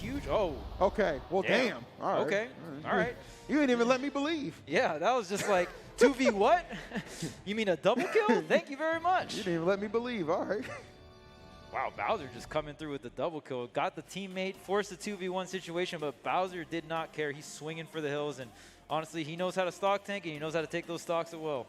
huge. Oh. Okay. Well, damn. All right. Okay. All right. You didn't even let me believe. Yeah, that was just like 2v what? You mean a double kill? Thank you very much. You didn't even let me believe. All right. Wow, Bowser just coming through with the double kill. Got the teammate, forced the 2v1 situation, but Bowser did not care. He's swinging for the hills, and honestly, he knows how to stock tank, and he knows how to take those stocks as well.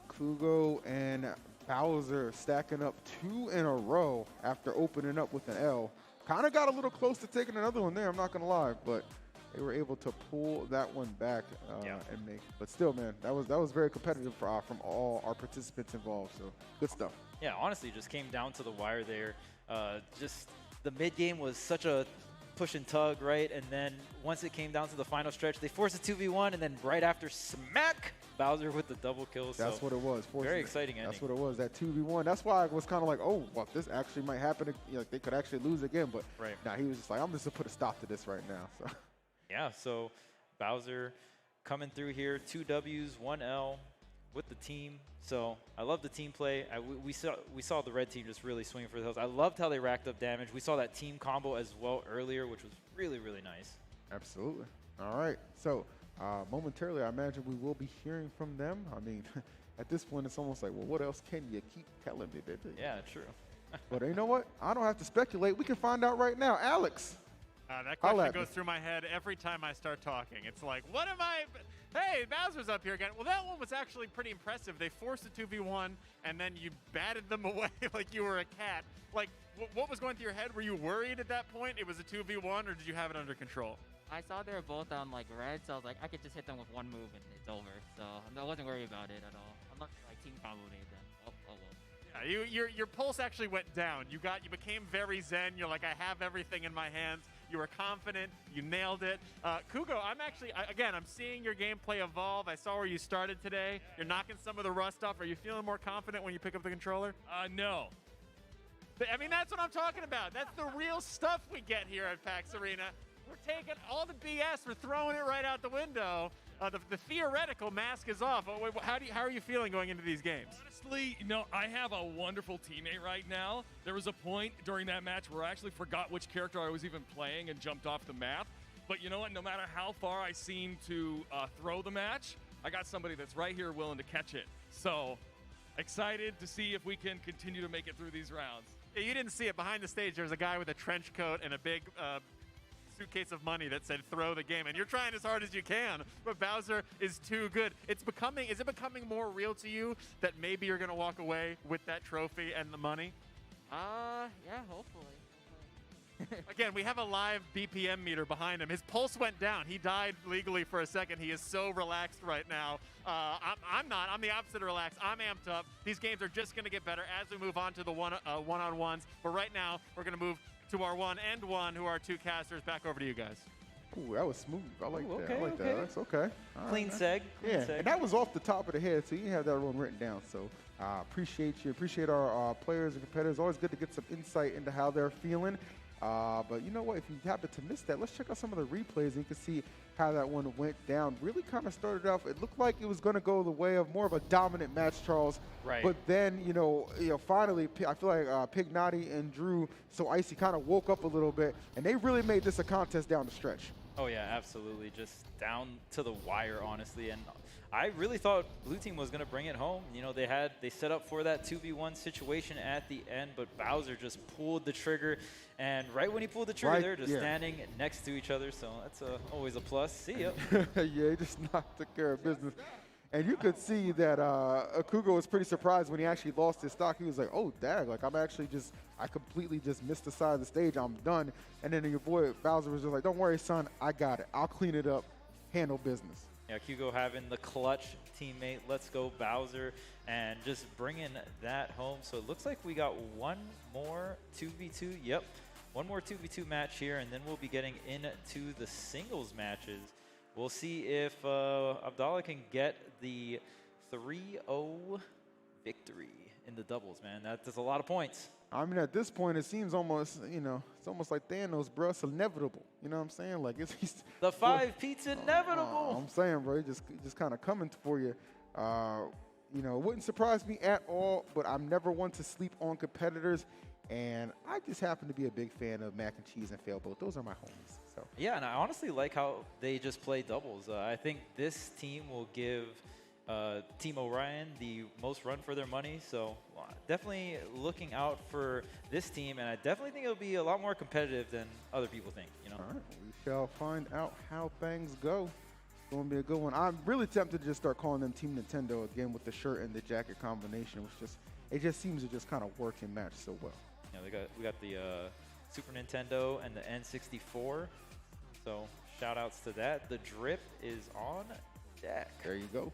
Kugo and Bowser stacking up 2 in a row after opening up with an L. Kind of got a little close to taking another one there, I'm not going to lie, but they were able to pull that one back and make. But still, man, that was very competitive from all our participants involved, so good stuff. Yeah, honestly, just came down to the wire there. Just the mid game was such a push and tug, right? And then once it came down to the final stretch, they forced a 2v1, and then right after, smack, Bowser with the double kill. That's what it was. Very exciting ending. That's what it was, that 2v1. That's why I was kind of like, oh, well, this actually might happen. Like they could actually lose again. But nah, he was just like, I'm just going to put a stop to this right now. So. Yeah, so Bowser coming through here, 2 Ws, 1 L with the team. So I love the team play. We saw the red team just really swing for the hills. I loved how they racked up damage. We saw that team combo as well earlier, which was really, really nice. Absolutely. All right. So momentarily, I imagine we will be hearing from them. I mean, at this point, it's almost like, well, what else can you keep telling me, baby? Yeah, true. But you know what? I don't have to speculate. We can find out right now. Alex. That question goes through my head every time I start talking. It's like, what am I? Hey, Bowser's up here again. Well, that one was actually pretty impressive. They forced a 2v1, and then you batted them away like you were a cat. Like, what was going through your head? Were you worried at that point it was a 2v1, or did you have it under control? I saw they were both on like red, so I was like, I could just hit them with one move and it's over. So I wasn't worried about it at all. I'm not like team combo made them. Oh well. Yeah, your pulse actually went down. You became very zen. You're like, I have everything in my hands. You were confident. You nailed it. Kugo, I'm seeing your gameplay evolve. I saw where you started today. You're knocking some of the rust off. Are you feeling more confident when you pick up the controller? No. I mean, that's what I'm talking about. That's the real stuff we get here at PAX Arena. We're taking all the BS. We're throwing it right out the window. The theoretical mask is off. How are you feeling going into these games? Honestly, I have a wonderful teammate right now. There was a point during that match where I actually forgot which character I was even playing and jumped off the map. But you know what? No matter how far I seem to throw the match, I got somebody that's right here willing to catch it. So excited to see if we can continue to make it through these rounds. Yeah, you didn't see it. Behind the stage, there's a guy with a trench coat and a big suitcase of money that said throw the game, and you're trying as hard as you can, but Bowser is too good. Is it becoming more real to you that maybe you're going to walk away with that trophy and the money? Yeah, hopefully. Again, we have a live BPM meter behind him. His pulse went down. He died legally for a second. He is so relaxed right now. I'm not. I'm the opposite of relaxed. I'm amped up. These games are just going to get better as we move on to the one-on-ones. But right now, we're going to move to our 1-and-1, who are 2 casters. Back over to you guys. Ooh, that was smooth. I like that. Okay, I like that. That's okay. Clean seg. Yeah, and that was off the top of the head, so you have that one written down. So appreciate you. Appreciate our players and competitors. Always good to get some insight into how they're feeling. But you know what? If you happen to miss that, let's check out some of the replays. And you can see how that one went down. Really kind of started off. It looked like it was going to go the way of more of a dominant match, Charles. Right. But then, finally, I feel like Pignati and Drew, so Icy kind of woke up a little bit, and they really made this a contest down the stretch. Oh yeah, absolutely. Just down to the wire, honestly. And I really thought Blue Team was going to bring it home. They set up for that 2v1 situation at the end, but Bowser just pulled the trigger. And right when he pulled the trigger, they're just standing next to each other. So that's always a plus. See ya. Yeah, he just took care of business. And you could see that Kugo was pretty surprised when he actually lost his stock. He was like, oh, dag, like I completely just missed the side of the stage. I'm done. And then your boy Bowser was just like, don't worry, son, I got it. I'll clean it up, handle business. Yeah, Kugo having the clutch teammate, let's go Bowser, and just bringing that home. So it looks like we got one more 2v2. Yep, one more 2v2 match here, and then we'll be getting into the singles matches. We'll see if Abdallah can get the 3-0 victory in the doubles, man. That's a lot of points. I mean, at this point, it seems almost, it's almost like Thanos, bro. It's inevitable. You know what I'm saying? Like it's the 5-peat's inevitable. I'm saying, bro, just kind of coming for you. It wouldn't surprise me at all, but I'm never one to sleep on competitors. And I just happen to be a big fan of Mac and Cheese and Failboat. Those are my homies. So Yeah, and I honestly like how they just play doubles. I think this team will give Team Orion the most run for their money. So definitely looking out for this team, and I definitely think it'll be a lot more competitive than other people think. You know. all right, we shall find out how things go. It's going to be a good one. I'm really tempted to just start calling them Team Nintendo again with the shirt and the jacket combination, which it just seems to just kind of work and match so well. Yeah, we got the Super Nintendo and the N64. So shout outs to that. The drip is on deck. There you go.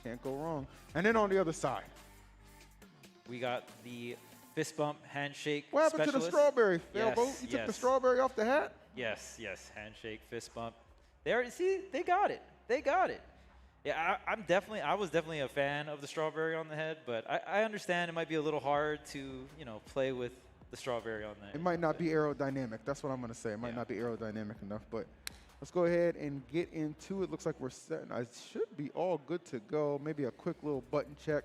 Can't go wrong. And then on the other side, We got the fist bump handshake what happened to the specialist. strawberry? Yes, Failboat? You took the yes. strawberry off the hat? Yes, handshake, fist bump. They already see. They got it. They got it. Yeah, I was definitely a fan of the strawberry on the head, but I understand it might be a little hard to play with the strawberry on the head. It might not be aerodynamic. That's what I'm going to say. It might not be aerodynamic enough, but let's go ahead and get into it. Looks like we're set. I should be all good to go. Maybe a quick little button check.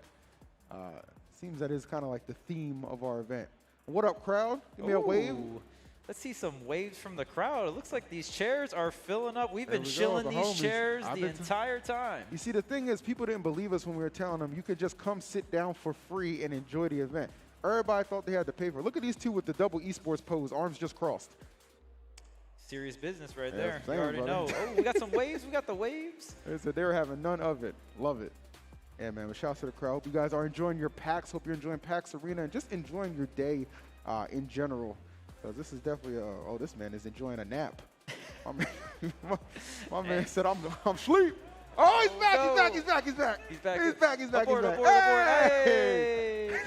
Seems that is kind of like the theme of our event. What up, crowd? Give me a wave. Ooh, let's see some waves from the crowd. It looks like these chairs are filling up. We've There been we go, chilling the these homies. chairs I've the been entire time. You see, the thing is, people didn't believe us when we were telling them you could just come sit down for free and enjoy the event. Everybody thought they had to pay for it. Look at these two with the double esports pose, arms just crossed. Serious business right Yeah, there. You same, already brother. know. Oh, we got some waves. We got the waves. They said they were having none of it. Love it. Yeah, man, but shout out to the crowd. Hope you guys are enjoying your PAX. Hope you're enjoying PAX Arena and just enjoying your day in general. Because this is definitely, oh, this man is enjoying a nap. My man said, I'm asleep. Oh, he's back, no. he's back, he's back, he's back. He's back. He's back, he's back, Aboard, he's back. aboard, aboard. Hey! Hey!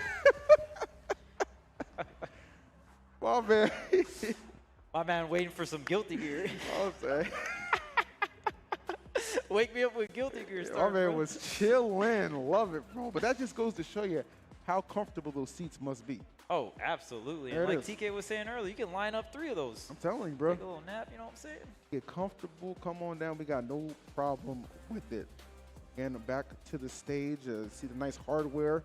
My man. My man waiting for some guilty gear. I'll say. Wake me up with guilty gear. My Start, man bro. was chilling. Love it, bro. But that just goes to show you how comfortable those seats must be. Oh, absolutely. There And it like is. TK was saying earlier, you can line up 3 of those. I'm telling you, bro. Take a little nap, you know what I'm saying? Get comfortable, come on down. We got no problem with it. Again, back to the stage. See the nice hardware.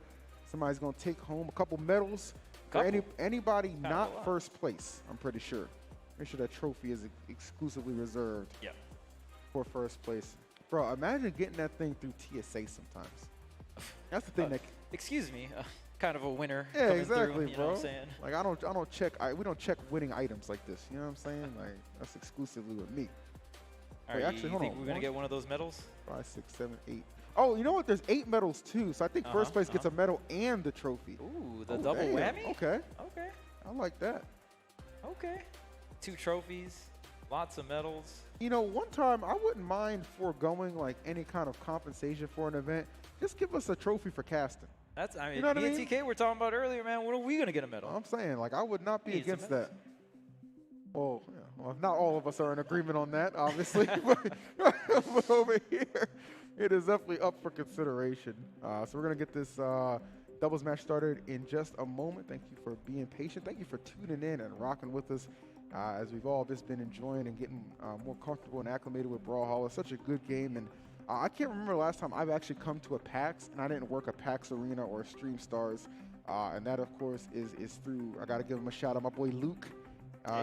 Somebody's gonna take home a couple medals. For anybody Kinda a not lot. first place, I'm pretty sure. Make sure that trophy is exclusively reserved Yeah. for first place. Bro, imagine getting that thing through TSA sometimes. That's the thing that. Excuse me, kind of a winner. Yeah, coming exactly, through, you bro. know what I'm saying? Like I don't check. We don't check winning items like this. You know what I'm saying? Like that's exclusively with me. All Wait, right, actually, you hold think on. we're gonna One- get one of those medals? 5, 6, 7, 8. Oh, you know what? There's 8 medals too. So I think first place gets a uh-huh. medal and the trophy. Ooh, the Oh, double damn. whammy? Okay, Okay, I like that. okay. 2 trophies, lots of medals. You know, one time I wouldn't mind foregoing like any kind of compensation for an event. Just give us a trophy for casting. That's, I mean, You know what I me and mean? TK were talking about earlier, man. When are we gonna get a medal? I'm saying, like, I would not be Need some against medals. that. Well, yeah, well, not all of us are in agreement on that, obviously, but over here, it is definitely up for consideration. So we're gonna get this doubles match started in just a moment. Thank you for being patient. Thank you for tuning in and rocking with us as we've all just been enjoying and getting more comfortable and acclimated with Brawlhalla. Such a good game, and I can't remember the last time I've actually come to a PAX and I didn't work a PAX Arena or a Stream Stars. And that, of course, is through, I got to give him a shout out, my boy Luke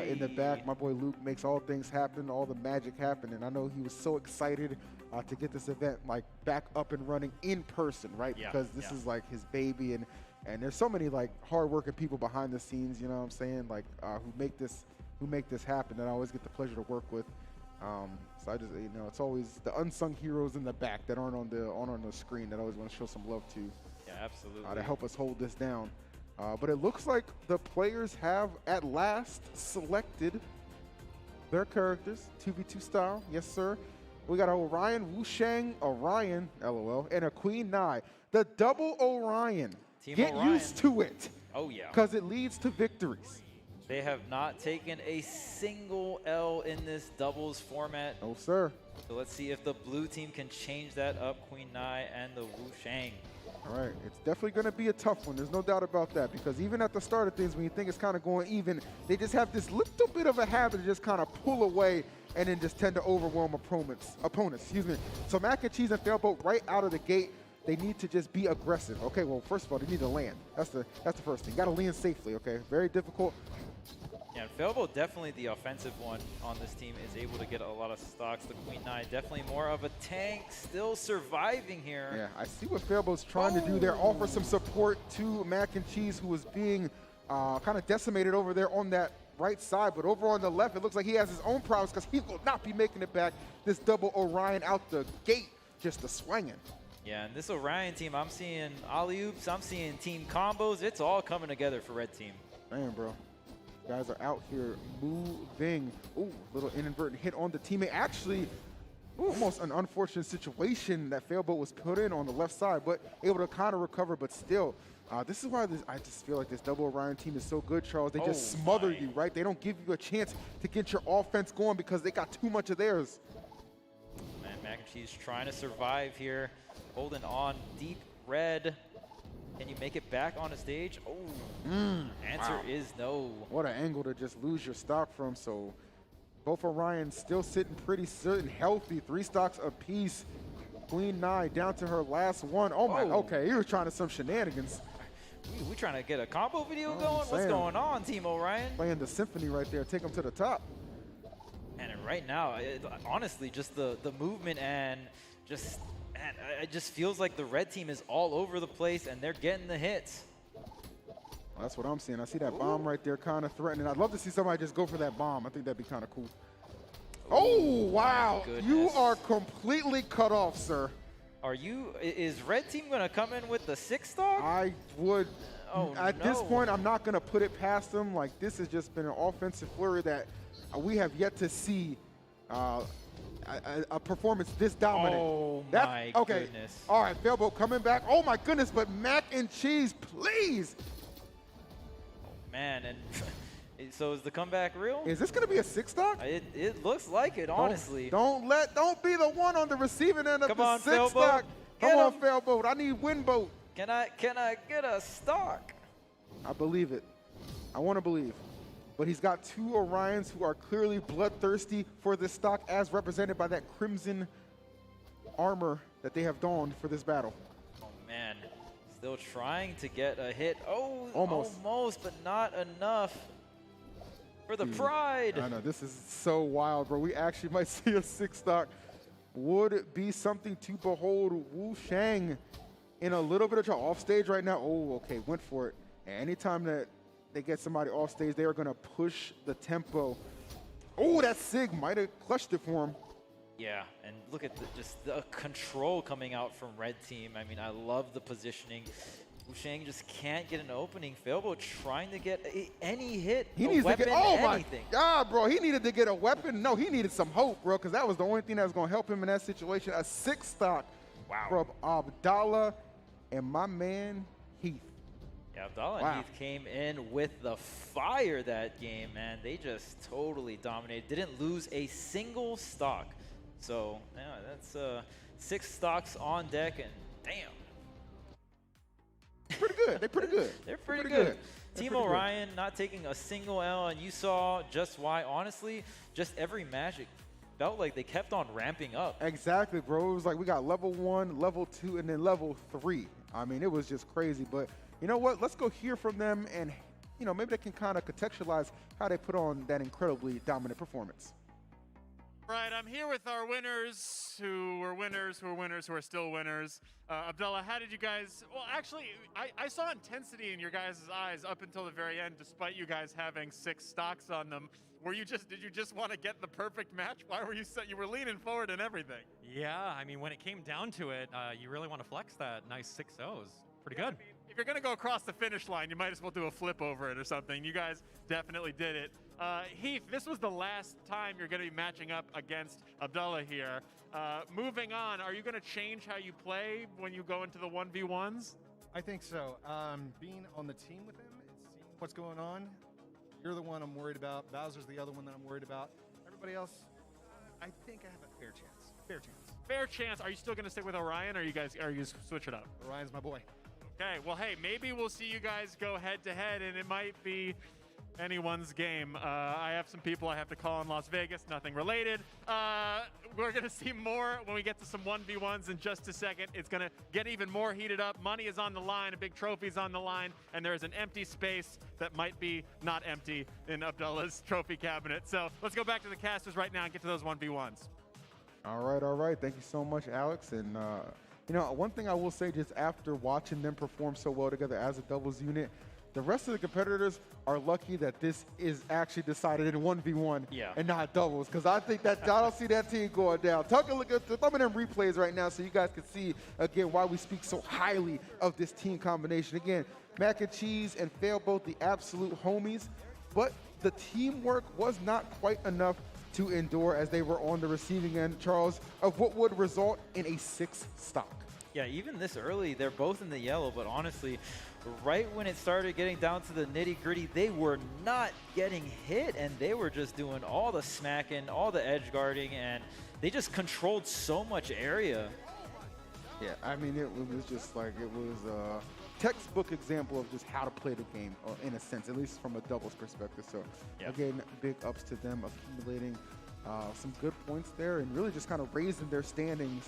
in the back. Hey. My boy Luke makes all things happen, all the magic happen. And I know he was so excited to get this event like back up and running in person, right? Yeah, Because this yeah. is like his baby. And there's so many like hardworking people behind the scenes, you know what I'm saying? Like who make this happen that I always get the pleasure to work with. So I just, you know, it's always the unsung heroes in the back that aren't on the screen that I always want to show some love to. Yeah, absolutely. To help us hold this down. But it looks like the players have at last selected their characters, 2v2 style. Yes, sir. We got Orion, Wushang, Orion, LOL, and a Queen Nai. The double Orion. Team Get Orion. used to it, Oh yeah. because it leads to victories. They have not taken a single L in this doubles format. Oh, sir. So let's see if the blue team can change that up. Queen Nai and the Wu Shang. All right, it's definitely going to be a tough one. There's no doubt about that, because even at the start of things, when you think it's kind of going even, they just have this little bit of a habit to just kind of pull away and then just tend to overwhelm opponents. Excuse me. So Mac and Cheese and Failboat right out of the gate they need to just be aggressive. Okay, well, first of all, they need to land. That's the first thing. Got to land safely, okay? Very difficult. Yeah, and Felbo, definitely the offensive one on this team, is able to get a lot of stocks. The Queen Nine, definitely more of a tank, still surviving here. Yeah, I see what Felbo's trying to do there. Offer some support to Mac and Cheese, who was being kind of decimated over there on that right side. But over on the left, it looks like he has his own problems because he will not be making it back. This double Orion out the gate, just a swinging. Yeah, and this Orion team, I'm seeing alley-oops, I'm seeing team combos. It's all coming together for red team. Man, bro. Guys are out here moving. Ooh, little inadvertent hit on the teammate. Actually, almost an unfortunate situation that Failboat was put in on the left side, but able to kind of recover, but still. This is why I just feel like this double Orion team is so good, Charles. They just smother you, right? They don't give you a chance to get your offense going because they got too much of theirs. Man, Mac and Cheese trying to survive here, holding on deep red. Can you make it back on a stage? Oh, answer is no. What an angle to just lose your stock from. So both Orions still sitting pretty certain, healthy. 3 stocks apiece. Queen Nine down to her last one. Oh my, okay, he was trying to some shenanigans. We trying to get a combo video going? What's going on, Team Orion? Playing the symphony right there, take him to the top. And right now, honestly, just the movement and just, man, it just feels like the red team is all over the place and they're getting the hits. That's what I'm seeing. I see that bomb right there kind of threatening. I'd love to see somebody just go for that bomb. I think that'd be kind of cool. Oh, wow. You are completely cut off, sir. Are you, is red team going to come in with the 6 stock? I would. At this point, I'm not going to put it past them. Like, this has just been an offensive flurry that we have yet to see a performance this dominant. Oh, my goodness. All right, Failboat coming back. Oh, my goodness, but Mac and Cheese, please. Oh, man, and so is the comeback real? Is this going to be a 6 stock? It looks like it, honestly. Don't be the one on the receiving end of the 6 Failboat. stock. Come on, Failboat. I need Windboat. Can I get a stock? I believe it. I want to believe. But he's got 2 Orions who are clearly bloodthirsty for this stock, as represented by that crimson armor that they have donned for this battle. Oh, man. Still trying to get a hit. Oh, almost, but not enough for the pride. I know, this is so wild, bro. We actually might see a 6 stock. Would be something to behold. Wu Shang in a little bit of trouble. Off stage right now. Oh, okay, went for it. And anytime that they get somebody off stage, they are going to push the tempo. Oh, that Sig might have clutched it for him. Yeah, and look at just the control coming out from red team. I mean, I love the positioning. Wu Shang just can't get an opening. Failboat trying to get any hit, he needs weapon, to get, oh anything. My God, bro, he needed to get a weapon. No, he needed some hope, bro, because that was the only thing that was going to help him in that situation. A 6 stock from Abdallah and my man Heath. Yeah, Abdallah and Heath came in with the fire that game, man. They just totally dominated. Didn't lose a single stock. So, yeah, that's 6 stocks on deck, and damn. Pretty good. They're pretty good. They're pretty good. Team Orion not taking a single L, and you saw just why. Honestly, just every match, it felt like they kept on ramping up. Exactly, bro. It was like we got level 1, level 2, and then level 3. I mean, it was just crazy. But you know what? Let's go hear from them, and you know, maybe they can kind of contextualize how they put on that incredibly dominant performance. Right, I'm here with our winners who were winners, who are still winners. Abdallah, how did you guys, well, actually, I saw intensity in your guys' eyes up until the very end, despite you guys having 6 stocks on them. Did you just want to get the perfect match? Why were you leaning forward and everything? Yeah, I mean, when it came down to it, you really want to flex that nice 6-0s. Pretty good. I mean, if you're going to go across the finish line, you might as well do a flip over it or something. You guys definitely did it. Heath, this was the last time you're going to be matching up against Abdallah here. Moving on, are you going to change how you play when you go into the 1v1s? I think so. Being on the team with him and seeing what's going on, you're the one I'm worried about. Bowser's the other one that I'm worried about. Everybody else, I think I have a fair chance. Fair chance. Are you still going to stick with Orion, or are you switch it up? Orion's my boy. Okay, well, hey, maybe we'll see you guys go head-to-head, and it might be anyone's game. I have some people I have to call in Las Vegas, nothing related. We're going to see more when we get to some 1v1s in just a second. It's going to get even more heated up. Money is on the line, a big trophy's on the line, and there's an empty space that might be not empty in Abdullah's trophy cabinet. So let's go back to the casters right now and get to those 1v1s. All right. Thank you so much, Alex. And, one thing I will say, just after watching them perform so well together as a doubles unit, the rest of the competitors are lucky that this is actually decided in 1v1 and not doubles, because I think that I don't see that team going down. Take a look at some of them replays right now so you guys can see, again, why we speak so highly of this team combination. Again, Mac and Cheese and Fail both the absolute homies, but the teamwork was not quite enough to endure as they were on the receiving end, Charles, of what would result in a 6 stock. Yeah, even this early, they're both in the yellow, but honestly, right when it started getting down to the nitty-gritty, they were not getting hit, and they were just doing all the smacking, all the edge guarding, and they just controlled so much area. Yeah, I mean, it was just like, it was a textbook example of just how to play the game, or in a sense, at least from a doubles perspective. So, again, big ups to them accumulating some good points there and really just kind of raising their standings,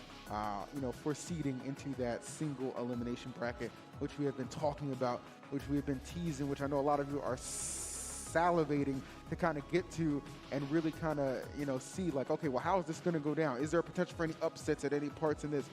for seeding into that single elimination bracket, which we have been talking about, which we have been teasing, which I know a lot of you are salivating to kind of get to and really kind of, see like, okay, well, how is this going to go down? Is there a potential for any upsets at any parts in this?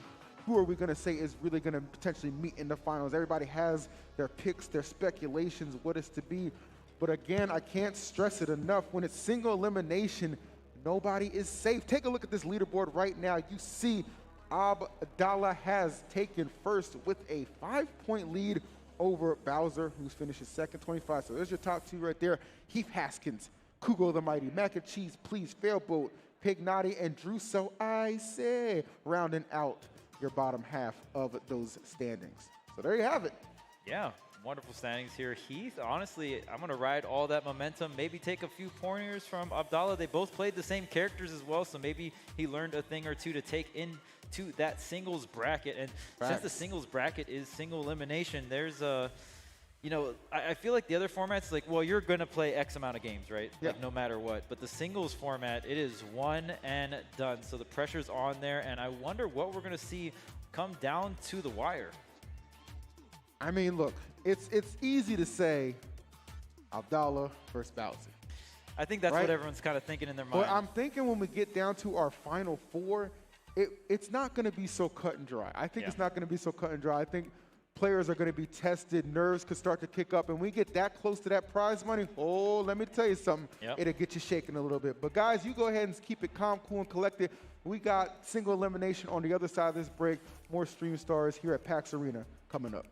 Who are we going to say is really going to potentially meet in the finals? Everybody has their picks, their speculations, what is to be. But again, I can't stress it enough. When it's single elimination, nobody is safe. Take a look at this leaderboard right now. You see Abdallah has taken first with a 5-point lead over Bowser, who's finishes second, 25. So there's your top 2 right there. Heath Haskins, Kugo the Mighty, Mac and Cheese, Please, Failboat, Pignati, and Drew So I Say, rounding out your bottom half of those standings. So there you have it. Yeah, wonderful standings here. Heath, honestly, I'm going to ride all that momentum, maybe take a few pointers from Abdallah. They both played the same characters as well, so maybe he learned a thing or two to take into that singles bracket. And since the singles bracket is single elimination, there's a, I feel like the other formats, like, well, you're going to play X amount of games, right? Yep. Like, no matter what. But the singles format, it is one and done. So the pressure's on there, and I wonder what we're going to see come down to the wire. I mean, look, it's easy to say Abdallah versus Bowser. I think that's what everyone's kind of thinking in their mind. But I'm thinking when we get down to our final 4, it's not going to be so cut and dry. I think it's not going to be so cut and dry. I think players are going to be tested. Nerves could start to kick up. And we get that close to that prize money, let me tell you something. It'll get you shaking a little bit. But, guys, you go ahead and keep it calm, cool, and collected. We got single elimination on the other side of this break. More Stream Stars here at PAX Arena coming up.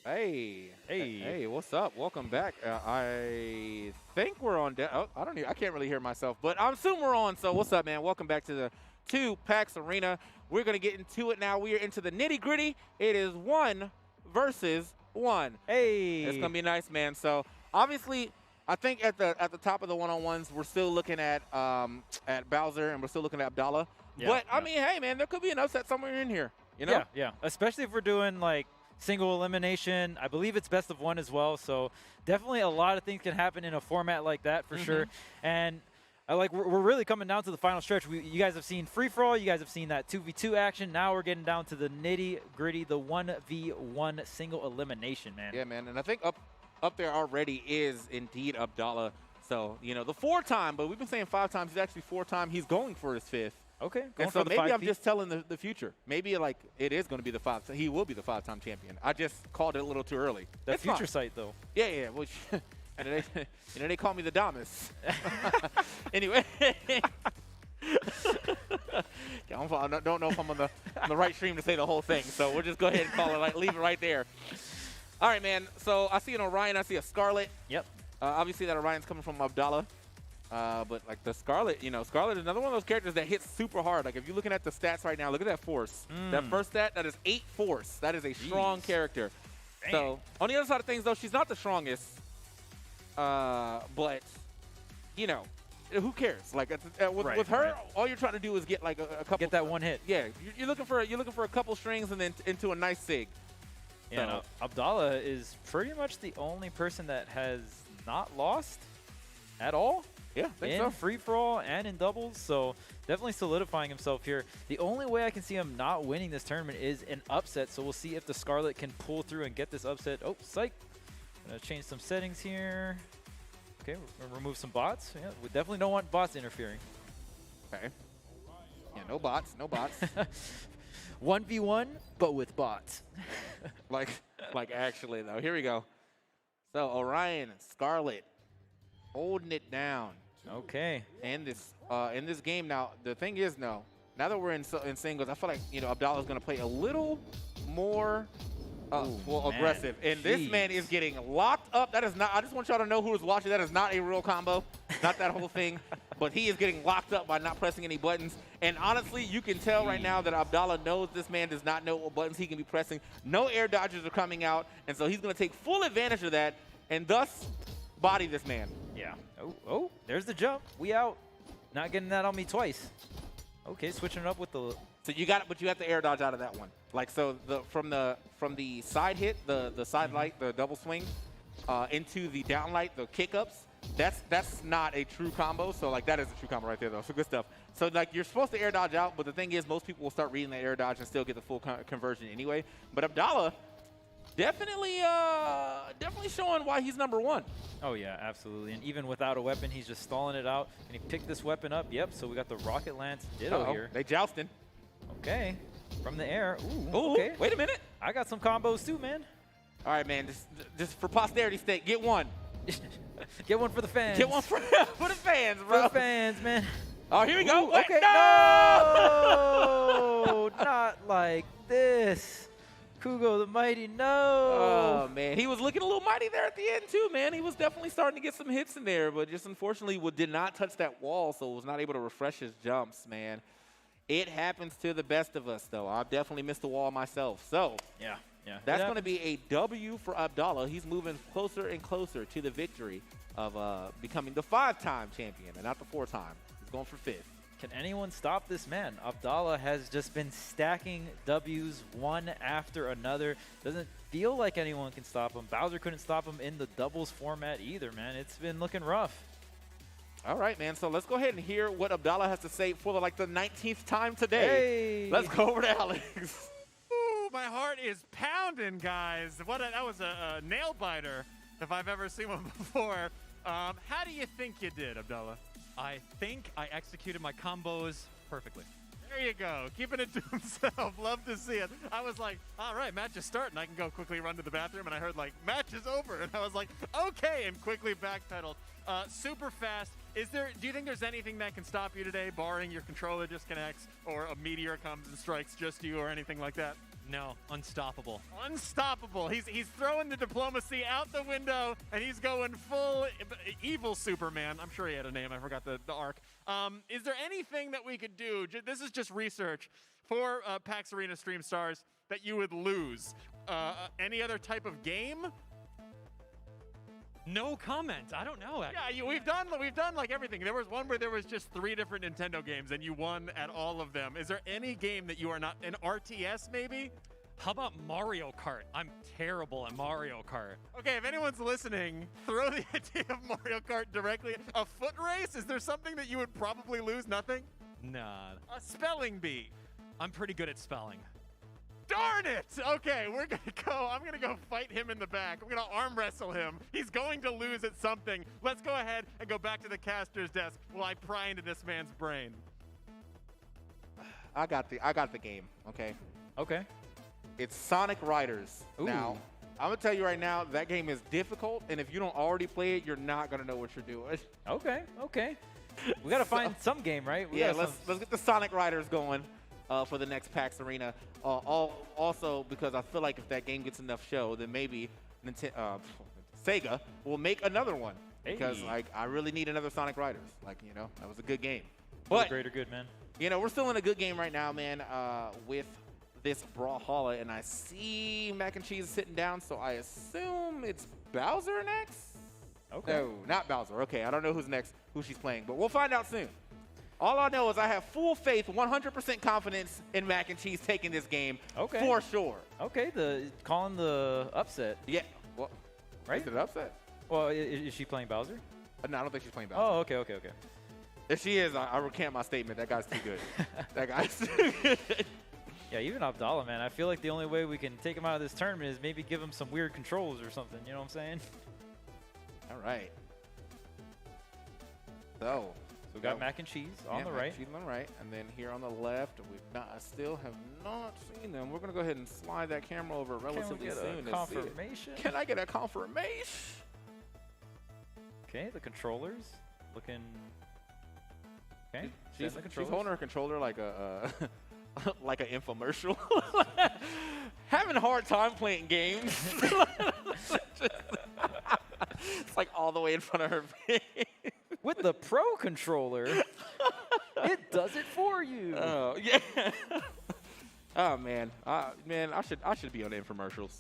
Hey, what's up? Welcome back. I think we're on. I can't really hear myself, but I'm assuming we're on. So what's up, man? Welcome back to the 2 Packs Arena. We're gonna get into it now. We are into the nitty gritty. It is 1 versus 1. Hey, it's gonna be nice, man. So obviously, I think at the top of the one-on-ones, we're still looking at Bowser and we're still looking at Abdallah. Yeah, But I mean, hey, man, there could be an upset somewhere in here. You know? Yeah. Especially if we're doing like single elimination. I believe it's best of 1 as well. So definitely a lot of things can happen in a format like that for sure. And we're really coming down to the final stretch. You guys have seen free for all. You guys have seen that 2v2 action. Now we're getting down to the nitty gritty, the 1v1 single elimination, man. Yeah, man. And I think up there already is indeed Abdallah. So, you know, the 4-time, but we've been saying 5 times. He's actually 4-time. He's going for his 5th. Okay. And so maybe I'm just telling the future. Maybe like it is going to be the 5. He will be the 5-time champion. I just called it a little too early. That future sight, though. Yeah. Which, and they call me the Damas. Anyway. I don't know if I'm on the right stream to say the whole thing. So we'll just go ahead and call it, leave it right there. All right, man. So I see an Orion. I see a Scarlet. Yep. Obviously that Orion's coming from Abdallah. But like the Scarlet, Scarlet is another one of those characters that hits super hard. Like if you're looking at the stats right now, look at that force. That first stat, that is 8 force. That is a strong character. Dang. So on the other side of things, though, she's not the strongest. But who cares? Like with her, all you're trying to do is get like a couple. Get that one hit. Yeah, you're looking for a couple strings and then into a nice sig. Yeah, no, Abdallah is pretty much the only person that has not lost at all. Yeah, in free-for-all and in doubles, so definitely solidifying himself here. The only way I can see him not winning this tournament is an upset, so we'll see if the Scarlet can pull through and get this upset. Oh, psych. Gonna change some settings here. Okay, we're gonna remove some bots. Yeah, we definitely don't want bots interfering. Okay. Yeah, no bots. 1v1, but with bots. like actually, though. Here we go. So, Orion, Scarlet, holding it down. Okay. And in this game now, the thing is, now that we're in singles, I feel like Abdallah's gonna play a little more aggressive. And this man is getting locked up. That is not. I just want y'all to know who is watching. That is not a real combo. Not that whole thing. But he is getting locked up by not pressing any buttons. And honestly, you can tell right now that Abdallah knows this man does not know what buttons he can be pressing. No air dodges are coming out, and so he's gonna take full advantage of that, and thus body this man. Yeah. Oh, there's the jump. We out. Not getting that on me twice. Okay, switching it up with the. So you got it, but you have to air dodge out of that one. Like so, from the side hit, the side light, the double swing, into the down light, the kick ups. That's not a true combo. So like that is a true combo right there, though. So good stuff. So like you're supposed to air dodge out, but the thing is, most people will start reading that air dodge and still get the full conversion anyway. But Abdallah. Definitely showing why he's #1. Oh, yeah, absolutely. And even without a weapon, he's just stalling it out. And he picked this weapon up. Yep, so we got the Rocket Lance Ditto here. They jousting. Okay, from the air. Ooh, Ooh, okay. Wait a minute. I got some combos too, man. All right, man, just for posterity's sake, get one. Get one for the fans. Get one for the fans, bro. For the fans, man. Oh, here we go. Wait, okay, no! Not like this. Kugo the Mighty, no. Oh, man. He was looking a little mighty there at the end, too, man. He was definitely starting to get some hits in there, but just unfortunately did not touch that wall, so was not able to refresh his jumps, man. It happens to the best of us, though. I've definitely missed the wall myself. So, yeah. That's going to be a W for Abdallah. He's moving closer and closer to the victory of becoming the 5-time champion and not the 4-time. He's going for 5th. Can anyone stop this man? Abdallah has just been stacking W's one after another. Doesn't feel like anyone can stop him. Bowser couldn't stop him in the doubles format either, man. It's been looking rough. All right, man. So let's go ahead and hear what Abdallah has to say for the 19th time today. Hey. Let's go over to Alex. Ooh, my heart is pounding, guys. That was a nail biter if I've ever seen one before. How do you think you did, Abdallah? I think I executed my combos perfectly. There you go. Keeping it to himself. Love to see it. I was like, all right, match is starting. I can go quickly run to the bathroom. And I heard, match is over. And I was like, okay, and quickly backpedaled. Super fast. Do you think there's anything that can stop you today, barring your controller disconnects or a meteor comes and strikes just you or anything like that? No, unstoppable. Unstoppable. He's throwing the diplomacy out the window, and he's going full evil Superman. I'm sure he had a name. I forgot the arc. Is there anything that we could do? This is just research for PAX Arena Stream Stars that you would lose. Any other type of game? No comment. I don't know. Yeah, we've done like everything. There was one where there was just 3 different Nintendo games, and you won at all of them. Is there any game that you are not an RTS maybe? How about Mario Kart? I'm terrible at Mario Kart. Okay, if anyone's listening, throw the idea of Mario Kart directly. A foot race? Is there something that you would probably lose? Nothing? Nah. A spelling bee. I'm pretty good at spelling. Darn it! Okay, we're gonna go. I'm gonna go fight him in the back. I'm gonna arm wrestle him. He's going to lose at something. Let's go ahead and go back to the caster's desk while I pry into this man's brain. I got the game. Okay. Okay. It's Sonic Riders. Ooh. Now, I'm gonna tell you right now, that game is difficult, and if you don't already play it, you're not gonna know what you're doing. Okay. Okay. We gotta find some game, right? Yeah, let's get the Sonic Riders going for the next PAX Arena. Also, because I feel like if that game gets enough show, then maybe Sega will make another one. Because like I really need another Sonic Riders. Like, you know, that was a good game. But greater good, man. You know, we're still in a good game right now, man. With this Brawlhalla, and I see Mac and Cheese sitting down, so I assume it's Bowser next. Okay. No, not Bowser. Okay, I don't know who's next, who she's playing, but we'll find out soon. All I know is I have full faith, 100% confidence in Mac and Cheese taking this game for sure. Okay, calling the upset. Yeah. Well, right? Is it an upset? Well, is she playing Bowser? No, I don't think she's playing Bowser. Oh, okay. If she is, I recant my statement. That guy's too good. That guy's too good. Yeah, even Abdallah, man. I feel like the only way we can take him out of this tournament is maybe give him some weird controls or something. You know what I'm saying? All right. So we got Mac and Cheese on the right. Cheese on the right, and then here on the left, I still have not seen them. We're gonna go ahead and slide that camera over relatively soon. Can we get a confirmation? Can I get a confirmation? Okay, the controllers looking. Okay, she's holding her controller like a like an infomercial. Having a hard time playing games. It's like all the way in front of her face. With the Pro controller, it does it for you. Oh yeah. Oh man, I should be on the infomercials.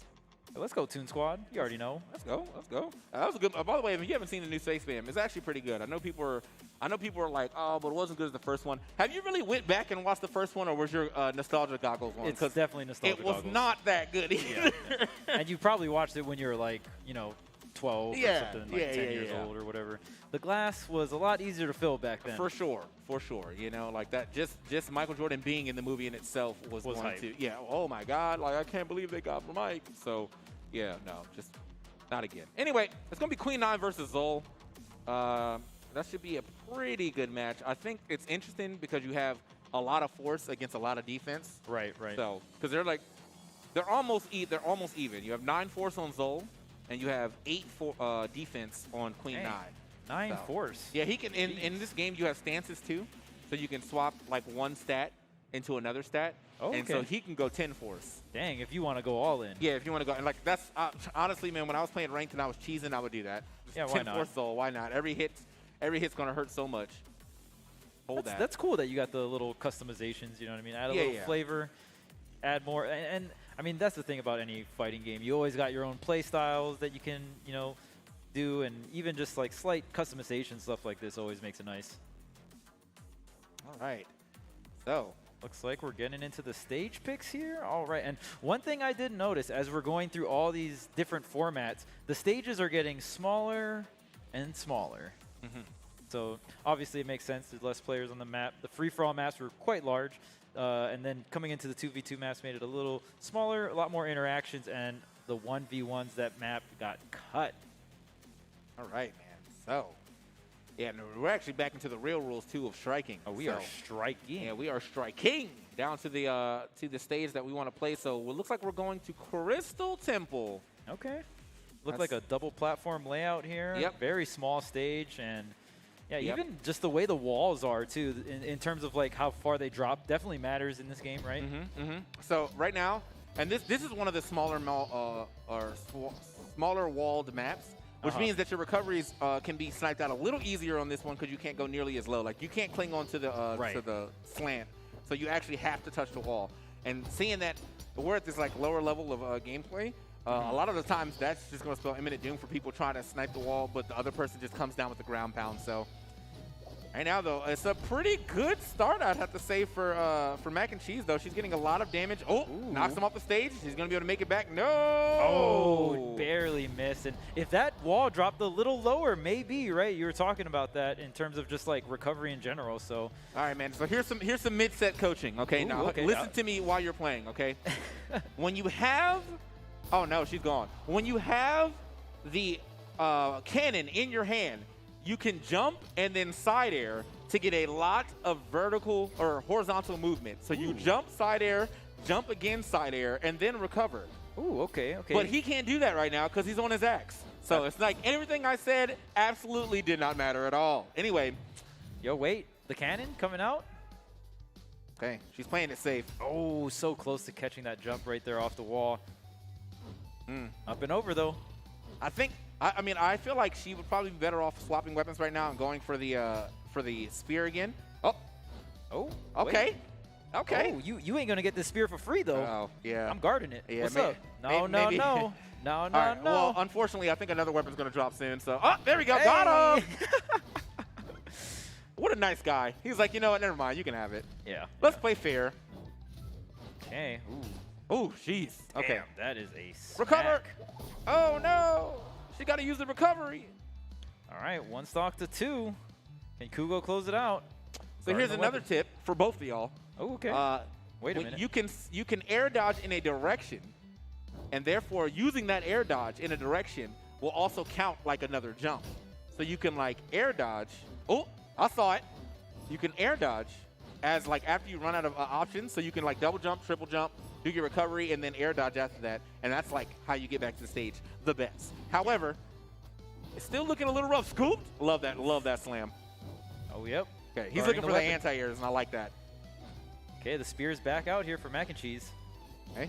Let's go, Toon Squad. You already know. Let's go. That was a good. By the way, if you haven't seen the new Space Spam, it's actually pretty good. I know people are like, oh, but it wasn't good as the first one. Have you really went back and watched the first one, or was your nostalgia goggles one? It's definitely nostalgia. It was not that good either. Yeah. And you probably watched it when you were like, 12 or something, like 10 years old or whatever. The glass was a lot easier to fill back then. For sure. You know, like that. Just Michael Jordan being in the movie in itself was going hype. to. Yeah. Oh my God. Like I can't believe they got Mike. So, yeah. No, just not again. Anyway, it's gonna be Queen 9 versus Zol. That should be a pretty good match. I think it's interesting because you have a lot of force against a lot of defense. Right. So, because they're almost even. You have 9 force on Zol, and you have 8 defense on Queen 9. 9 force. Yeah, he can. In this game, you have stances too, so you can swap like one stat into another stat, and so he can go 10 force. Dang, if you want to go all in. Yeah, if you want to go, and like that's honestly, man. When I was playing ranked and I was cheesing, I would do that. Just yeah, why 10 not? force Zol, why not? Every hit's gonna hurt so much. That's cool that you got the little customizations. You know what I mean? Add a little flavor, add more, and I mean that's the thing about any fighting game. You always got your own play styles that you can do, and even just like slight customization stuff like this always makes it nice. All right, so looks like we're getting into the stage picks here. All right, and one thing I did notice as we're going through all these different formats, the stages are getting smaller and smaller. So obviously it makes sense. There's less players on the map. The free-for-all maps were quite large, and then coming into the 2v2 maps made it a little smaller, a lot more interactions, and the 1v1s, that map got cut. All right, man. So, yeah, no, we're actually back into the real rules too of striking. Oh, we are striking. Yeah, we are striking down to the stage that we want to play. So it looks like we're going to Crystal Temple. Okay. Look like a double platform layout here. Yep. Very small stage, and yeah, Yep. even just the way the walls are too, in terms of like how far they drop, definitely matters in this game, right? So right now, And this is one of the smaller smaller walled maps, which means that your recoveries can be sniped out a little easier on this one because you can't go nearly as low. Like you can't cling on to the slant, so you actually have to touch the wall. And seeing that we're at this like lower level of gameplay, a lot of the times that's just going to spell imminent doom for people trying to snipe the wall, but the other person just comes down with the ground pound. So right now, though, it's a pretty good start, I'd have to say, for Mac and Cheese, though. She's getting a lot of damage. Oh, knocks him off the stage. She's going to be able to make it back. No! Oh, barely missed. And if that wall dropped a little lower, maybe, right? You were talking about that in terms of just, like, recovery in general, so. All right, man. So here's some mid-set coaching, okay? Ooh, now, okay. Listen to me while you're playing, okay? When you have – oh, no, she's gone. When you have the cannon in your hand, you can jump and then side air to get a lot of vertical or horizontal movement. So you jump, side air, jump again, side air, and then recover. Ooh, okay. But he can't do that right now because he's on his axe. So it's like everything I said absolutely did not matter at all. Anyway. Yo, wait. The cannon coming out? Okay, she's playing it safe. Oh, so close to catching that jump right there off the wall. Up and over, though. I mean, I feel like she would probably be better off swapping weapons right now and going for the spear again. Oh, okay. Wait. Okay. Oh, you ain't gonna get this spear for free though. Oh, yeah. I'm guarding it. Yeah, What's maybe, up? No. No. Right, well, unfortunately, I think another weapon's gonna drop soon. So, there we go. Hey. Got him. What a nice guy. He's like, you know what? Never mind. You can have it. Yeah. Let's play fair. Okay. Oh, jeez. Okay. That is a smack. Recover. Oh no. She got to use the recovery. All right, 1 stock to 2. Can Kugo close it out? So here's another tip for both of y'all. Oh, okay. Wait a minute. You can air dodge in a direction, and therefore using that air dodge in a direction will also count like another jump. So you can like air dodge. Oh, I saw it. You can air dodge as like after you run out of options. So you can like double jump, triple jump, do your recovery, and then air dodge after that. And that's like how you get back to the stage the best. However, it's still looking a little rough. Scooped. Love that slam. Oh, yep. Okay, he's looking for the anti-airs, and I like that. Okay, the spear's back out here for Mac and Cheese. Okay.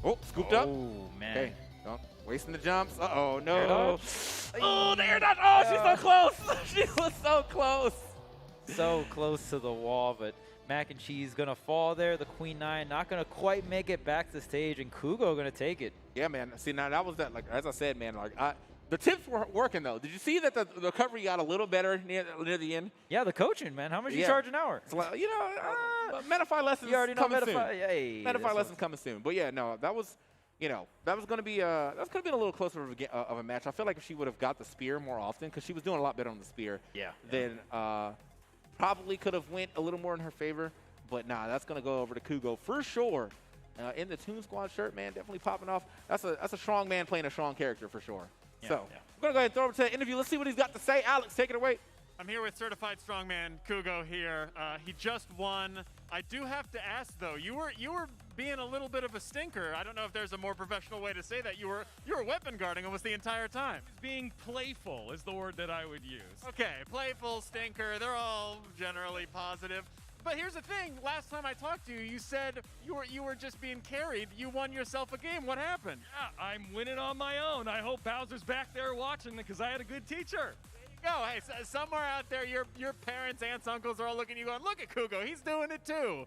Oh, scooped up. Oh, man. Okay, don't wasting the jumps. Uh-oh, no. Oh, the air dodge. Oh, she's so close. She was so close. So close to the wall, but Mac and Cheese gonna fall there. The Queen 9 not gonna quite make it back to the stage, and Kugo gonna take it. Yeah, man. See, now that was that. Like as I said, man. Like the tips were working though. Did you see that the recovery got a little better near the end? Yeah, the coaching, man. How much you charge an hour? So, you know, Metafy lessons. You already know coming Metafy. soon. Hey, Metafy lessons coming soon. But yeah, no, that was. You know, that was going to be a a little closer of a match. I feel like if she would have got the spear more often, because she was doing a lot better on the spear, then probably could have went a little more in her favor. But nah, that's going to go over to Kugo for sure. In the Toon Squad shirt, man, definitely popping off. That's a strong man playing a strong character for sure. Yeah, so we're going to go ahead and throw over to the interview. Let's see what he's got to say. Alex, take it away. I'm here with certified strongman Kugo here. He just won. I do have to ask though, you were being a little bit of a stinker. I don't know if there's a more professional way to say that. You were weapon guarding almost the entire time. Being playful is the word that I would use. Okay, playful, stinker, they're all generally positive. But here's the thing, last time I talked to you, you said you were just being carried. You won yourself a game. What happened? Yeah, I'm winning on my own. I hope Bowser's back there watching because I had a good teacher. Go. Hey, somewhere out there, your parents, aunts, uncles are all looking at you going, look at Kugo, he's doing it too.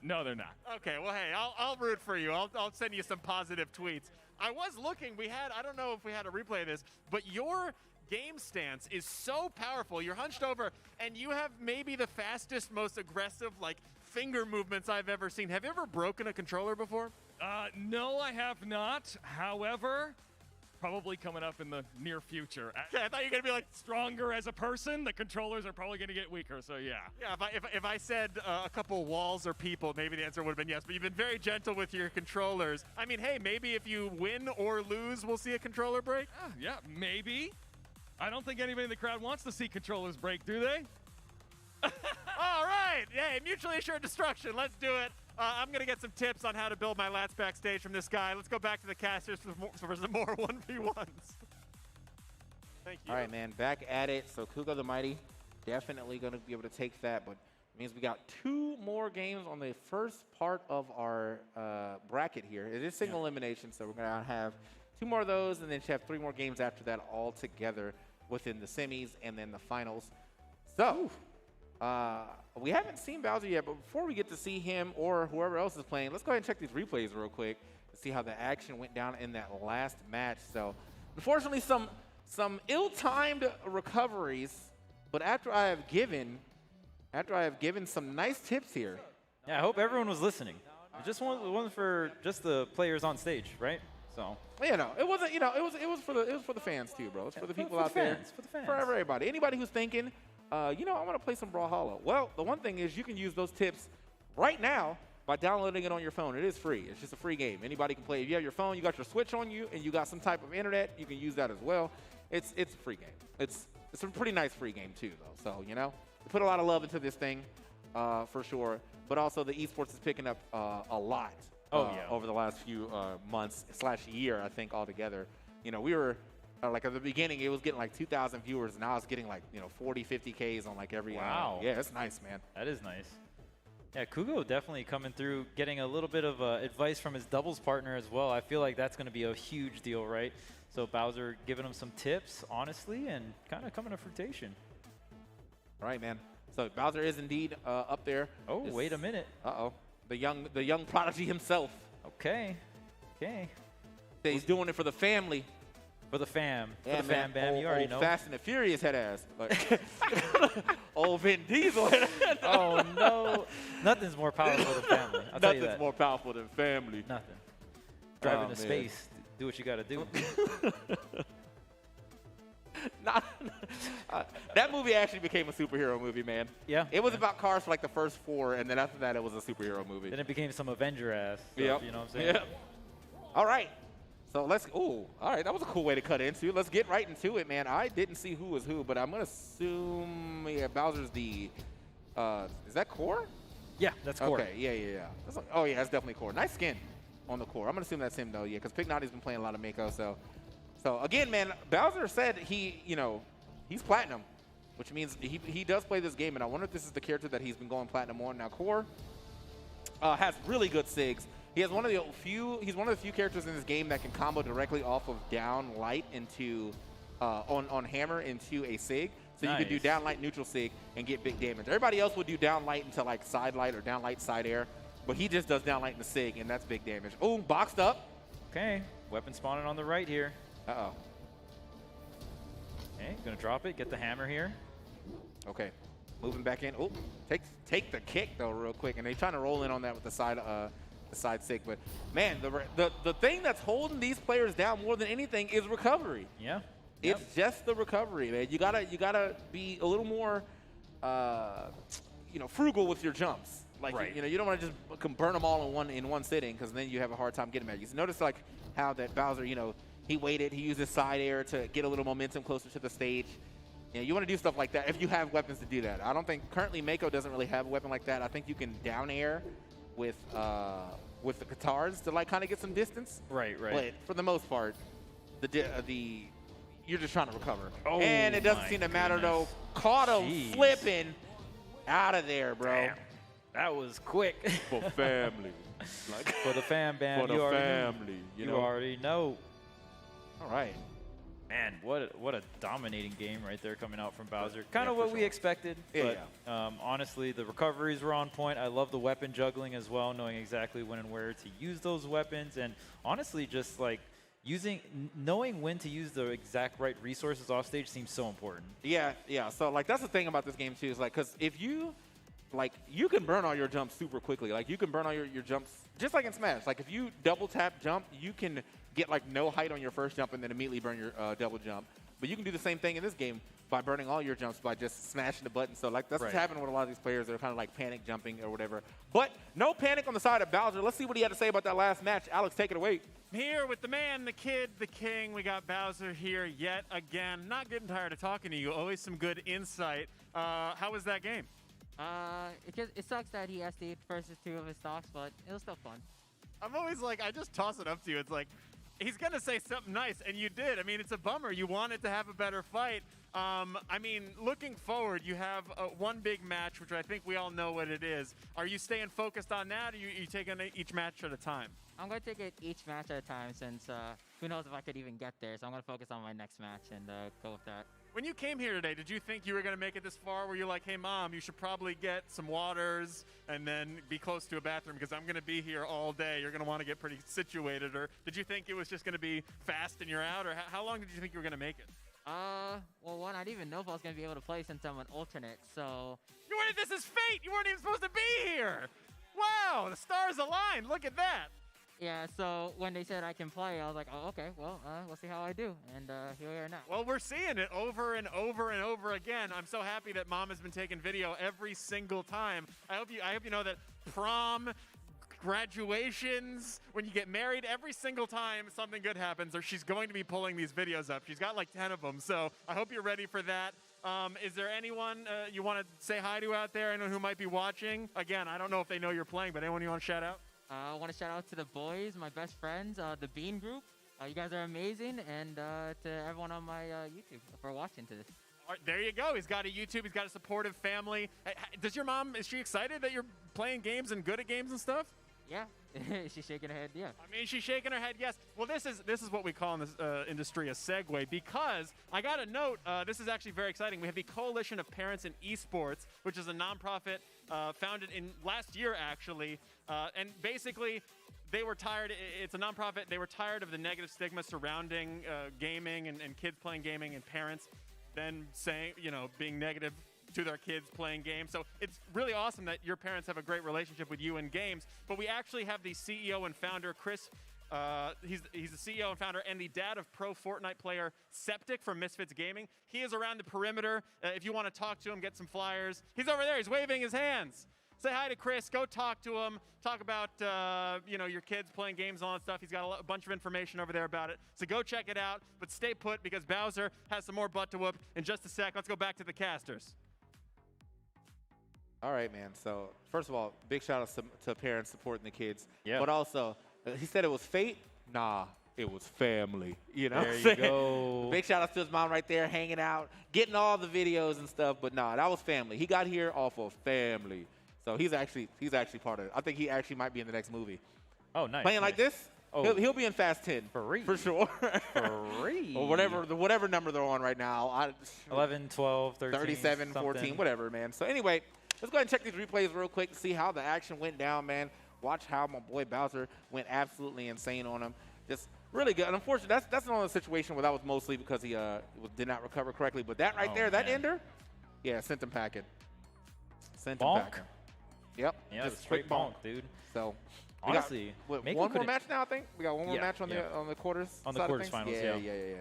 No, they're not. Okay, well, hey, I'll root for you. I'll send you some positive tweets. I was looking. I don't know if we had a replay of this, but your game stance is so powerful. You're hunched over, and you have maybe the fastest, most aggressive, like, finger movements I've ever seen. Have you ever broken a controller before? No, I have not. However, probably coming up in the near future. Okay, I thought you were going to be like stronger as a person. The controllers are probably going to get weaker, so yeah. Yeah, if I said a couple walls or people, maybe the answer would have been yes, but you've been very gentle with your controllers. I mean, hey, maybe if you win or lose, we'll see a controller break? Yeah, maybe. I don't think anybody in the crowd wants to see controllers break, do they? All right. Hey, mutually assured destruction. Let's do it. I'm going to get some tips on how to build my lats backstage from this guy. Let's go back to the casters for some more 1v1s. Thank you. All right, man. Back at it. So Kugo the Mighty definitely going to be able to take that. But Means we got 2 more games on the first part of our bracket here. It is single elimination, so we're going to have 2 more of those, and then you have 3 more games after that all together within the semis and then the finals. So, we haven't seen Bowser yet, but before we get to see him or whoever else is playing, let's go ahead and check these replays real quick to see how the action went down in that last match. So, unfortunately, some ill-timed recoveries, but after I have given some nice tips here. Yeah, I hope everyone was listening. It just wasn't for just the players on stage, right? So. You know, it wasn't. You know, it was for the fans too, bro. It's for the people out there. For the fans. For everybody. Anybody who's thinking, you know, I want to play some Brawlhalla. Well, the one thing is you can use those tips right now by downloading it on your phone. It is free. It's just a free game. Anybody can play. If you have your phone, you got your Switch on you, and you got some type of internet, you can use that as well. It's a free game. It's a pretty nice free game too, though. So you know, we put a lot of love into this thing, for sure. But also the esports is picking up a lot. Over the last few months / year, I think altogether. You know, we were like at the beginning, it was getting like 2,000 viewers. Now it's getting like 40, 50 Ks on like every. Wow. Yeah, it's nice, man. That is nice. Yeah, Kugo definitely coming through, getting a little bit of advice from his doubles partner as well. I feel like that's going to be a huge deal, right? So Bowser giving him some tips, honestly, and kind of coming to fruition. All right, man. So Bowser is indeed up there. Oh, wait a minute. Uh-oh. The young prodigy himself. Okay. He's doing it for the family. For the fam. Yeah, for the fam, bam. You already know. Fast and the Furious head ass. Like, old Vin Diesel head ass. Oh, no. Nothing's more powerful than family. I'll tell you that. Nothing's more powerful than family. Nothing. Drive into space. Do what you got to do. That movie actually became a superhero movie, man. Yeah. It was about cars for like the first 4, and then after that, it was a superhero movie. Then it became some Avenger ass stuff, Yep. you know what I'm saying? Yep. All right. So let's, all right, that was a cool way to cut into. Let's get right into it, man. I didn't see who was who, but I'm going to assume, Bowser's the, is that Core? Yeah, that's Core. Okay, yeah. That's like, yeah, that's definitely Core. Nice skin on the Core. I'm going to assume that's him, though, yeah, because Pignati's been playing a lot of Mako, so again, man, Bowser said he's platinum, which means he does play this game, and I wonder if this is the character that he's been going platinum on. Now, Core has really good SIGs. He's one of the few characters in this game that can combo directly off of down light into on hammer into a SIG. So you can do down light neutral SIG and get big damage. Everybody else would do down light into like side light or down light side air, but he just does down light into SIG, and that's big damage. Oh, boxed up. Okay, weapon spawning on the right here. Uh-oh. Okay, gonna drop it, get the hammer here. Okay, moving back in. Oh, take the kick though real quick, and they're trying to roll in on that with the side SIG. But man, the thing that's holding these players down more than anything is recovery. Yeah. It's just the recovery, man. You gotta be a little more, frugal with your jumps. Like you don't want to just burn them all in one sitting, because then you have a hard time getting them at you. So notice like how that Bowser, he waited, he used his side air to get a little momentum closer to the stage. You want to do stuff like that if you have weapons to do that. I don't think currently Mako doesn't really have a weapon like that. I think you can down air with the guitars to like kind of get some distance. Right. But for the most part, you're just trying to recover. Oh, and it doesn't seem to matter though. Caught him flipping out of there, bro. Damn. That was quick. For family. For the fam bam. For the family. You already know. All right. Man, what a dominating game right there coming out from Bowser. Kind of what we expected. Yeah. But honestly, the recoveries were on point. I love the weapon juggling as well, knowing exactly when and where to use those weapons. And honestly, just like knowing when to use the exact right resources off stage seems so important. Yeah. So like that's the thing about this game too, is like, because if you can burn all your jumps super quickly. Like you can burn all your jumps just like in Smash. Like if you double tap jump, you can get like no height on your first jump and then immediately burn your double jump. But you can do the same thing in this game by burning all your jumps by just smashing the button. So like that's what's happening with a lot of these players that are kind of like panic jumping or whatever. But no panic on the side of Bowser. Let's see what he had to say about that last match. Alex, take it away. Here with the man, the kid, the king. We got Bowser here yet again. Not getting tired of talking to you. Always some good insight. How was that game? It sucks that he has to eat versus 2 of his stocks, but it was still fun. I'm always like, I just toss it up to you. It's like, he's going to say something nice, and you did. I mean, it's a bummer. You wanted to have a better fight. I mean, looking forward, you have one big match, which I think we all know what it is. Are you staying focused on that, or you taking each match at a time? I'm going to take it each match at a time since who knows if I could even get there. So I'm going to focus on my next match and go with that. When you came here today, did you think you were going to make it this far? Were you like, hey, Mom, you should probably get some waters and then be close to a bathroom because I'm going to be here all day. You're going to want to get pretty situated. Or did you think it was just going to be fast and you're out? Or how long did you think you were going to make it? Well, one, I didn't even know if I was going to be able to play since I'm an alternate, so... This is fate! You weren't even supposed to be here! Wow, the stars aligned. Look at that. Yeah, so when they said I can play, I was like, oh, okay, well, we'll see how I do. And here we are now. Well, we're seeing it over and over and over again. I'm so happy that Mom has been taking video every single time. I hope you know that prom, graduations, when you get married, every single time something good happens, or she's going to be pulling these videos up. She's got like 10 of them, so I hope you're ready for that. Is there anyone you want to say hi to out there? Anyone who might be watching? Again, I don't know if they know you're playing, but anyone you want to shout out? I want to shout out to the boys, my best friends, the Bean Group. You guys are amazing, and to everyone on my YouTube for watching to this. All right, there you go. He's got a YouTube. He's got a supportive family. Does your mom, is she excited that you're playing games and good at games and stuff? Yeah. She's shaking her head, yeah. I mean, she's shaking her head, yes. Well, this is what we call in this industry a segue, because I got a note. This is actually very exciting. We have the Coalition of Parents in Esports, which is a nonprofit founded in last year, actually. And basically, they were tired. It's a nonprofit. They were tired of the negative stigma surrounding gaming and kids playing gaming and parents then saying, being negative to their kids playing games. So it's really awesome that your parents have a great relationship with you in games. But we actually have the CEO and founder, Chris. He's the CEO and founder and the dad of pro Fortnite player Septic from Misfits Gaming. He is around the perimeter. If you want to talk to him, get some flyers. He's over there. He's waving his hands. Say hi to Chris. Go talk to him. Talk about your kids playing games and all that stuff. He's got a bunch of information over there about it. So go check it out. But stay put because Bowser has some more butt to whoop in just a sec. Let's go back to the casters. All right, man. So first of all, big shout out to parents supporting the kids. Yeah. But also, he said it was fate. Nah, it was family. You know. There you go. Big shout out to his mom right there, hanging out, getting all the videos and stuff. But nah, that was family. He got here off of family. So he's actually part of it. I think he actually might be in the next movie. Oh, nice. Playing like this. Oh. He'll be in Fast 10 for sure. Or whatever number they're on right now. 11, 12, 13, 37, something. 14, whatever, man. So anyway, let's go ahead and check these replays real quick to see how the action went down, man. Watch how my boy Bowser went absolutely insane on him. Just really good. And unfortunately, that's another situation where that was mostly because he did not recover correctly. But that right there, that ender, yeah, sent him packing. Sent him Bonk. packing. Yep. Yeah, just straight bonk, dude. So Honestly, we got, Mako one more couldn't- match now, I think. We got one more Yeah, match on yeah. the quarters. On the side of quarters things? finals, yeah. Yeah.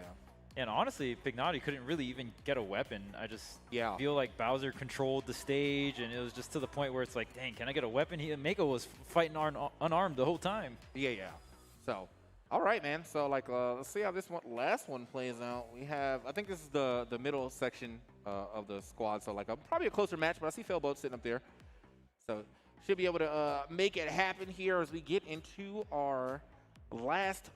And honestly, Pignotti couldn't really even get a weapon. I just Yeah. feel like Bowser controlled the stage, and it was just to the point where it's like, dang, can I get a weapon? Mako was fighting unarmed the whole time. Yeah. So, all right, man. So, let's see how this last one plays out. We have, I think this is the middle section of the squad. So, probably a closer match, but I see Failboat sitting up there. So, should be able to make it happen here as we get into our last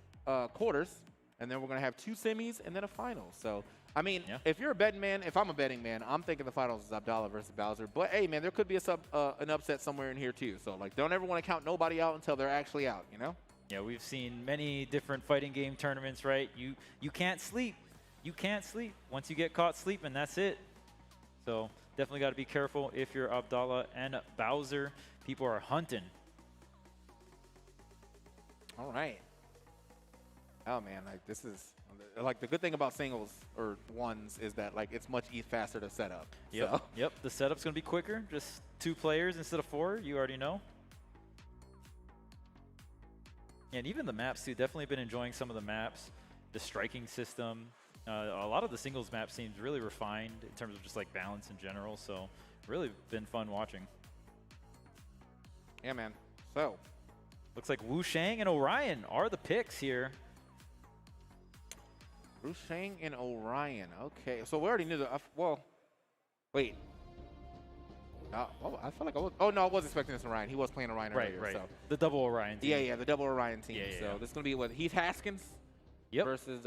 quarters. And then we're going to have 2 semis and then a final. So, I mean, if you're a betting man, if I'm a betting man, I'm thinking the finals is Abdallah versus Bowser. But, hey, man, there could be an upset somewhere in here, too. So, don't ever want to count nobody out until they're actually out, you know? Yeah, we've seen many different fighting game tournaments, right? You can't sleep. You can't sleep. Once you get caught sleeping, that's it. So, definitely got to be careful if you're Abdallah and Bowser. People are hunting. All right. Oh, man, this is the good thing about singles or ones is that it's much faster to set up. Yep. So. Yep. The setup's going to be quicker. Just 2 players instead of 4. You already know. And even the maps too. Definitely been enjoying some of the maps. The striking system. A lot of the singles map seems really refined in terms of just balance in general. So really been fun watching. Yeah, man. So looks like Wu Shang and Orion are the picks here. Wu Shang and Orion. Okay, so we already knew the. Well, wait. I feel like I was. Oh no, I was expecting this Orion. He was playing Orion earlier. Right. So. The double Orion team. Yeah, the double Orion team. Yeah, so yeah. this is gonna be what Heath Haskins. Yep. Versus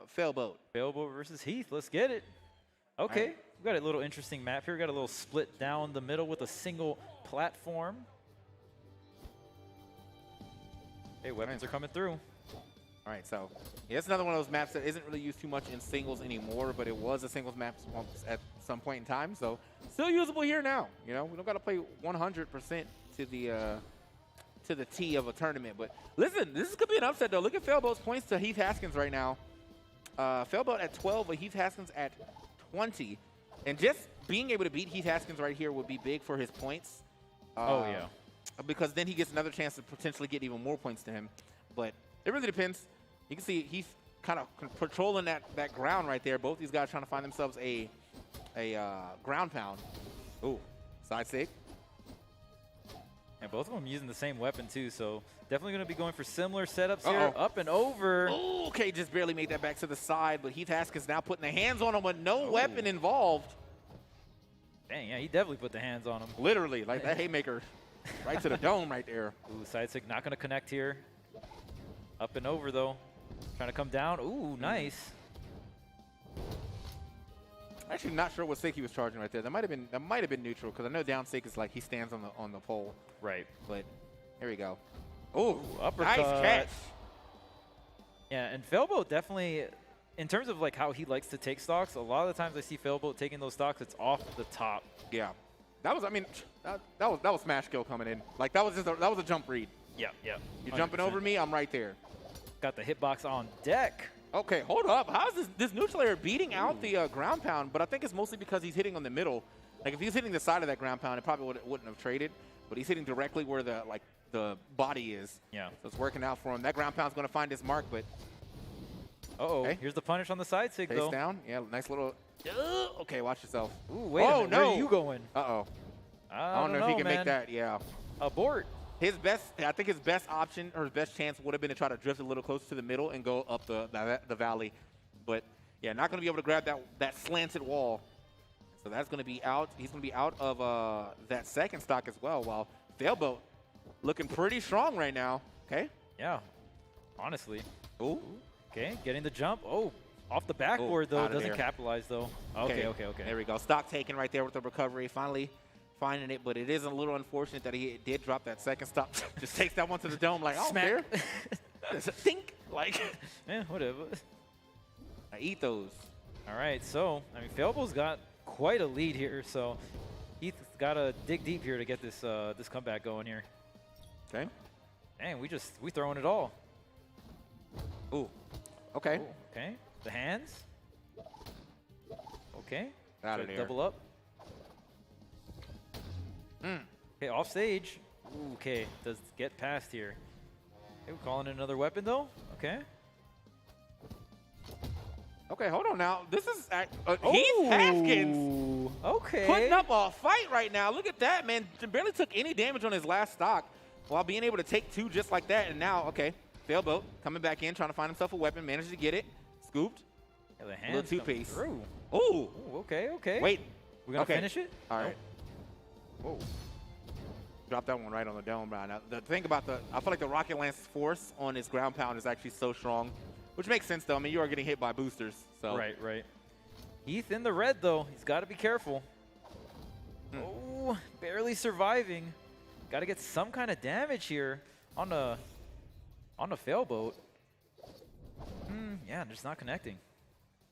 Failboat. Failboat versus Heath. Let's get it. Okay, Right. we've got a little interesting map here. We've got a little split down the middle with a single platform. Hey, weapons are coming through. All right, so yeah, it's another one of those maps that isn't really used too much in singles anymore, but it was a singles map once at some point in time, so still usable here now. You know, we don't got to play 100% to the T of a tournament. But listen, this could be an upset though. Look at Failboat's points to Heath Haskins right now. Failboat at 12, but Heath Haskins at 20, and just being able to beat Heath Haskins right here would be big for his points. Oh yeah, because then he gets another chance to potentially get even more points to him. But it really depends. You can see he's kind of patrolling that ground right there. Both these guys trying to find themselves a ground pound. Ooh, side sig. And both of them using the same weapon too, so definitely going to be going for similar setups here. Up and over. Ooh, okay, just barely made that back to the side, but Heath Haskins now putting the hands on him with no weapon involved. Dang, yeah, he definitely put the hands on him. Literally, like that haymaker right to the dome right there. Ooh, side sig not going to connect here. Up and over though. Trying to come down. Ooh, nice. Actually, not sure what stake he was charging right there. That might have been neutral because I know down stake is like he stands on the pole. Right. But here we go. Ooh, uppercut. Nice catch. Yeah, and Failboat definitely, in terms of like how he likes to take stocks, a lot of the times I see Failboat taking those stocks, it's off the top. Yeah, that was. I mean, that was smash skill coming in. Like that was a jump read. Yeah, yeah. You're jumping over me, I'm right there. Got the hitbox on deck. Okay, hold up. How's this neutral air beating out the ground pound? But I think it's mostly because he's hitting on the middle. Like if he was hitting the side of that ground pound, it probably wouldn't have traded. But he's hitting directly where the body is. Yeah. So it's working out for him. That ground pound's going to find his mark, but. Uh-oh, okay. Here's the punish on the side sig, Face though. down. Yeah, nice little. Okay, watch yourself. Ooh, wait a minute. No. Where are you going? Uh-oh. I don't know if he can make that. Yeah. Abort. I think his best option or his best chance would have been to try to drift a little closer to the middle and go up the valley. But, yeah, not going to be able to grab that slanted wall. So that's going to be out. He's going to be out of that second stock as well, while Failboat looking pretty strong right now. Okay. Yeah, honestly. Ooh. Okay, getting the jump. Oh, off the backboard, though. Doesn't capitalize, though. Okay. There we go. Stock taken right there with the recovery. Finally finding it, but it is a little unfortunate that he did drop that second stop. Just takes that one to the dome like, oh, there. Think. Like. Yeah, whatever. I eat those. All right, so, I mean, Failboat's got quite a lead here, so Heath's got to dig deep here to get this this comeback going here. Okay. Man, we throwing it all. Ooh. Okay. Ooh, okay. The hands. Okay. Out of there. Double up. Okay, off stage. Ooh, okay, does get past here. Okay, we're calling in another weapon though. Okay. Okay, hold on now. This is Heath Haskins. Okay. Putting up a fight right now. Look at that, man. Barely took any damage on his last stock while being able to take two just like that. And now, okay, Failboat coming back in, trying to find himself a weapon. Managed to get it. Scooped. Yeah, the A hands little two-piece. through. Ooh. Ooh, okay. Wait. We're going to finish it? All right. Whoa. Drop that one right on the dome, Brian. Now, the thing about I feel like the Rocket Lance force on his ground pound is actually so strong, which makes sense, though. I mean, you are getting hit by boosters. So. Right. Heath in the red, though. He's got to be careful. Oh, barely surviving. Got to get some kind of damage here on the Failboat. Yeah, just not connecting.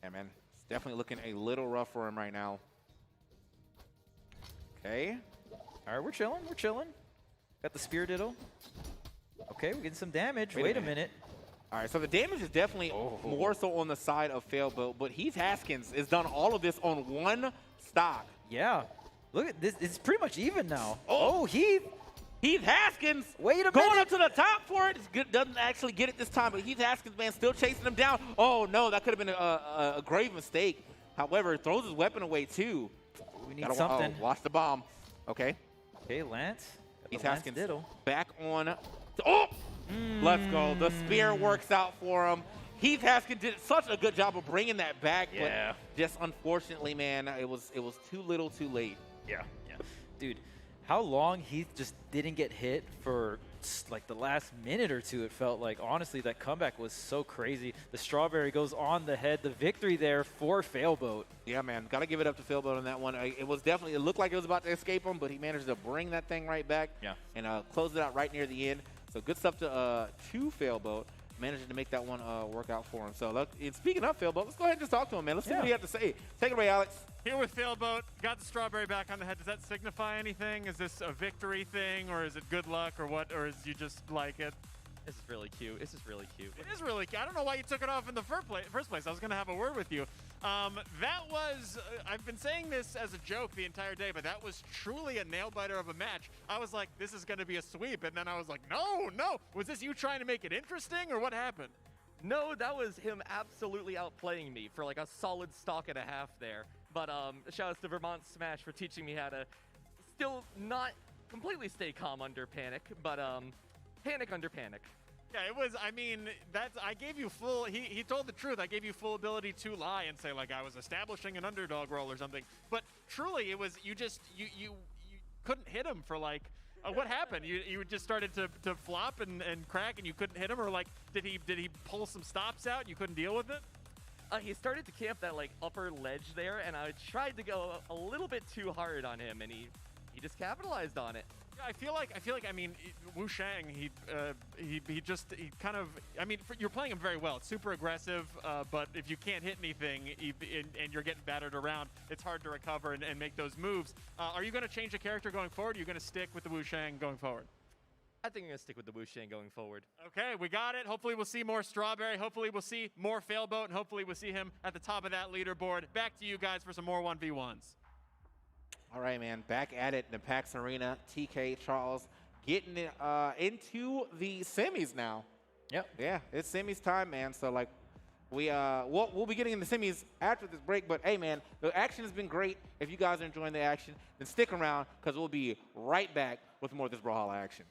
Yeah, man. It's definitely looking a little rough for him right now. Okay. All right, we're chilling. Got the spear diddle. Okay, we're getting some damage. Wait a minute. All right, so the damage is definitely more so on the side of Failboat, but Heath Haskins has done all of this on one stock. Yeah. Look at this. It's pretty much even now. Oh, Heath Haskins. Wait a going minute. up to the top for it. Doesn't actually get it this time, but Heath Haskins, man, still chasing him down. Oh, no, that could have been a grave mistake. However, throws his weapon away, too. We need something. Watch the bomb. Okay. Okay, Lance. Heath Haskins diddle. back on. Oh! Let's go. The spear works out for him. Heath Haskins did such a good job of bringing that back, but just unfortunately, man, it was too little too late. Yeah. Dude, how long Heath just didn't get hit for like the last minute or two, it felt like. Honestly, that comeback was so crazy. The strawberry goes on the head. The victory there for Failboat. Yeah, man. Got to give it up to Failboat on that one. It was definitely, it looked like it was about to escape him, but he managed to bring that thing right back and close it out right near the end. So good stuff to Failboat. Managing to make that one work out for him. So look, and speaking of Failboat, let's go ahead and just talk to him, man. Let's see what he had to say. Take it away, Alex. Here with Failboat, got the strawberry back on the head. Does that signify anything? Is this a victory thing, or is it good luck, or what? Or is you just like it? This is really cute. This is really cute. It is really cute. I don't know why you took it off in the first place. I was going to have a word with you. That was, I've been saying this as a joke the entire day, but that was truly a nail-biter of a match. I was like, this is going to be a sweep, and then I was like, no. Was this you trying to make it interesting, or what happened? No, that was him absolutely outplaying me for like a solid stock and a half there. But shout out to Vermont Smash for teaching me how to still not completely stay calm under panic, but panic under panic. Yeah, it was, I mean, I gave you full, he told the truth. I gave you full ability to lie and say, like, I was establishing an underdog role or something. But truly, it was, you couldn't hit him for, like, what happened? You just started to flop and crack and you couldn't hit him? Or, like, did he pull some stops out and you couldn't deal with it? He started to camp that, like, upper ledge there, and I tried to go a little bit too hard on him, and he just capitalized on it. Yeah, I feel like I mean, Wu Shang, he kind of, I mean, you're playing him very well. It's super aggressive, but if you can't hit anything and you're getting battered around, it's hard to recover and make those moves. Are you going to change a character going forward? Or are you going to stick with the Wu Shang going forward? I think I'm going to stick with the Wu Shang going forward. Okay, we got it. Hopefully we'll see more Strawberry. Hopefully we'll see more Failboat, and hopefully we'll see him at the top of that leaderboard. Back to you guys for some more 1v1s. All right, man. Back at it in the PAX Arena. TK, Charles, getting into the semis now. Yep. Yeah, it's semis time, man. So, like, we'll be getting in the semis after this break. But, hey, man, the action has been great. If you guys are enjoying the action, then stick around because we'll be right back with more of this Brawlhalla action.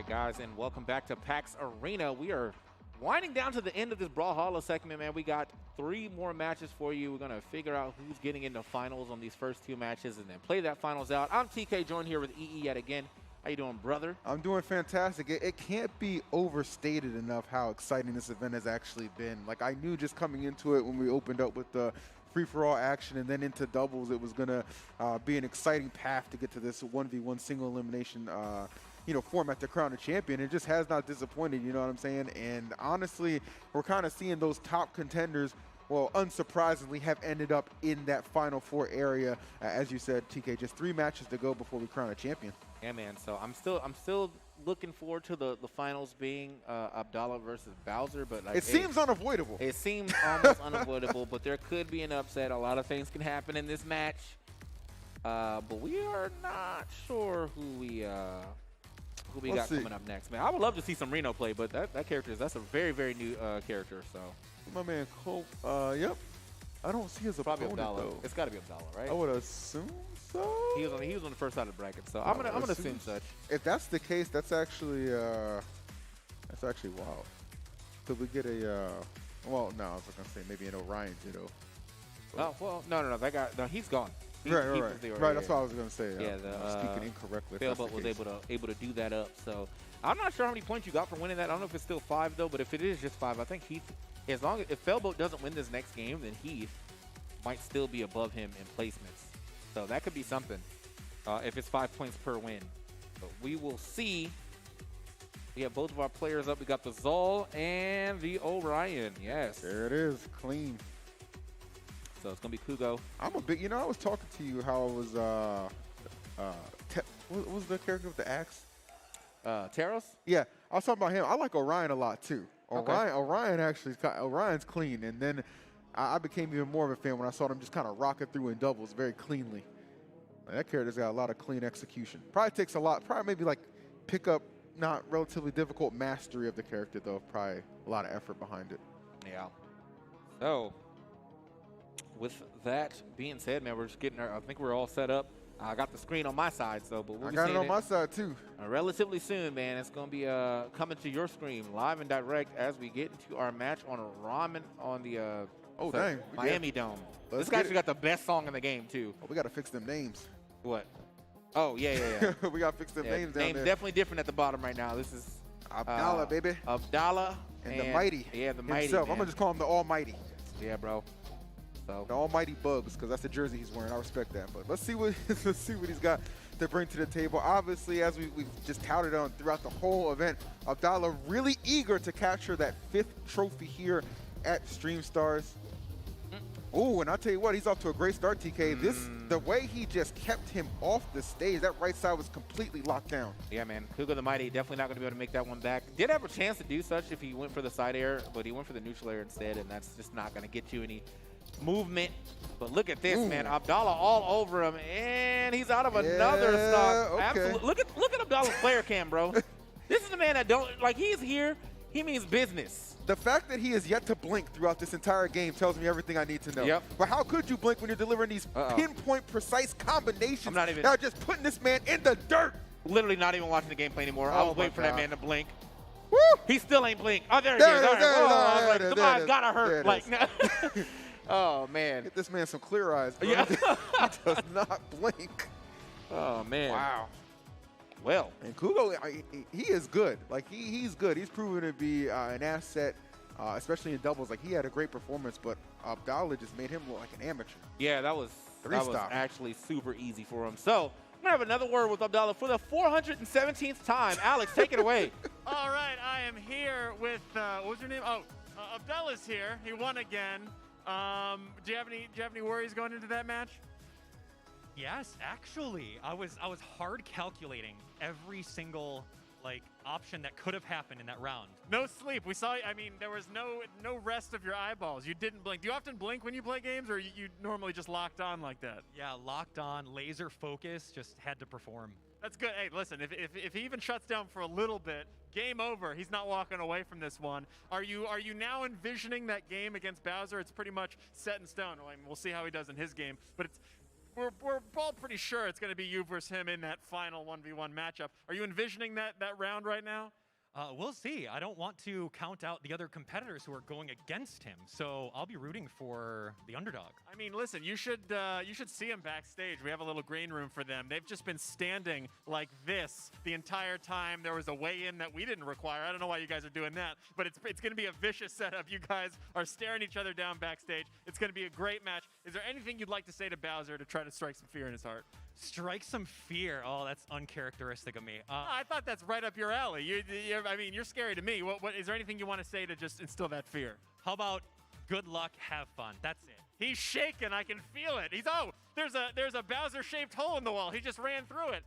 right, guys, and welcome back to PAX Arena. We are winding down to the end of this Brawlhalla segment, man. We got 3 more matches for you. We're going to figure out who's getting into finals on these first 2 matches and then play that finals out. I'm TK, joined here with EE yet again. How you doing, brother? I'm doing fantastic. It can't be overstated enough how exciting this event has actually been. Like, I knew just coming into it when we opened up with the free-for-all action and then into doubles, it was going to be an exciting path to get to this 1v1 single elimination format to crown a champion. It just has not disappointed, you know what I'm saying? And honestly, we're kind of seeing those top contenders, well, unsurprisingly, have ended up in that Final Four area. As you said, TK, just 3 matches to go before we crown a champion. Yeah, man. So I'm still looking forward to the finals being Abdallah versus Bowser, but like it seems unavoidable. It seems almost unavoidable, but there could be an upset. A lot of things can happen in this match, but we are not sure who we got coming up next, man. I would love to see some Reno play, but that's a very, very new character. So my man Colt, yep. I don't see his probably opponent Abdallah. though. It's got to be Abdallah, right? I would assume so. He was on the first side of the bracket, so I'm gonna assume such. If that's the case, that's actually wild. Could we get a well, no, I was gonna say maybe an Orion Ditto. Oh well, no, that guy, no, he's gone. Right. That's what I was gonna say. Yeah, speaking incorrectly. Failboat was able to do that up. So I'm not sure how many points you got for winning that. I don't know if it's still 5 though, but if it is just 5, I think Heath, if Failboat doesn't win this next game, then Heath might still be above him in placements. So that could be something if it's 5 points per win. But we will see. We have both of our players up. We got the Zol and the Orion. Yes. There it is. Clean. So it's going to be Kugo. I'm a big, I was talking to you how it was, what was the character with the axe? Taros? Yeah, I was talking about him. I like Orion a lot too. Okay. Orion's clean. And then I became even more of a fan when I saw them just kind of rocking through in doubles very cleanly. That character's got a lot of clean execution. Probably takes a lot, maybe like pick up not relatively difficult mastery of the character though. Probably a lot of effort behind it. Yeah. So with that being said, man, we're just getting I think we're all set up. I got the screen on my side, so but we'll I got it on my side too. Relatively soon, man. It's gonna be coming to your screen live and direct as we get into our match on Ramen on the Miami Dome. This guy actually got the best song in the game too. Oh, we gotta fix them names. What? Oh yeah. We gotta fix them names down there. Name's definitely different at the bottom right now. This is Abdallah, baby. Abdallah and the Mighty. Yeah, the Mighty. Himself. I'm gonna just call him the Almighty. Yeah, bro. So the Almighty Bugs, because that's the jersey he's wearing. I respect that. But let's see what he's got to bring to the table. Obviously, as we've just touted on throughout the whole event, Abdallah really eager to capture that 5th trophy here at Stream Stars. Oh, and I'll tell you what, he's off to a great start, TK. The way he just kept him off the stage, that right side was completely locked down. Yeah, man. Kugo the Mighty definitely not going to be able to make that one back. Did have a chance to do such if he went for the side air, but he went for the neutral air instead, and that's just not going to get you any movement. But look at this, man. Abdallah all over him, and he's out of another stock. Okay. Absolutely. Look at Abdallah's player cam, bro. This is the man that don't, like, he's here. He means business. The fact that he is yet to blink throughout this entire game tells me everything I need to know. Yep. But how could you blink when you're delivering these pinpoint precise combinations? I'm not even. Now just putting this man in the dirt. Literally not even watching the gameplay anymore. I was waiting for that man to blink. Woo! He still ain't blink. Oh, there it is. I was like, the eyes gotta hurt. Like, oh, man. Get this man some clear eyes, bro. Yeah. He does not blink. Oh, man. Wow. Well. And Kugo, he is good. Like, he's good. He's proven to be an asset, especially in doubles. Like, he had a great performance, but Abdallah just made him look like an amateur. Yeah, that was actually super easy for him. So, I'm going to have another word with Abdallah for the 417th time. Alex, take it away. All right, I am here with, what was your name? Oh, Abdallah's here. He won again. Do you have any worries going into that match? Yes, actually, I was hard calculating every single option that could have happened in that round. No sleep. We saw. I mean, there was no rest of your eyeballs. You didn't blink. Do you often blink when you play games, or you normally just locked on like that? Yeah, locked on, laser focus, just had to perform. That's good. Hey, listen, if he even shuts down for a little bit, game over. He's not walking away from this one. Are you now envisioning that game against Bowser? It's pretty much set in stone. I mean, we'll see how he does in his game, but we're all pretty sure it's going to be you versus him in that final 1v1 matchup. Are you envisioning that round right now? We'll see. I don't want to count out the other competitors who are going against him, so I'll be rooting for the underdog. I mean, listen, you should see him backstage. We have a little green room for them. They've just been standing like this the entire time. There was a weigh-in that we didn't require. I don't know why you guys are doing that, but it's going to be a vicious setup. You guys are staring each other down backstage. It's going to be a great match. Is there anything you'd like to say to Bowser to try to strike some fear in his heart? Strike some fear. Oh, that's uncharacteristic of me. I thought that's right up your alley. I mean, you're scary to me. What is there anything you want to say to just instill that fear? How about good luck, have fun? That's it. He's shaking. I can feel it. There's a Bowser-shaped hole in the wall. He just ran through it.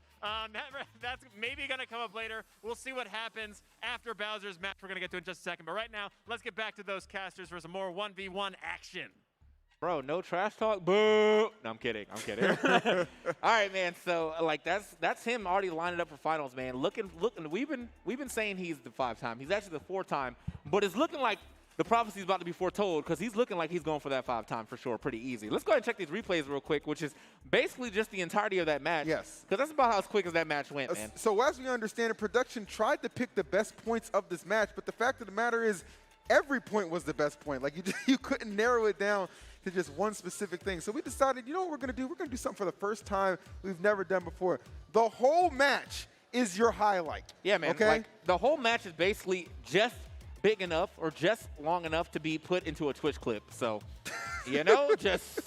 That's maybe going to come up later. We'll see what happens after Bowser's match. We're going to get to it in just a second. But right now, let's get back to those casters for some more 1v1 action. Bro, no trash talk. Boo! No, I'm kidding. All right, man. So like that's him already lining up for finals, man. Looking. We've been saying he's the 5-time. He's actually the 4-time, but it's looking like the prophecy's about to be foretold because he's looking like he's going for that 5-time for sure, pretty easy. Let's go ahead and check these replays real quick, which is basically just the entirety of that match. Yes. Because that's about how quick as that match went, man. So as we understand it, production tried to pick the best points of this match, but the fact of the matter is every point was the best point. Like you couldn't narrow it down to just one specific thing. So we decided, you know what we're going to do? We're going to do something for the first time we've never done before. The whole match is your highlight. Yeah, man. Okay? Like, the whole match is basically just big enough or just long enough to be put into a Twitch clip. So, just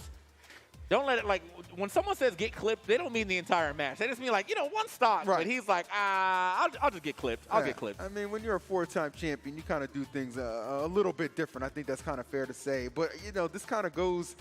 don't let it, like, when someone says get clipped, they don't mean the entire match. They just mean, like, one stop. Right. But he's like, I'll just get clipped. I'll get clipped. I mean, when you're a 4-time champion, you kind of do things a little bit different. I think that's kind of fair to say. But, this kind of goes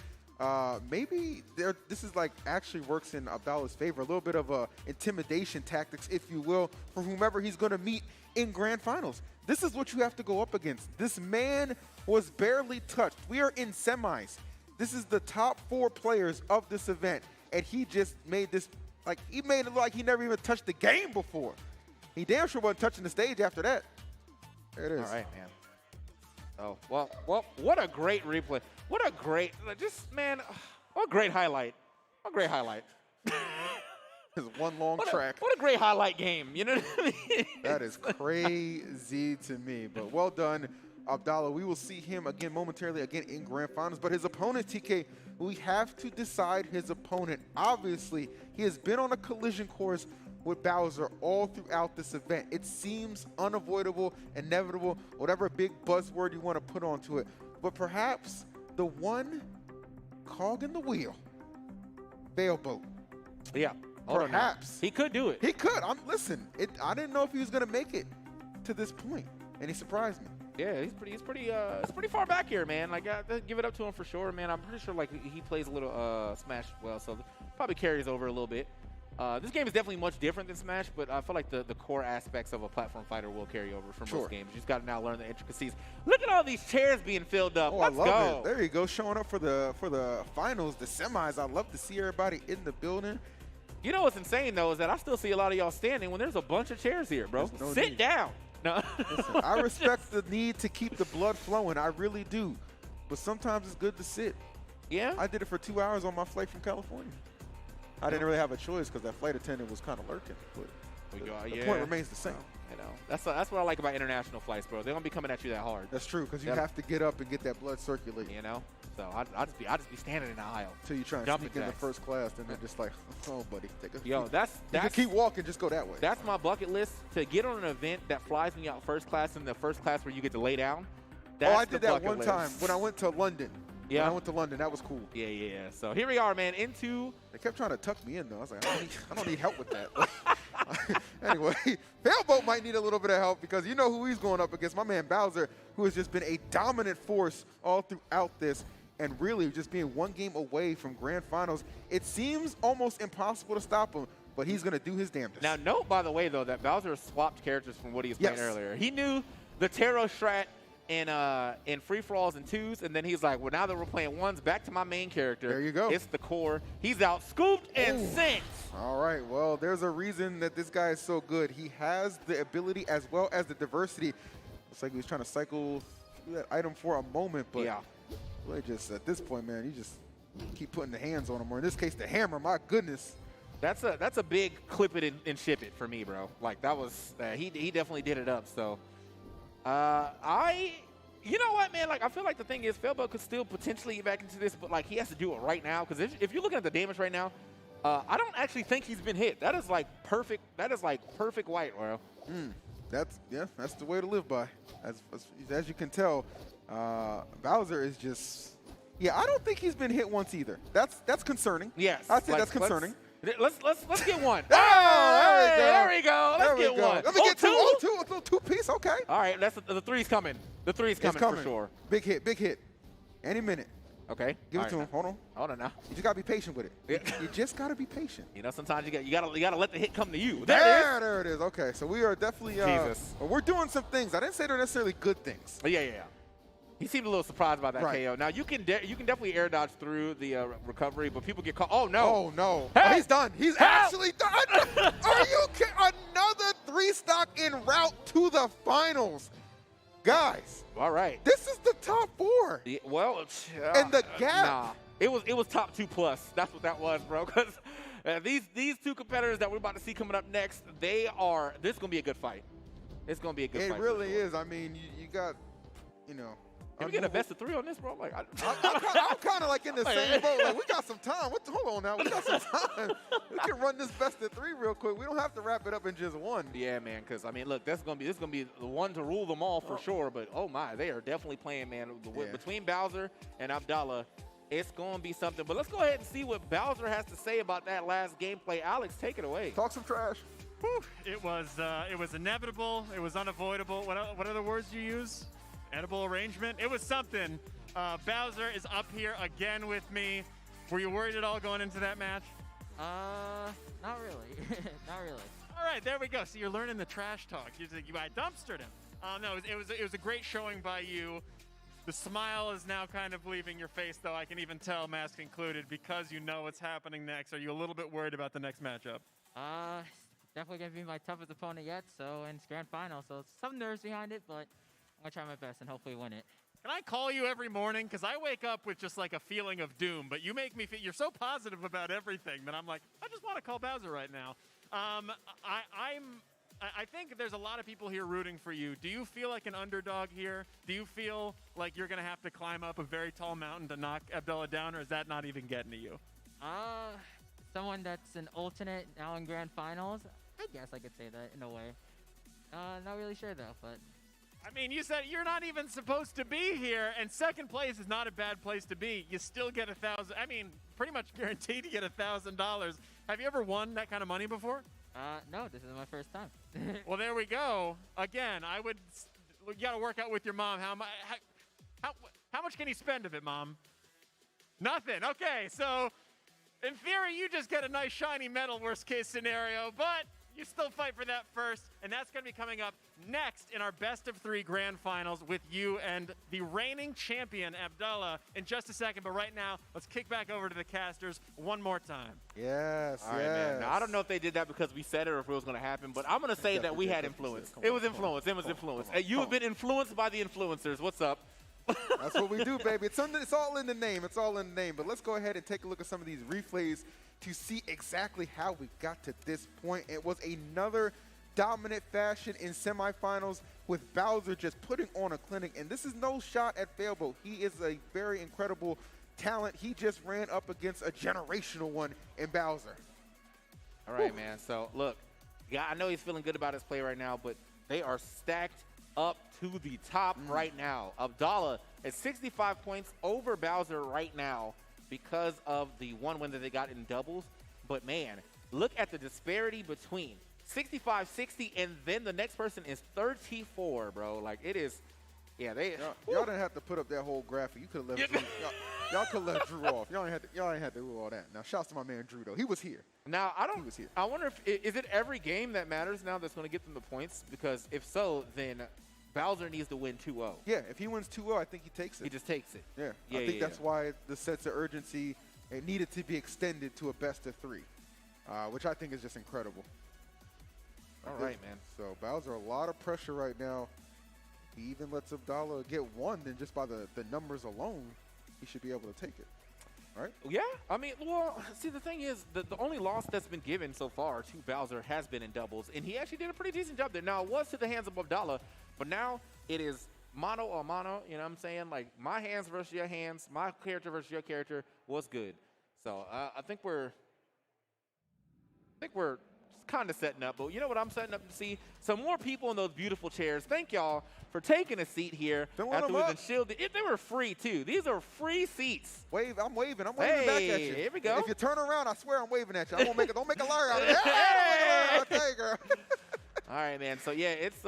maybe this is like actually works in Abdalla's favor. A little bit of intimidation tactics, if you will, for whomever he's going to meet in grand finals. This is what you have to go up against. This man was barely touched. We are in semis. This is the top 4 players of this event, and he just made this, like, he made it look like he never even touched the game before. He damn sure wasn't touching the stage after that. There it is. All right, man. Oh, well, what a great replay. What a great, what a great highlight. What a great highlight. It's one long track. What a great highlight game. You know what I mean? That is crazy to me, but well done, Abdallah. We will see him again momentarily in grand finals, but his opponent, TK, we have to decide his opponent. Obviously, he has been on a collision course with Bowser all throughout this event. It seems unavoidable, inevitable, whatever big buzzword you want to put onto it, but perhaps the one cog in the wheel, Failboat. Yeah. Perhaps. He could do it. He could. Listen, I didn't know if he was going to make it to this point, and he surprised me. Yeah, he's pretty far back here, man. Like, give it up to him for sure, man. I'm pretty sure, like, he plays a little Smash well, so probably carries over a little bit. This game is definitely much different than Smash, but I feel like the core aspects of a platform fighter will carry over from most games. You just got to now learn the intricacies. Look at all these chairs being filled up. Let's go. I love it. There you go, showing up for the finals, the semis. I love to see everybody in the building. You know what's insane, though, is that I still see a lot of y'all standing when there's a bunch of chairs here, bro. Sit down. No. Listen, I respect the need to keep the blood flowing. I really do. But sometimes it's good to sit. Yeah? I did it for 2 hours on my flight from California. I didn't really have a choice because that flight attendant was kind of lurking. But the point remains the same. You know, that's what I like about international flights, bro. They don't be coming at you that hard. That's true, because you have to get up and get that blood circulating. You know? So I just be standing in the aisle. Until you try and sneak into first class, then they're just like, oh, buddy, take a Yo, that's you can keep walking, just go that way. That's my bucket list, to get on an event that flies me out first class, in the first class where you get to lay down. I did that one time when I went to London. Yeah, when I went to London. That was cool. Yeah. So here we are, man. They kept trying to tuck me in, though. I was like, I don't need help with that. Anyway, Failboat might need a little bit of help because you know who he's going up against. My man Bowser, who has just been a dominant force all throughout this, and really just being one game away from grand finals. It seems almost impossible to stop him, but he's going to do his damnedest. Now, note, by the way, though, that Bowser swapped characters from what he was playing earlier. He knew the Taro Strat in free-for-alls and twos, and then he's like, well, now that we're playing ones, back to my main character. There you go. It's the core. He's out scooped and sent. All right, well, there's a reason that this guy is so good. He has the ability as well as the diversity. Looks like he was trying to cycle through that item for a moment, but really just at this point, man, you just keep putting the hands on him, or in this case, the hammer. My goodness. That's a big clip it and ship it for me, bro. Like that was he definitely did it up. So you know what, man? Like I feel like the thing is, Felbo could still potentially get back into this, but like he has to do it right now. Because if you're looking at the damage right now, I don't actually think he's been hit. That is like perfect. That is like perfect white, bro. That's the way to live by. As you can tell, Bowser is just. Yeah, I don't think he's been hit once either. That's concerning. Yes, I'd say that's concerning. Let's get one. Oh, there we go. Let's get one. Let me get two. Oh, two. A little two-piece. Okay. All right, that's the three's coming. The three's coming for sure. Big hit. Any minute. Okay. Give it to him. Hold on now. You just gotta be patient with it. You just gotta be patient. You know, sometimes you gotta let the hit come to you. There it is. Okay, so we are definitely. Jesus. We're doing some things. I didn't say they're necessarily good things. Yeah. He seemed a little surprised by that KO. Now you can definitely air dodge through the recovery, but people get caught. Oh no! Oh no! Hey! Oh, he's done. He's actually done. Are you kidding? Another 3-stock en route to the finals, guys. All right. This is the top 4. Yeah, well, and the gap. Nah, it was top 2 plus. That's what that was, bro. Because these two competitors that we're about to see coming up next, this is gonna be a good fight. It's gonna be a good fight. It really is. I mean, you got, you know. Can we get a best of 3 on this, bro? Like, I'm kind of like in the same boat. Like, we got some time. Hold on now. We got some time. We can run this best of 3 real quick. We don't have to wrap it up in just one. Yeah, man. Because I mean, look, this is gonna be the one to rule them all for sure. But oh my, they are definitely playing, man. Between Bowser and Abdallah, it's gonna be something. But let's go ahead and see what Bowser has to say about that last gameplay. Alex, take it away. Talk some trash. Whew. It was inevitable. It was unavoidable. What other words do you use? Edible arrangement? It was something. Bowser is up here again with me. Were you worried at all going into that match? Not really. Not really. All right, there we go. So you're learning the trash talk. I dumpstered him. No, it was a great showing by you. The smile is now kind of leaving your face, though. I can even tell, mask included, because you know what's happening next. Are you a little bit worried about the next matchup? Definitely gonna be my toughest opponent yet. So in grand final, so some nerves behind it, but I'm gonna try my best and hopefully win it. Can I call you every morning? Because I wake up with just like a feeling of doom, but you make me feel, you're so positive about everything that I'm like, I just want to call Bowser right now. I think there's a lot of people here rooting for you. Do you feel like an underdog here? Do you feel like you're going to have to climb up a very tall mountain to knock Abdallah down, or is that not even getting to you? Someone that's an alternate now in grand finals, I guess I could say that in a way. Not really sure though, but. I mean, you said you're not even supposed to be here, and second place is not a bad place to be. You still get $1,000. I mean, pretty much guaranteed to get $1,000. Have you ever won that kind of money before? No, this is my first time. Well, there we go. Again, you got to work out with your mom. How much can he spend of it, Mom? Nothing. Okay, so in theory, you just get a nice shiny medal, worst case scenario, but you still fight for that first, and that's going to be coming up next in our best of 3 grand finals with you and the reigning champion, Abdallah, in just a second. But right now, let's kick back over to the casters one more time. Yes, All right, man. Now, I don't know if they did that because we said it or if it was going to happen, but I'm going to say that we had influence. It was influence. It was influence. You have been influenced by the influencers. What's up? That's what we do, baby. It's all in the name. It's all in the name. But let's go ahead and take a look at some of these replays to see exactly how we got to this point. It was another dominant fashion in semifinals with Bowser just putting on a clinic. And this is no shot at Failboat. He is a very incredible talent. He just ran up against a generational one in Bowser. All right, man. So, look, yeah, I know he's feeling good about his play right now, but they are stacked up to the top right now. Abdallah at 65 points over Bowser right now because of the one win that they got in doubles. But, man, look at the disparity between 65, 60, and then the next person is 34, bro. Like, it is, yeah, they. Y'all didn't have to put up that whole graphic. You could have left Drew. Y'all could have left Drew off. Y'all ain't had to do all that. Now, shouts to my man Drew, though. He was here. Now, He was here. I wonder is it every game that matters now that's going to get them the points? Because if so, then Bowser needs to win 2-0. Yeah, if he wins 2-0, I think he takes it. He just takes it. Yeah, I think that's why the sense of urgency, it needed to be extended to a best of 3, which I think is just incredible. All right, man. So Bowser, a lot of pressure right now. He even lets Abdallah get one, then just by the numbers alone, he should be able to take it. right? Yeah, I mean, well, see, the thing is, the only loss that's been given so far to Bowser has been in doubles, and he actually did a pretty decent job there. Now, it was to the hands of Abdallah, but now it is mano a mano, you know what I'm saying? Like, my hands versus your hands, my character versus your character was good. So, I think we're kind of setting up, but you know what I'm setting up to see? Some more people in those beautiful chairs. Thank y'all for taking a seat here after we've been shielded. They were free, too. These are free seats. I'm waving back at you. Here we go. If you turn around, I swear I'm waving at you. I won't make it. Don't make a liar out of it. Hey! Okay, girl. All right, man. So yeah, it's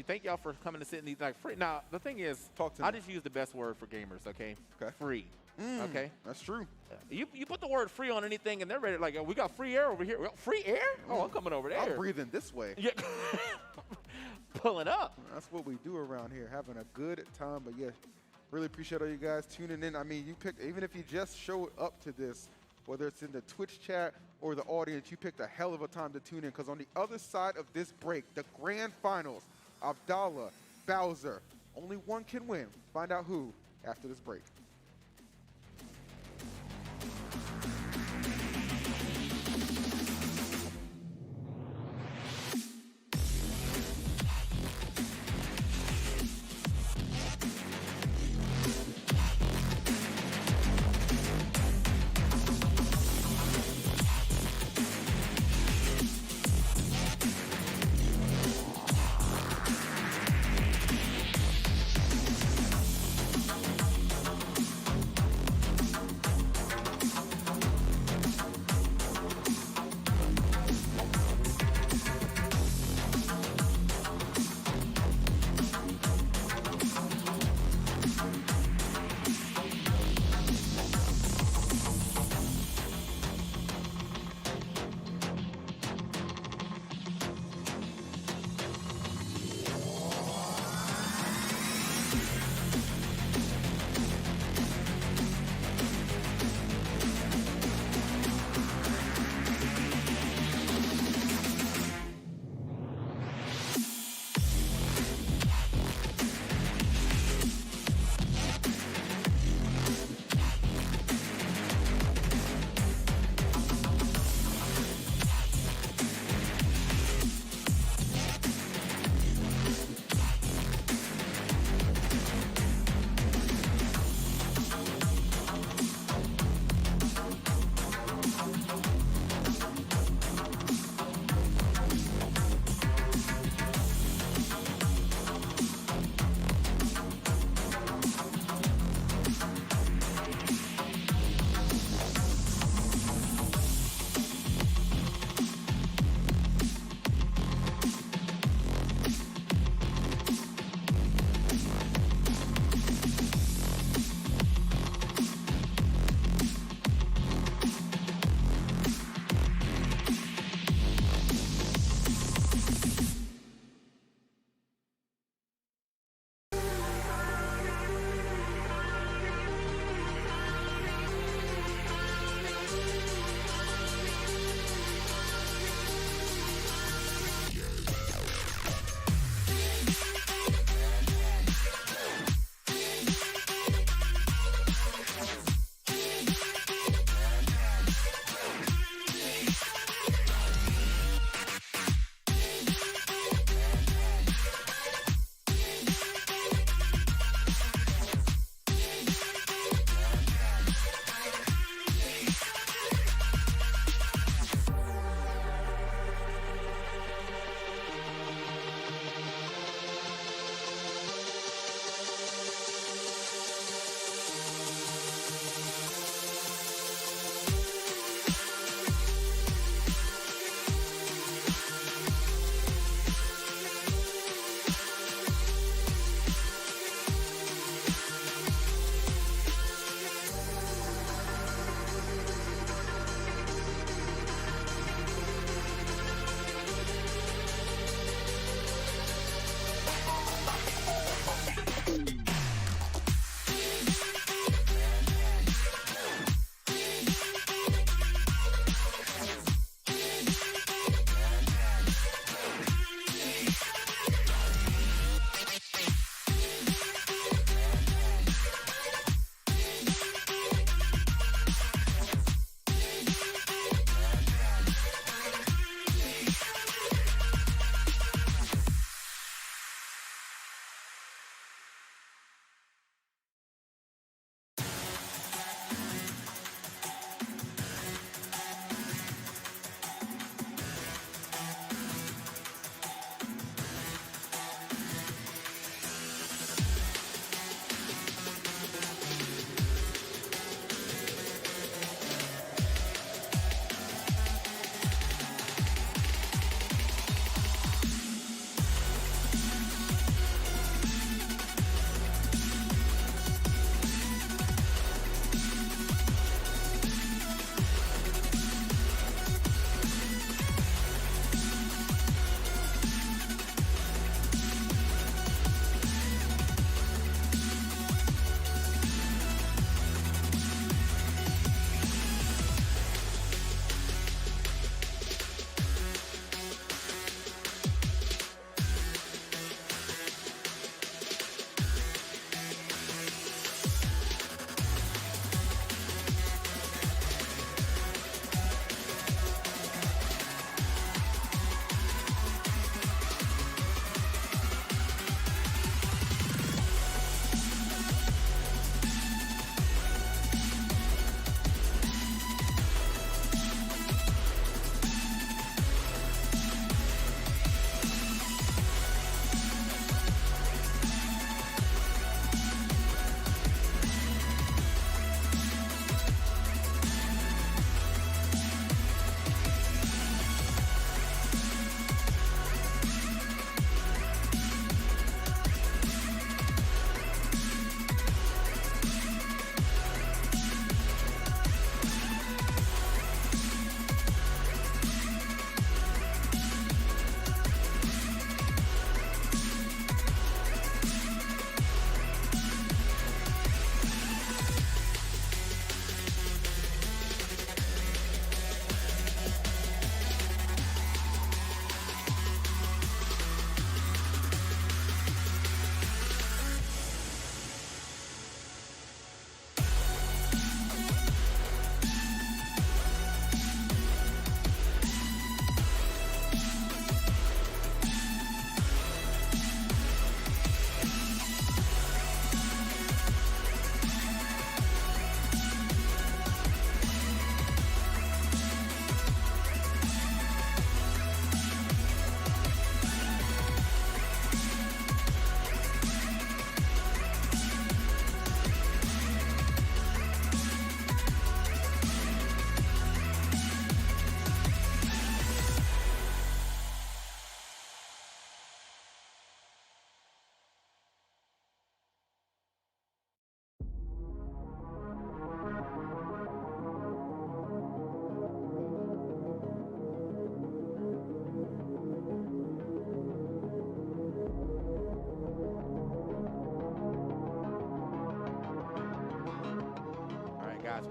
thank y'all for coming to sit in these like free. Now the thing is, I just use the best word for gamers. Okay. Okay. Free. Okay. That's true. You put the word free on anything, and they're ready. Like, oh, we got free air over here. Free air? Oh, I'm coming over there. I'm breathing this way. Yeah. Pulling up. That's what we do around here, having a good time. But yeah, really appreciate all you guys tuning in. I mean, you picked, even if you just showed up to this, whether it's in the Twitch chat or the audience, you picked a hell of a time to tune in, because on the other side of this break, the grand finals, Abdallah, Bowser, only one can win. Find out who after this break.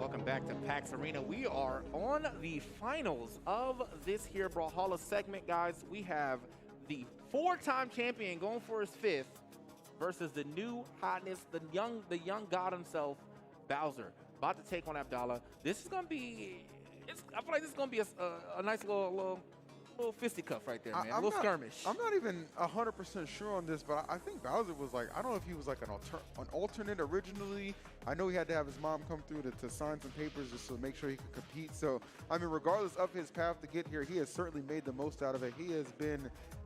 Welcome back to PAX Arena. We are on the finals of this here Brawlhalla segment, guys. We have the 4-time champion going for his 5th versus the new hotness, the young god himself, Bowser, about to take on Abdallah. This is gonna be, I feel like this is gonna be a nice little fisticuff right there, man. A little skirmish. I'm not even 100% sure on this, but I think Bowser was like, I don't know if he was like an alternate originally. I know he had to have his mom come through to sign some papers just to make sure he could compete. So, I mean, regardless of his path to get here, he has certainly made the most out of it. He has been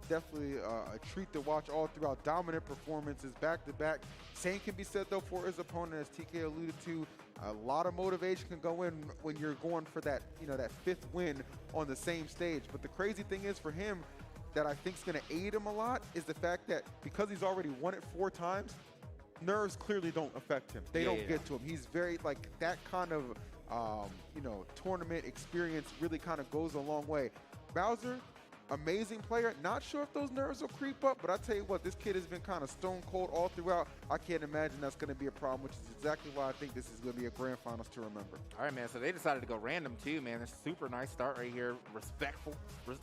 definitely a treat to watch all throughout. Dominant performances, back-to-back. Same can be said, though, for his opponent, as TK alluded to. A lot of motivation can go in when you're going for that, that 5th win on the same stage. But the crazy thing is for him that I think is going to aid him a lot is the fact that because he's already won it 4 times, nerves clearly don't affect him. They don't get to him. He's very, like, that kind of, tournament experience really kind of goes a long way. Bowser, amazing player. Not sure if those nerves will creep up, but I tell you what, this kid has been kind of stone cold all throughout. I can't imagine that's going to be a problem, which is exactly why I think this is going to be a grand finals to remember. All right, man, so they decided to go random too, man. It's a super nice start right here, respectful.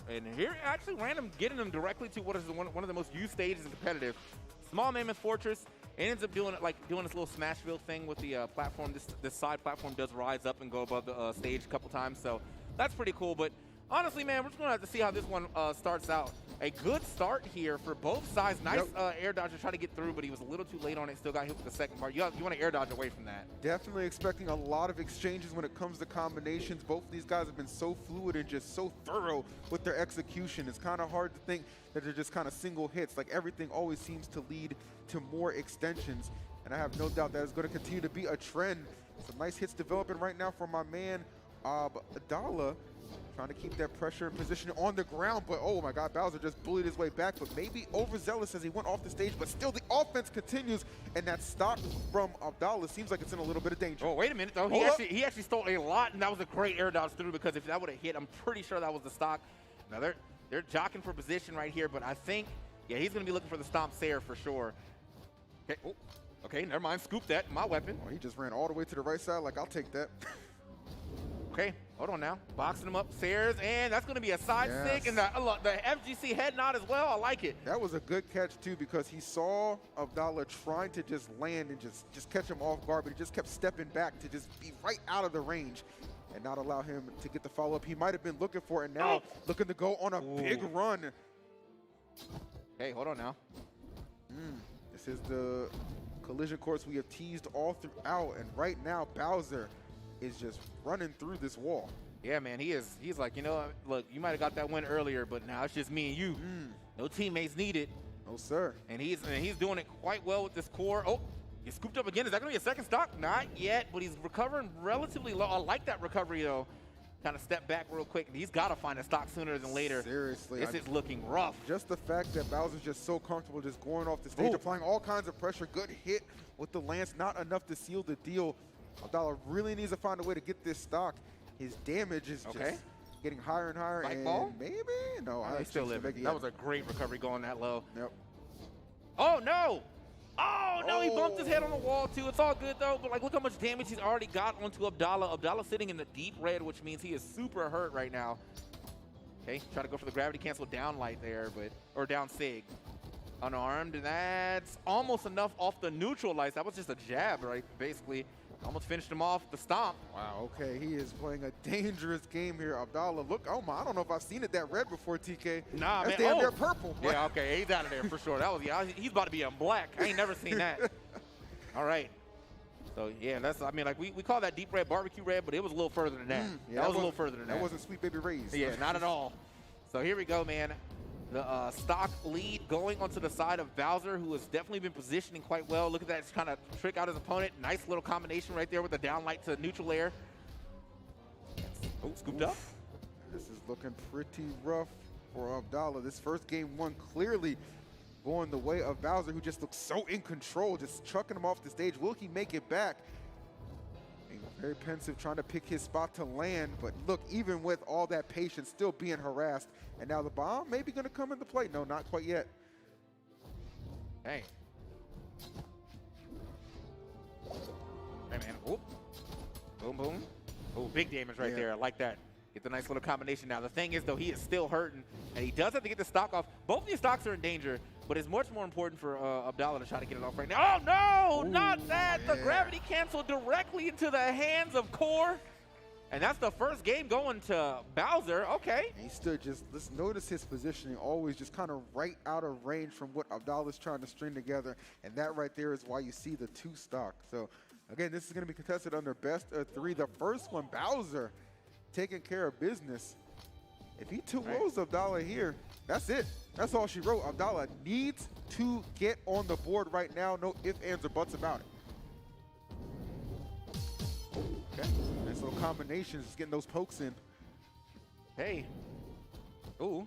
And here, actually random, getting them directly to what is one of the most used stages in competitive. Small Mammoth Fortress. It ends up doing this little Smashville thing with the platform. This side platform does rise up and go above the stage a couple times, so that's pretty cool. But honestly, man, we're just going to have to see how this one starts out. A good start here for both sides. Nice air dodge to try to get through, but he was a little too late on it. Still got hit with the second part. You want to air dodge away from that. Definitely expecting a lot of exchanges when it comes to combinations. Both of these guys have been so fluid and just so thorough with their execution. It's kind of hard to think that they're just kind of single hits. Like, everything always seems to lead to more extensions. And I have no doubt that is going to continue to be a trend. Some nice hits developing right now from my man, Abdallah. Trying to keep that pressure and position on the ground, but oh my God, Bowser just bullied his way back, but maybe overzealous as he went off the stage, but still the offense continues, and that stock from Abdallah seems like it's in a little bit of danger. Oh, wait a minute, though. He actually stole a lot, and that was a great air dodge through, because if that would have hit, I'm pretty sure that was the stock. Now, they're jockeying for position right here, but I think, yeah, he's going to be looking for the stomp Sayer for sure. Okay, okay, never mind, scoop that, my weapon. Oh, he just ran all the way to the right side, like, I'll take that. Okay, hold on now. Boxing him up, Sayers, and that's going to be a side stick, and the FGC head nod as well. I like it. That was a good catch, too, because he saw Abdallah trying to just land and just catch him off guard, but he just kept stepping back to just be right out of the range and not allow him to get the follow-up he might have been looking for, and now looking to go on a big run. Hey, hold on now. This is the collision course we have teased all throughout, and right now, Bowser is just running through this wall. Yeah, man, he's like, look, you might have got that win earlier, but now it's just me and you. No teammates needed. No, sir. And he's doing it quite well with this core. Oh, he scooped up again. Is that going to be a second stock? Not yet, but he's recovering relatively low. I like that recovery, though. Kind of step back real quick. He's got to find a stock sooner than later. Seriously. This is looking rough. Just the fact that Bowser's just so comfortable just going off the stage, applying all kinds of pressure. Good hit with the lance. Not enough to seal the deal. Abdallah really needs to find a way to get this stock. His damage is just getting higher and higher. Spike ball? Maybe? No, I still live. That was a great recovery going that low. Yep. Oh, no! Oh, no, he bumped his head on the wall, too. It's all good, though. But, like, look how much damage he's already got onto Abdallah. Abdallah sitting in the deep red, which means he is super hurt right now. Okay, try to go for the gravity cancel down light there, or down sig. Unarmed, and that's almost enough off the neutral lights. That was just a jab, right, basically. Almost finished him off the stomp. Wow, okay, he is playing a dangerous game here. Abdallah, look, oh my, I don't know if I've seen it that red before, TK. Nah, that's man. Damn near purple. Yeah, okay, he's out of there for sure. That was, he's about to be in black. I ain't never seen that. All right. So, yeah, I mean, like, we call that deep red barbecue red, but it was a little further than that. Yeah, that was a little further than that. That wasn't Sweet Baby Ray's. Yeah, not at all. So here we go, man. The stock lead going onto the side of Bowser, who has definitely been positioning quite well. Look at that, just trying to trick out his opponent. Nice little combination right there with the down light to neutral air. Oh, scooped up. This is looking pretty rough for Abdallah. This first game one clearly going the way of Bowser, who just looks so in control, just chucking him off the stage. Will he make it back? Being very pensive, trying to pick his spot to land, but look, even with all that patience, still being harassed. And now the bomb maybe going to come into play. No, not quite yet. Hey. Hey, man. Oop. Boom, boom. Oh, big damage right Yeah. there. I like that. Get the nice little combination now. The thing is, though, he is still hurting, and he does have to get the stock off. Both of these stocks are in danger, but it's much more important for Abdallah to try to get it off right now. Oh, no, Ooh, not that. The yeah. gravity cancel directly into the hands of Core, and that's the first game going to Bowser. Okay. And he stood just, let's notice his positioning, always just kind of right out of range from what Abdallah's trying to string together, and that right there is why you see the 2 stock. So, again, this is going to be contested under best of 3. The first one, Bowser, taking care of business. If he 2-0s Abdallah here, that's it. That's all she wrote. Abdallah needs to get on the board right now. No ifs, ands, or buts about it. Okay. Nice little combinations, just getting those pokes in. Hey. Ooh.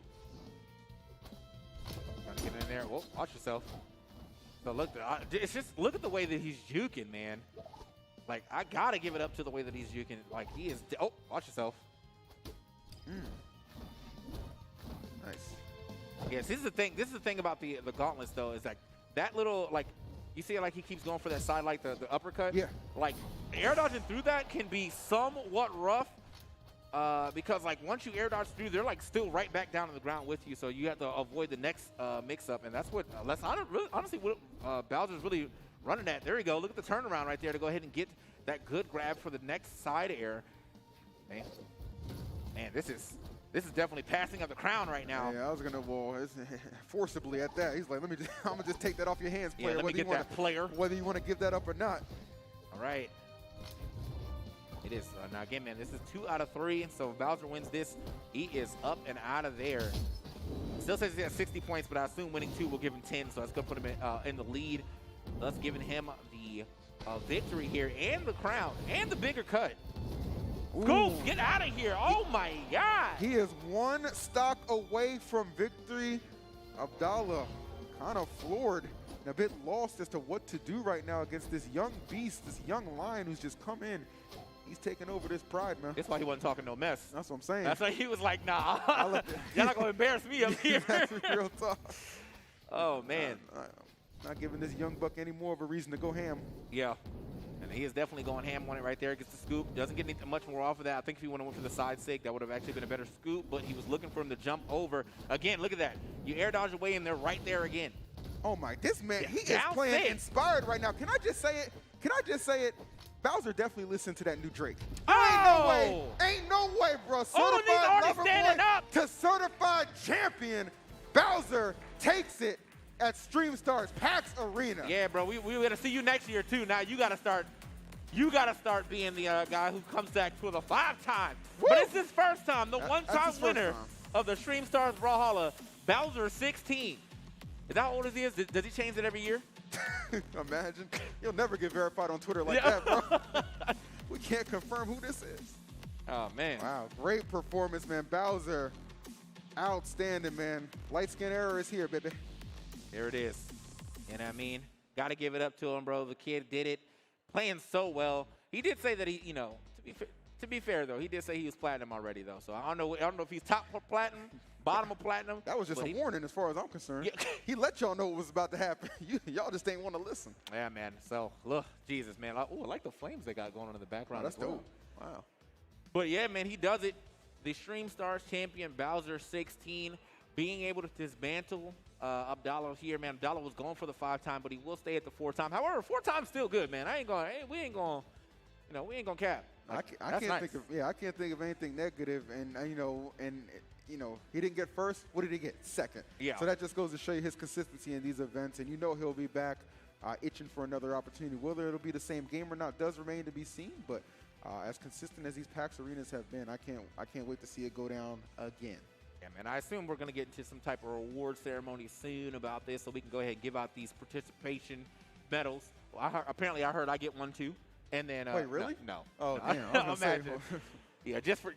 Trying to get in there. Whoa, watch yourself. So look, it's just look at the way that he's juking, man. Like, I gotta give it up to the way that he's juking. Like, he is. Oh, watch yourself. Nice. Yes, this is the thing. This is the thing about the gauntlets, though, is like that little, like, you see, like he keeps going for that side, like the uppercut. Yeah. Like, air dodging through that can be somewhat rough. Because like once you air dodge through, they're like still right back down on the ground with you, so you have to avoid the next mix-up, and that's what honestly what Bowser's really running at. There you go. Look at the turnaround right there to go ahead and get that good grab for the next side air. Man, this is definitely passing up the crown right now. Yeah, I was gonna forcibly at that. He's like, I'm gonna just take that off your hands, player. Yeah, let me get that, player. Whether you want to give that up or not. All right. It is. Now, again, man, this is 2 out of 3, and so if Bowser wins this, he is up and out of there. Still says he has 60 points, but I assume winning 2 will give him 10, so that's going to put him in the lead, thus giving him the victory here and the crown and the bigger cut. Go, get out of here. Oh, my God. He is 1 stock away from victory. Abdallah kind of floored and a bit lost as to what to do right now against this young beast, this young lion who's just come in. He's taking over this pride, man. That's why he wasn't talking no mess. That's what I'm saying. That's why he was like, nah, y'all not going to embarrass me up here. That's real talk. Oh, man. Not giving this young buck any more of a reason to go ham. Yeah. And he is definitely going ham on it right there. Gets the scoop. Doesn't get much more off of that. I think if he would have went for the side sig, that would have actually been a better scoop. But he was looking for him to jump over. Again, look at that. You air dodge away, and they're right there again. Oh, my. This man, he is Down playing six. inspired right now. Can I just say it? Bowser definitely listened to that new Drake. Oh! Ain't no way, bro. Oh, and he's Certified already lover standing boy up. to certified champion. Bowser takes it at Stream Stars PAX Arena. Yeah, bro. We got to see you next year, too. Now you got to start. You got to start being the guy who comes back for the 5 times. But it's his first time. The one-time his winner first time. of the Stream Stars Brawlhalla, Bowser 16. Is that how old he is? Does he change it every year? Imagine. You'll never get verified on Twitter like Yeah. that, bro. We can't confirm who this is. Oh, man. Wow, great performance, man. Bowser, outstanding, man. Light skin error is here, baby. There it is. You know what I mean? Got to give it up to him, bro. The kid did it. Playing so well. He did say that he, to be fair, though, he did say he was platinum already, though. So I don't know if he's top platinum, bottom of platinum. That was just a warning as far as I'm concerned. Yeah. He let y'all know what was about to happen. Y'all just ain't want to listen. Yeah, man. So, look, Jesus, man. I like the flames they got going on in the background. That's as well. dope. Wow. But, yeah, man, he does it. The Stream Stars champion, Bowser 16, being able to dismantle Abdallah here, man. Abdallah was going for the 5-time, but he will stay at the 4-time. However, 4-time's still good, man. We ain't going cap. Like, I can't think of anything negative, and he didn't get first. What did he get? Second. Yeah. So that just goes to show you his consistency in these events, and he'll be back itching for another opportunity. Whether it'll be the same game or not does remain to be seen, but as consistent as these PAX arenas have been, I can't wait to see it go down again. Yeah, man, I assume we're going to get into some type of reward ceremony soon about this, so we can go ahead and give out these participation medals. Well, apparently I heard I get one too. And then Wait, really? No. Oh, no. damn. I was gonna say, Imagine. Yeah, just for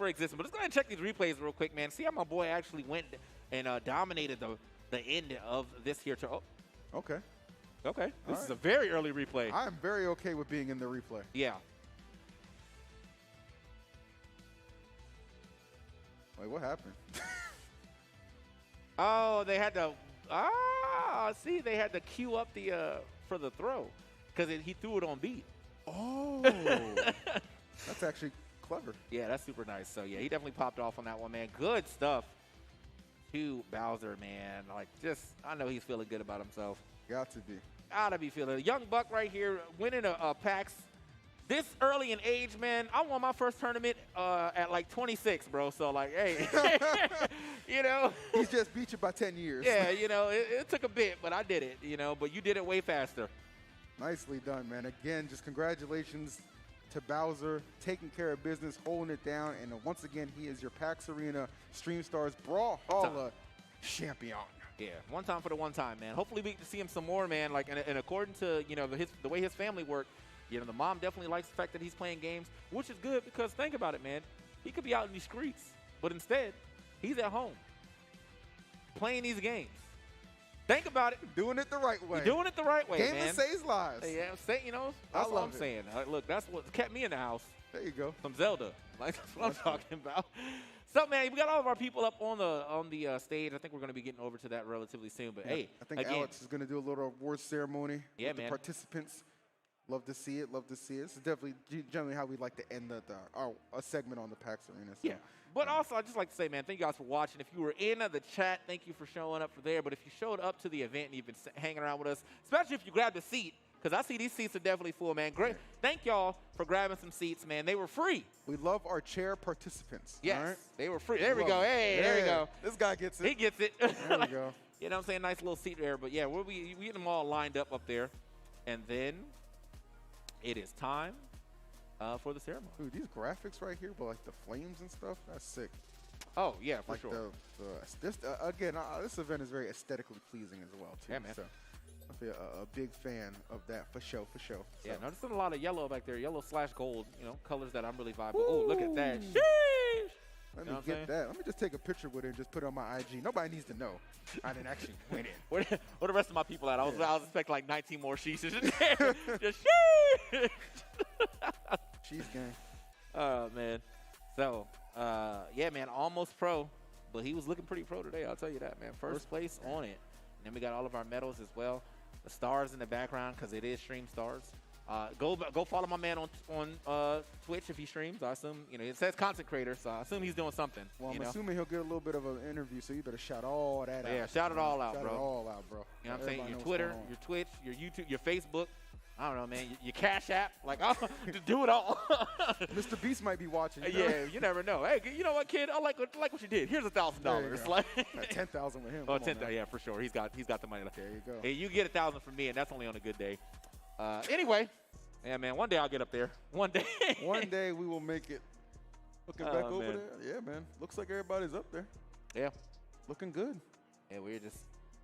existing. But let's go ahead and check these replays real quick, man. See how my boy actually went and dominated the end of this here. Okay. Okay. This All is right. a very early replay. I'm very okay with being in the replay. Yeah. Wait, what happened? Oh, they had to. See, they had to queue up the for the throw because he threw it on beat. Oh. That's actually clever. Yeah, that's super nice. So, yeah, he definitely popped off on that one, man. Good stuff to Bowser, man. Like, just, I know he's feeling good about himself. Got to be. Gotta be feeling it. Young Buck right here winning a PAX. This early in age, man, I won my first tournament at like 26, bro. So, like, hey, you know. He's just beat you by 10 years. Yeah, you know, it took a bit, but I did it, you know. But you did it way faster. Nicely done, man. Again, just congratulations to Bowser, taking care of business, holding it down. And once again, he is your PAX Arena Stream Stars Brawlhalla champion. Yeah, one time for the one time, man. Hopefully we get to see him some more, man. Like, and according to, you know, the way his family worked, you know, the mom definitely likes the fact that he's playing games, which is good because think about it, man. He could be out in these streets, but instead, he's at home playing these games. Think about it. Doing it the right way. You're doing it the right way, Gaming man. saves lives. Yeah, you know, that's what I'm saying. Look, that's what kept me in the house. There you go. Some Zelda. Like, that's what I'm talking about. So, man, we got all of our people up on the stage. I think we're going to be getting over to that relatively soon. But, hey, I think again, Alex is going to do a little award ceremony with the participants. Love to see it. Love to see it. This is definitely generally how we like to end a segment on the PAX Arena. So. Yeah. But also, I'd just like to say, man, thank you guys for watching. If you were in the chat, thank you for showing up for there. But if you showed up to the event and you've been hanging around with us, especially if you grabbed a seat, because I see these seats are definitely full, man. Great. Thank y'all for grabbing some seats, man. They were free. We love our chair participants. Yes. All right? They were free. There we go. Hey, there we go. This guy gets it. He gets it. There we go. You know what I'm saying? Nice little seat there. But, yeah, we get them all lined up there. And then it is time for the ceremony. Dude, these graphics right here, but like the flames and stuff, that's sick. Oh, yeah, for like sure. This event is very aesthetically pleasing as well, too. Yeah, man. So I'll be a big fan of that for sure, for sure. Yeah, So. noticing a lot of yellow back there, yellow/gold, you know, colors that I'm really vibing with. Oh, look at that. Sheesh! Let me get that. Let me just take a picture with it and just put it on my IG. Nobody needs to know I didn't actually win it. Where the rest of my people at? I was expecting like 19 more sheeshes. Just sheesh! Sheesh gang. Oh, man. So, yeah, man, almost pro, but he was looking pretty pro today, I'll tell you that, man. First place on it. And then we got all of our medals as well. The stars in the background because it is Stream Stars. Go follow my man on Twitch if he streams. I assume, you know, it says content creator, so I assume he's doing something. Well, I'm assuming he'll get a little bit of an interview, so you better shout all that out. Yeah, shout it all out, bro. Shout it all out, bro. You know what I'm saying? Your Twitter, your Twitch, your YouTube, your Facebook. I don't know, man. Your Cash App. Like, just do it all. Mr. Beast might be watching. You know? Yeah, you never know. Hey, you know what, kid? I like what you did. Here's $1,000. Like 10,000 with him. Oh, 10,000. Yeah, for sure. He's got the money. There you go. Hey, you get 1,000 from me, and that's only on a good day. Anyway, yeah, man. One day I'll get up there. One day. One day we will make it. Looking back over man. there, yeah, man. Looks like everybody's up there. Yeah. Looking good. Yeah, we're just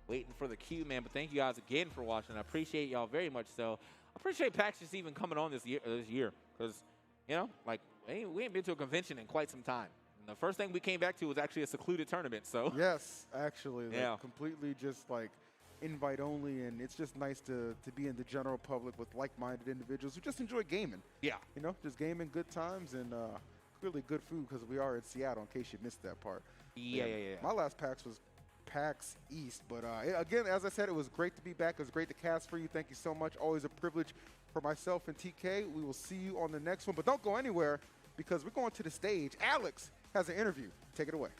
waiting for the cue, man. But thank you guys again for watching. I appreciate y'all very much. So I appreciate PAX just even coming on this year, because you know, like we ain't been to a convention in quite some time. And the first thing we came back to was actually a secluded tournament. So yes, actually, like, yeah, completely just like invite only, and it's just nice to be in the general public with like-minded individuals who just enjoy gaming. Yeah, you know, just gaming, good times, and really good food because we are in Seattle. In case you missed that part. Yeah. My last PAX was PAX East, but again, as I said, it was great to be back. It was great to cast for you. Thank you so much. Always a privilege for myself and TK. We will see you on the next one, but don't go anywhere because we're going to the stage. Alex has an interview. Take it away.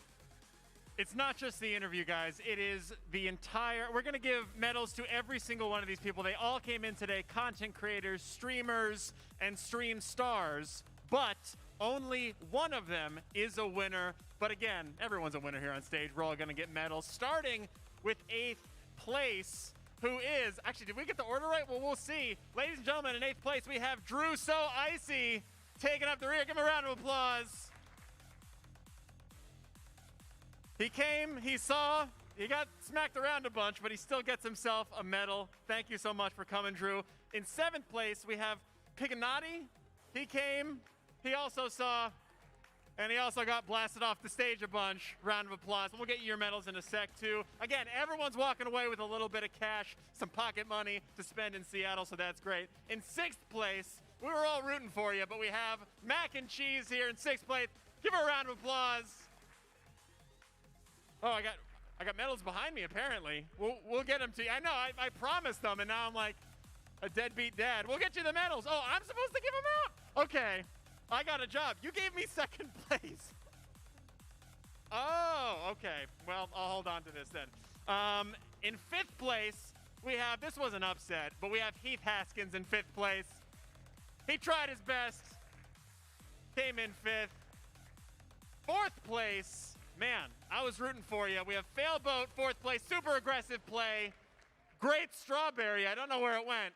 It's not just the interview, guys. It is the entire... We're going to give medals to every single one of these people. They all came in today, content creators, streamers, and stream stars, but only one of them is a winner. But again, everyone's a winner here on stage. We're all going to get medals, starting with 8th place, who is... Actually, did we get the order right? Well, we'll see. Ladies and gentlemen, in 8th place, we have Drew So Icy taking up the rear. Give him a round of applause. He came, he saw, he got smacked around a bunch, but he still gets himself a medal. Thank you so much for coming, Drew. In 7th place, we have Piganati. He came, he also saw, and he also got blasted off the stage a bunch. Round of applause. We'll get you your medals in a sec, too. Again, everyone's walking away with a little bit of cash, some pocket money to spend in Seattle, so that's great. In 6th place, we were all rooting for you, but we have Mac and Cheese here in 6th place. Give her a round of applause. Oh, I got medals behind me, apparently. We'll get them to you. I know, I promised them, and now I'm like a deadbeat dad. We'll get you the medals. Oh, I'm supposed to give them out? Okay. I got a job. You gave me second place. Oh, okay. Well, I'll hold on to this then. In 5th place, we have, this was an upset, but we have Heath Haskins in 5th place. He tried his best, came in 5th. 4th place, man, I was rooting for you. We have Failboat, 4th place, super aggressive play. Great Strawberry, I don't know where it went.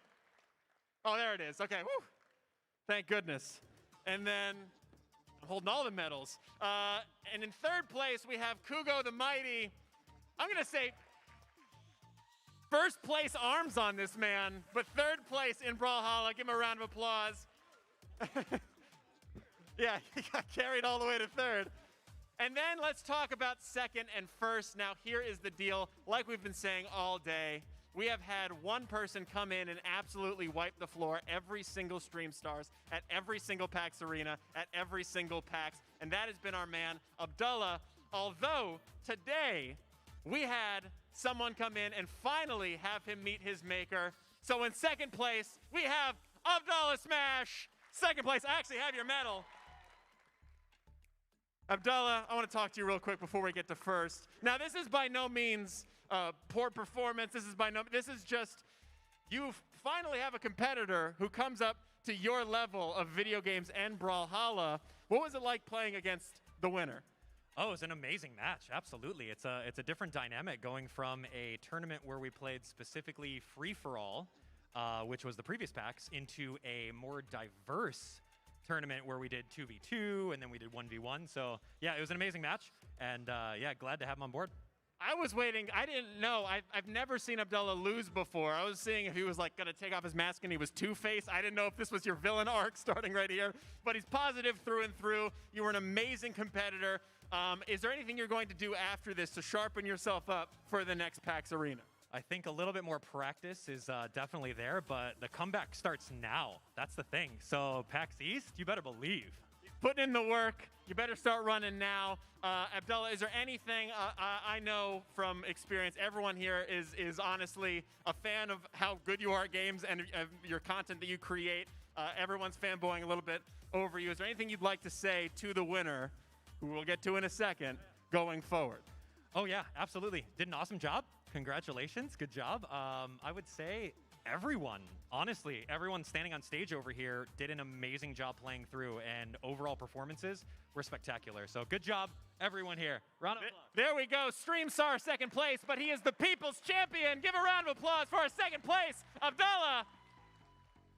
Oh, there it is, okay, whew. Thank goodness. And then, I'm holding all the medals. And in 3rd place, we have Kugo the Mighty. I'm gonna say, 1st place arms on this man, but 3rd place in Brawlhalla. Give him a round of applause. Yeah, he got carried all the way to 3rd. And then let's talk about 2nd and 1st. Now, here is the deal. Like we've been saying all day, we have had one person come in and absolutely wipe the floor every single Stream Stars, at every single PAX Arena, at every single PAX, and that has been our man, Abdullah. Although, today, we had someone come in and finally have him meet his maker. So in 2nd place, we have Abdullah Smash. 2nd place, I actually have your medal. Abdullah, I want to talk to you real quick before we get to 1st. Now, this is by no means poor performance. This is just, you finally have a competitor who comes up to your level of video games and Brawlhalla. What was it like playing against the winner? Oh, it was an amazing match. Absolutely. It's a different dynamic going from a tournament where we played specifically free-for-all, which was the previous PAX, into a more diverse tournament where we did 2v2 and then we did 1v1. So yeah, it was an amazing match, and yeah, glad to have him on board. I was waiting. I didn't know. I've never seen Abdullah lose before. I was seeing if he was like gonna take off his mask and he was Two-Face. I didn't know if this was your villain arc starting right here, but he's positive through and through. You were an amazing competitor. Is there anything you're going to do after this to sharpen yourself up for the next PAX Arena? I think a little bit more practice is definitely there, but the comeback starts now. That's the thing. So PAX East, you better believe. Putting in the work. You better start running now. Abdullah, is there anything, I know from experience, everyone here is honestly a fan of how good you are at games and your content that you create. Everyone's fanboying a little bit over you. Is there anything you'd like to say to the winner, who we'll get to in a second, going forward? Oh yeah, absolutely. Did an awesome job. Congratulations, good job. I would say everyone, honestly, everyone standing on stage over here did an amazing job playing through, and overall performances were spectacular. So good job, everyone here. Round of applause. There we go, Streamstar 2nd place, but he is the people's champion. Give a round of applause for our 2nd place, Abdullah.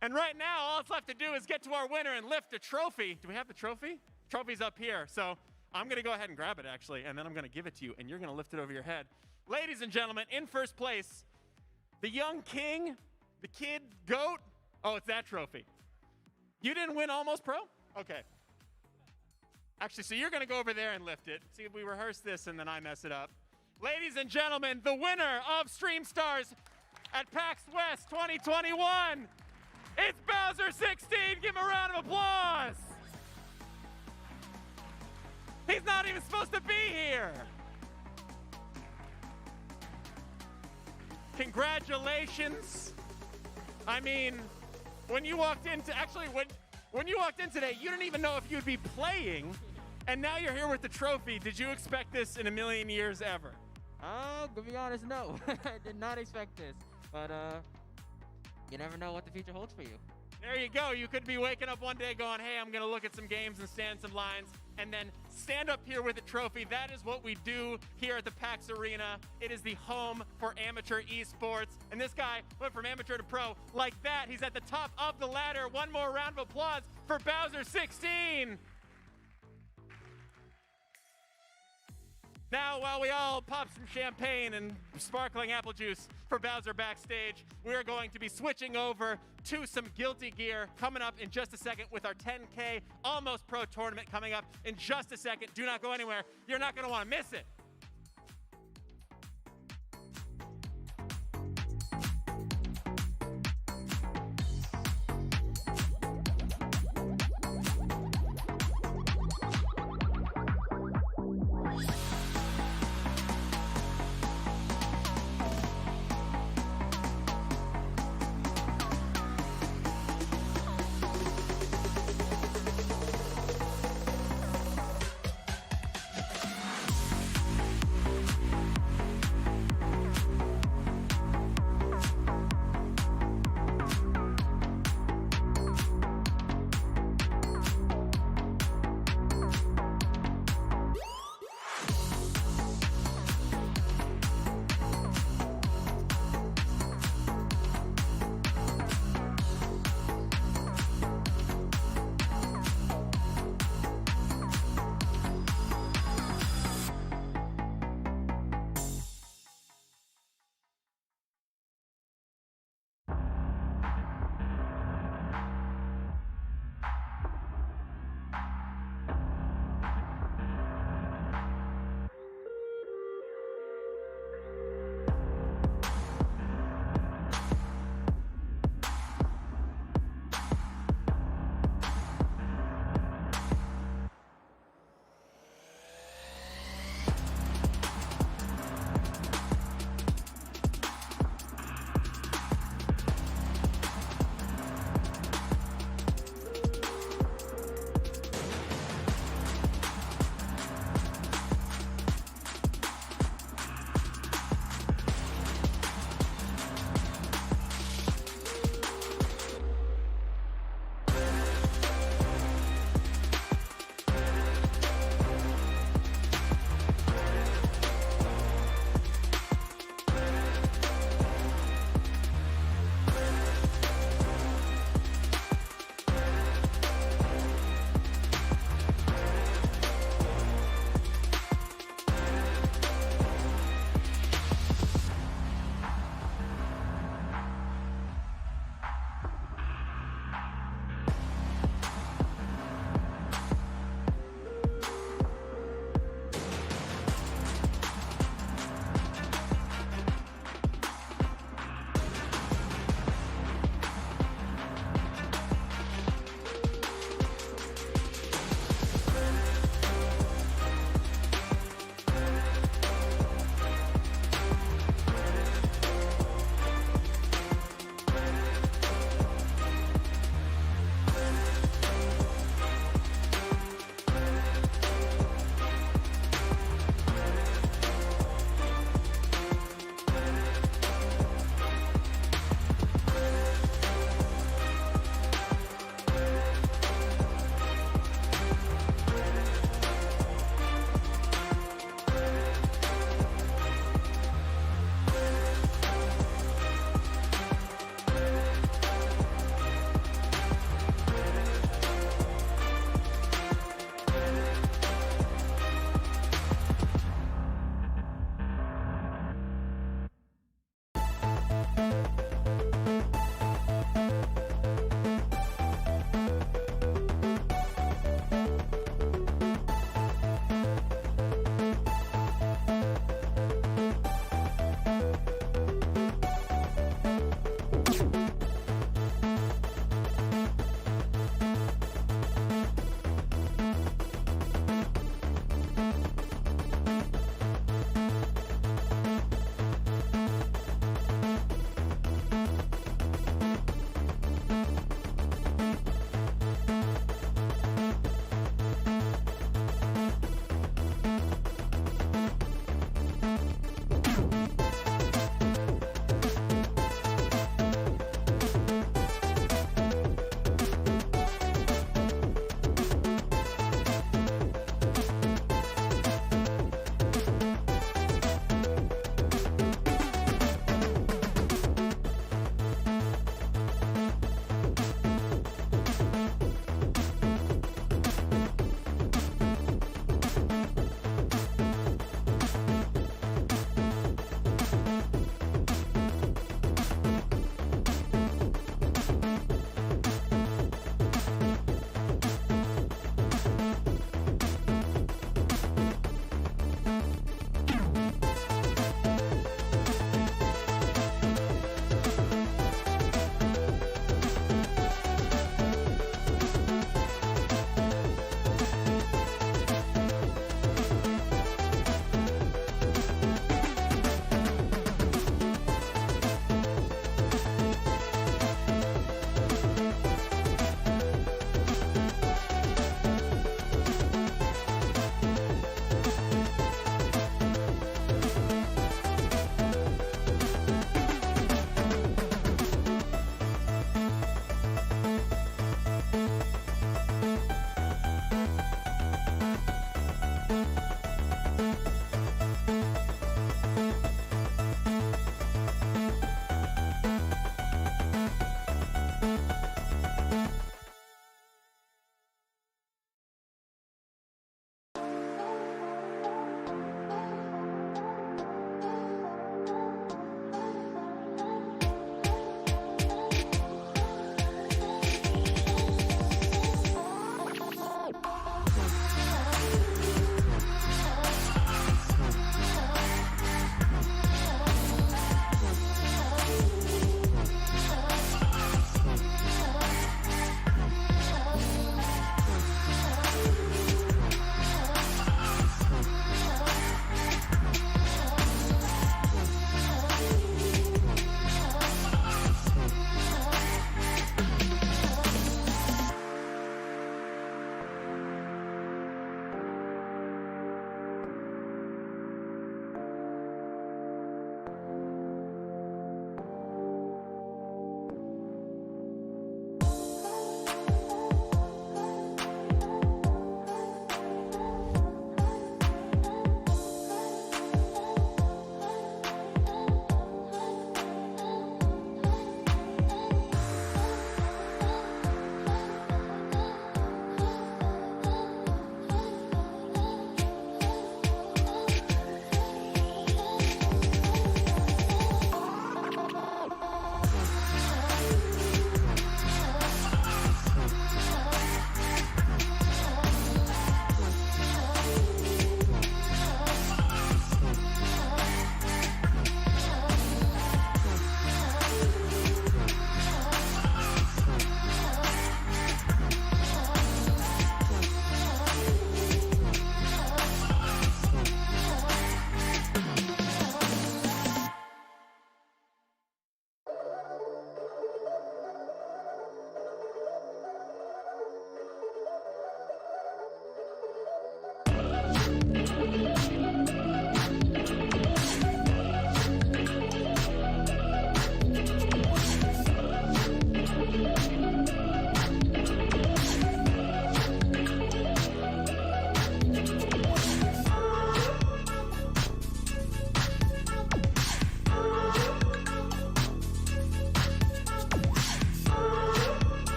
And right now, all it's left to do is get to our winner and lift a trophy. Do we have the trophy? Trophy's up here. So I'm gonna go ahead and grab it actually, and then I'm gonna give it to you, and you're gonna lift it over your head. Ladies and gentlemen, in 1st place, the young king, the kid goat. Oh, it's that trophy. You didn't win Almost Pro? Okay. Actually, so you're gonna go over there and lift it. See, if we rehearse this and then I mess it up. Ladies and gentlemen, the winner of Stream Stars at PAX West 2021, it's Bowser16. Give him a round of applause. He's not even supposed to be here. Congratulations. I mean, when you walked into, actually, when you walked in today, you didn't even know if you'd be playing, and now you're here with the trophy. Did you expect this in a million years ever? To be honest, no. I did not expect this, but you never know what the future holds for you. There you go. You could be waking up one day going, hey, I'm going to look at some games and stand some lines, and then stand up here with a trophy. That is what we do here at the PAX Arena. It is the home for amateur esports. And this guy went from amateur to pro like that. He's at the top of the ladder. One more round of applause for Bowser16. Now, while we all pop some champagne and sparkling apple juice for Bowser backstage, we're going to be switching over to some Guilty Gear coming up in just a second with our 10K Almost Pro tournament coming up in just a second. Do not go anywhere. You're not going to want to miss it.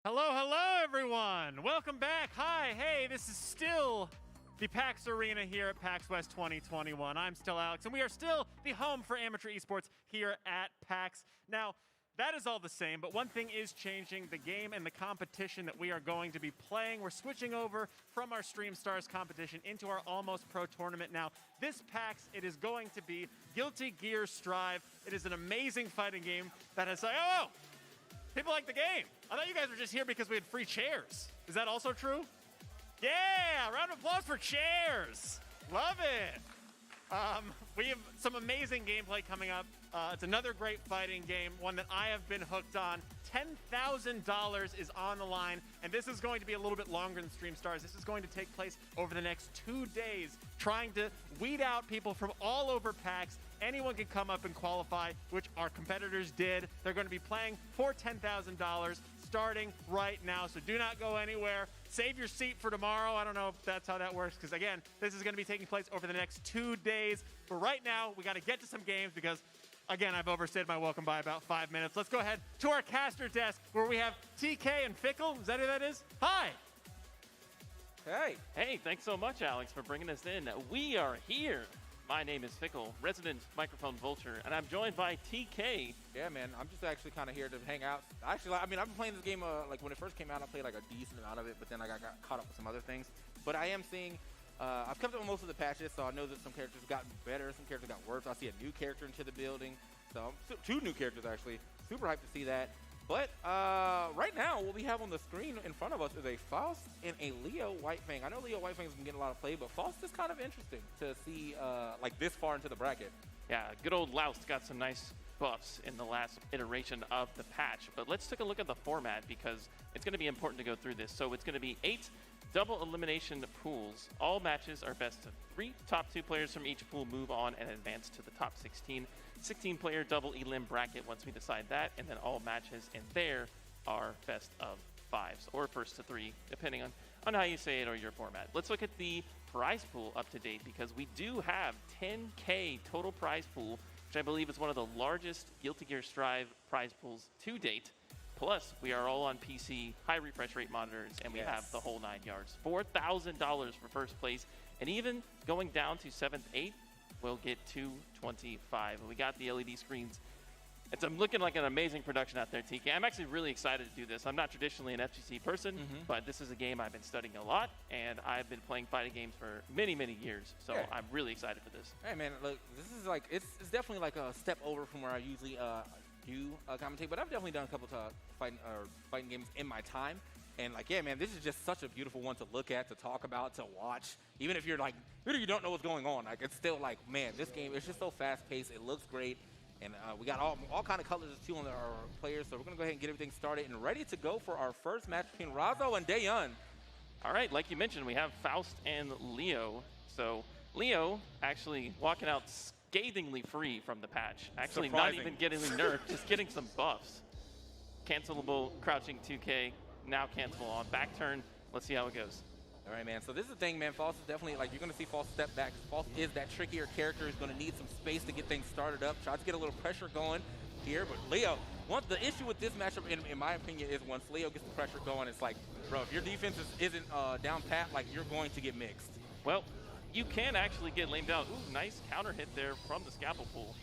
Hello, hello, everyone. Welcome back. Hi, hey, this is still the PAX Arena here at PAX West 2021. I'm still Alex, and we are still the home for amateur esports here at PAX. Now, that is all the same, but one thing is changing: the game and the competition that we are going to be playing. We're switching over from our Stream Stars competition into our Almost Pro tournament. Now, this PAX, it is going to be Guilty Gear Strive. It is an amazing fighting game that has... Oh! People like the game. I thought you guys were just here because we had free chairs. Is that also true? Yeah, round of applause for chairs. Love it. We have some amazing gameplay coming up. It's another great fighting game, one that I have been hooked on. $10,000 is on the line, and this is going to be a little bit longer than Stream Stars. This is going to take place over the next 2 days, trying to weed out people from all over PAX. Anyone can come up and qualify, which our competitors did. They're going to be playing for $10,000 starting right now, so do not go anywhere. Save your seat for tomorrow. I don't know if that's how that works, because again, this is going to be taking place over the next 2 days. But right now, we got to get to some games because, again, I've overstayed my welcome by about 5 minutes. Let's go ahead to our caster desk where we have TK and Fickle. Is that who that is? Hi. Hey. Hey, thanks so much, Alex, for bringing us in. We are here. My name is Fickle, resident microphone vulture, and I'm joined by TK. Yeah, man, I'm just actually kind of here to hang out. Actually, I mean, I've been playing this game, like when it first came out, I played like a decent amount of it, but then I got caught up with some other things. But I am seeing, I've kept up with most of the patches, so I know that some characters have gotten better, some characters got worse. I see a new character into the building, so 2 new characters actually. Super hyped to see that. But right now, what we have on the screen in front of us is a Faust and a Leo Whitefang. I know Leo Whitefang's been getting a lot of play, but Faust is kind of interesting to see like this far into the bracket. Yeah, good old Loust got some nice buffs in the last iteration of the patch. But let's take a look at the format because it's going to be important to go through this. So it's going to be 8 double elimination pools. All matches are best of 3. Top 2 players from each pool move on and advance to the top 16. 16-player double elim bracket once we decide that, and then all matches in there are best of 5s or first to 3, depending on how you say it or your format. Let's look at the prize pool up to date because we do have 10K total prize pool which I believe is one of the largest Guilty Gear Strive prize pools to date. Plus, we are all on PC, high refresh rate monitors, and we have the whole 9 yards. $4,000 for first place, and even going down to 7th, 8th, we'll get $225. And we got the LED screens. It's looking like an amazing production out there, TK. I'm actually really excited to do this. I'm not traditionally an FGC person, but this is a game I've been studying a lot, and I've been playing fighting games for many, many years. So I'm really excited for this. Hey, man, look, this is like, it's definitely like a step over from where I usually do commentate, but I've definitely done a couple of fighting games in my time. And like, yeah, man, this is just such a beautiful one to look at, to talk about, to watch. Even if you're like, you don't know what's going on, like, it's still like, man, this game is just so fast-paced. It looks great. And we got all kind of colors too on our players, so we're gonna go ahead and get everything started and ready to go for our first match between Razo and Daeyeon. All right, like you mentioned, we have Faust and Leo. So Leo actually walking out scathingly free from the patch. Actually not even getting nerfed, just getting some buffs. Cancelable crouching 2K, now cancelable on back turn. Let's see how it goes. All right, man. So this is the thing, man. Faust is definitely, like, you're going to see Faust step back. Faust is that trickier character. He's going to need some space to get things started up. Tries to get a little pressure going here. But Leo, the issue with this matchup, in my opinion, is once Leo gets the pressure going, it's like, bro, if your defense isn't down pat, like, you're going to get mixed. Well, you can actually get lamed out. Ooh, nice counter hit there from the scalpel pool.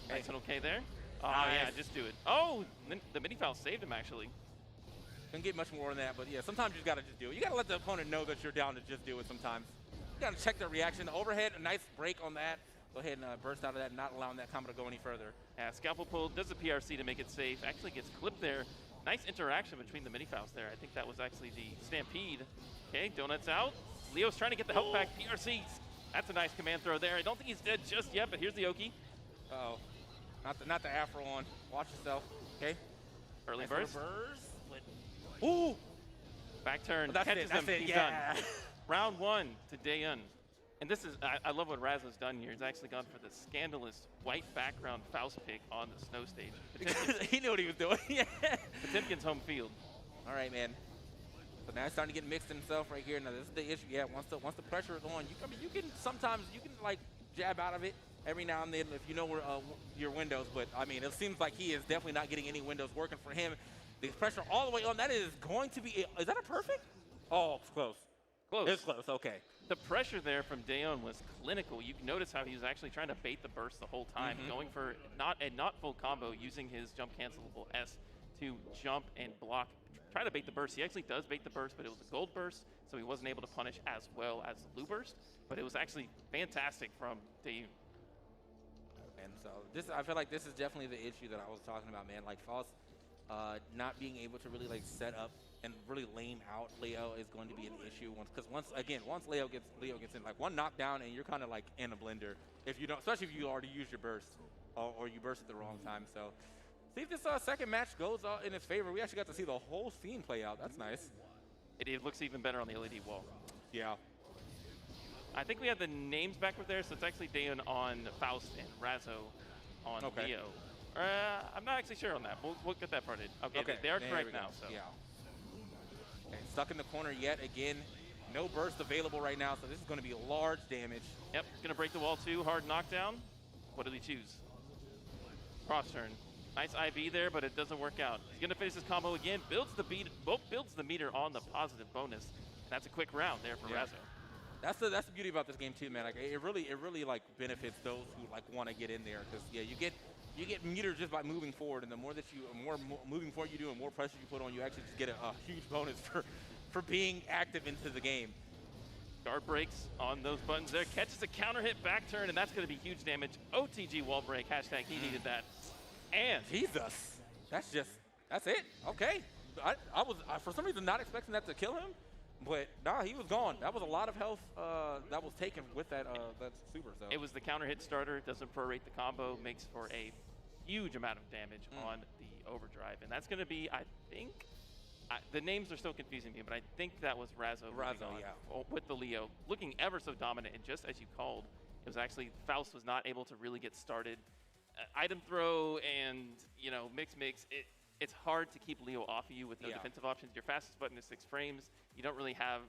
Nice and okay there. Oh, yeah, just do it. Oh, the mini foul saved him, actually. Couldn't get much more than that, but yeah, sometimes you just gotta just do it. You gotta let the opponent know that you're down to just do it sometimes. You gotta check their reaction. The overhead, a nice break on that. Go ahead and burst out of that, not allowing that combo to go any further. Yeah, scalpel pull does a PRC to make it safe. Actually gets clipped there. Nice interaction between the mini fouls there. I think that was actually the Stampede. Okay, donuts out. Leo's trying to get the health back. PRCs. That's a nice command throw there. I don't think he's dead just yet, but here's the Oki. Uh-oh. Not the Afro on. Watch yourself. Okay. Early nice burst. Ooh! Back turn. Well, catches him. He's done. Round 1 to Daeyeon. And this is, I love what Razo's done here. He's actually gone for the scandalous white background Faust pick on the snow stage. He knew what he was doing. Potemkin's home field. All right, man. So now it's starting to get mixed himself right here. Now this is the issue. Yeah, once the pressure is on, you can sometimes like jab out of it every now and then if you know where your windows. But I mean, it seems like he is definitely not getting any windows working for him. The pressure all the way on. That is going to be. Is that a perfect? Oh, it's close. Close. It's close. Okay. The pressure there from Daeyeon was clinical. You can notice how he was actually trying to bait the burst the whole time, going for not full combo, using his jump cancelable S to jump and block. Try to bait the burst. He actually does bait the burst, but it was a gold burst, so he wasn't able to punish as well as the blue burst. But it was actually fantastic from Daeyeon. And so I feel like this is definitely the issue that I was talking about, man. Like Faust not being able to really like set up and really lame out Leo is going to be an issue once Leo gets in like one knockdown and you're kind of like in a blender if you don't, especially if you already used your burst or you burst at the wrong time. So see if this second match goes in his favor. We actually got to see the whole scene play out. That's nice. It looks even better on the LED wall. Yeah. I think we have the names backward there, so it's actually Daeyeon on Faust and Razo on Leo. I'm not actually sure on that. We'll get that part in. Okay. They are correct now. So. Yeah. Okay, stuck in the corner yet again. No burst available right now, so this is going to be large damage. Yep, going to break the wall too. Hard knockdown. What did he choose? Cross turn. Nice IB there, but it doesn't work out. He's going to finish his combo again. Builds the meter on the positive bonus. That's a quick round there for Razo. That's the beauty about this game too, man. Like it really like benefits those who like want to get in there because you get meter just by moving forward, and the more moving forward you do and more pressure you put on, you actually just get a huge bonus for being active into the game. Guard breaks on those buttons there, catches a counter hit back turn, and that's going to be huge damage. OTG wall break, hashtag he needed that. And Jesus, that's it. Okay, I was for some reason not expecting that to kill him. But nah, he was gone. That was a lot of health that was taken with that super. So it was the counter hit starter. Doesn't prorate the combo. Makes for a huge amount of damage on the overdrive, and that's going to be, I think, the names are still confusing me, but I think that was Razo, with the Leo, looking ever so dominant. And just as you called, it was actually Faust was not able to really get started. Item throw and mix. It's hard to keep Leo off of you with no defensive options. Your fastest button is 6 frames. You don't really have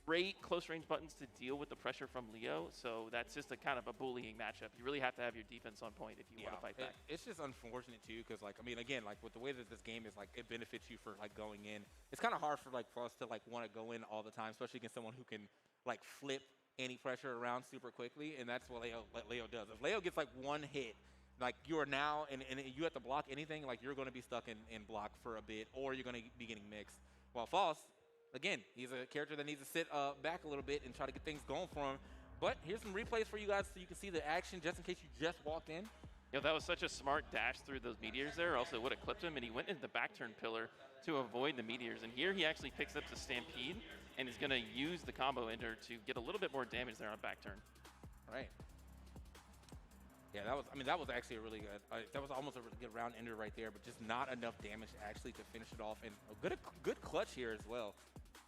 great close-range buttons to deal with the pressure from Leo, so that's just a kind of a bullying matchup. You really have to have your defense on point if you want to fight back. It's just unfortunate too, because like, I mean, again, like with the way that this game is, like, it benefits you for like going in. It's kind of hard for us to like want to go in all the time, especially against someone who can like flip any pressure around super quickly, and that's what Leo does. If Leo gets like one hit, like you are now, and you have to block anything, like you're going to be stuck in block for a bit, or you're going to be getting mixed. While False, again, he's a character that needs to sit back a little bit and try to get things going for him. But here's some replays for you guys so you can see the action just in case you just walked in. You know, that was such a smart dash through those meteors there. Also, would have clipped him, and he went into the back turn pillar to avoid the meteors. And here he actually picks up the Stampede and is going to use the combo ender to get a little bit more damage there on back turn. All right. Yeah, that was actually a really good, that was almost a really good round ender right there, but just not enough damage actually to finish it off. And a good clutch here as well,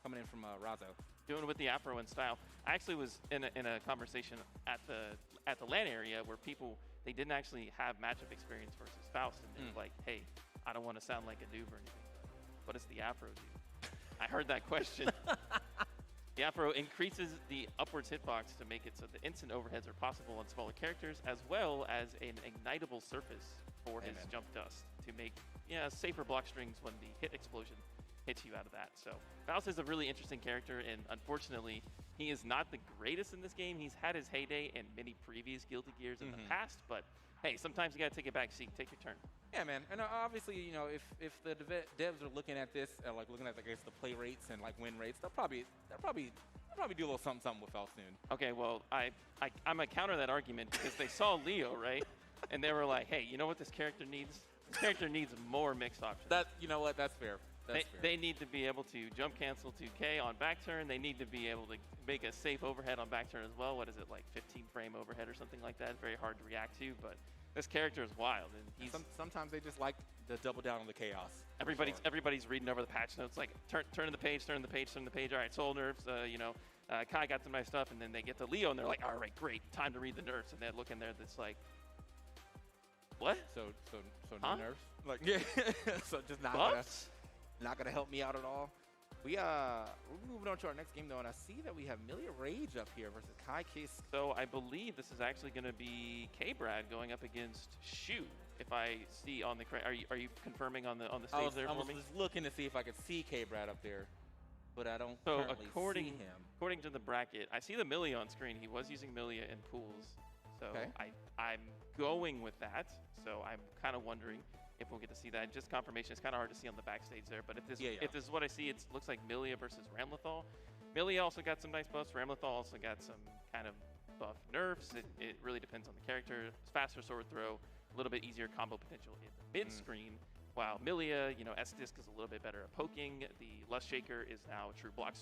coming in from Razo. Doing it with the Afro in style. I actually was in a conversation at the LAN area where people, they didn't actually have matchup experience versus Faust, and they were like, hey, I don't want to sound like a noob or anything, but what does the Afro do? I heard that question. The Afro increases the upwards hitbox to make it so the instant overheads are possible on smaller characters, as well as an ignitable surface for his jump dust to make safer block strings when the hit explosion hits you out of that. So Faust is a really interesting character, and unfortunately, he is not the greatest in this game. He's had his heyday in many previous Guilty Gears in the past, but hey, sometimes you gotta take a back seat, take your turn. Yeah, man, and obviously, you know, if the devs are looking at this, like looking at, I guess, the play rates and like win rates, they'll probably do a little something with Faust soon. Okay, well, I'm gonna counter that argument because they saw Leo, right, and they were like, hey, you know what this character needs? This character needs more mixed options. You know what? That's fair. They need to be able to jump cancel 2K on back turn. They need to be able to make a safe overhead on back turn as well. What is it, like 15 frame overhead or something like that? Very hard to react to, but this character is wild, and he's sometimes they just like to double down on the chaos. Everybody's reading over the patch notes, like turn the page. All right, soul nerfs. Kai got some nice stuff, and then they get to Leo, and they're like, all right, great, time to read the nerfs, and they look in there, that's like, what? So no nerfs? Like, yeah. So just not gonna help me out at all. We're moving on to our next game though, and I see that we have Millia Rage up here versus Kai Kiss. So I believe this is actually going to be K-Brad going up against Shu. If I see on the are you confirming on the stage there for me? I was just looking to see if I could see K-Brad up there, but I don't. So currently see him. According to the bracket, I see the Millia on screen. He was using Millia in pools, so I'm going with that. So I'm kind of wondering if we'll get to see that. Just confirmation. It's kind of hard to see on the backstage there, but if this is what I see, it looks like Millia versus Ramlethal. Millia also got some nice buffs. Ramlethal also got some kind of buff nerfs. It really depends on the character. It's faster sword throw, a little bit easier combo potential in the mid screen. While Millia, S-Disc is a little bit better at poking. The Lust Shaker is now a true block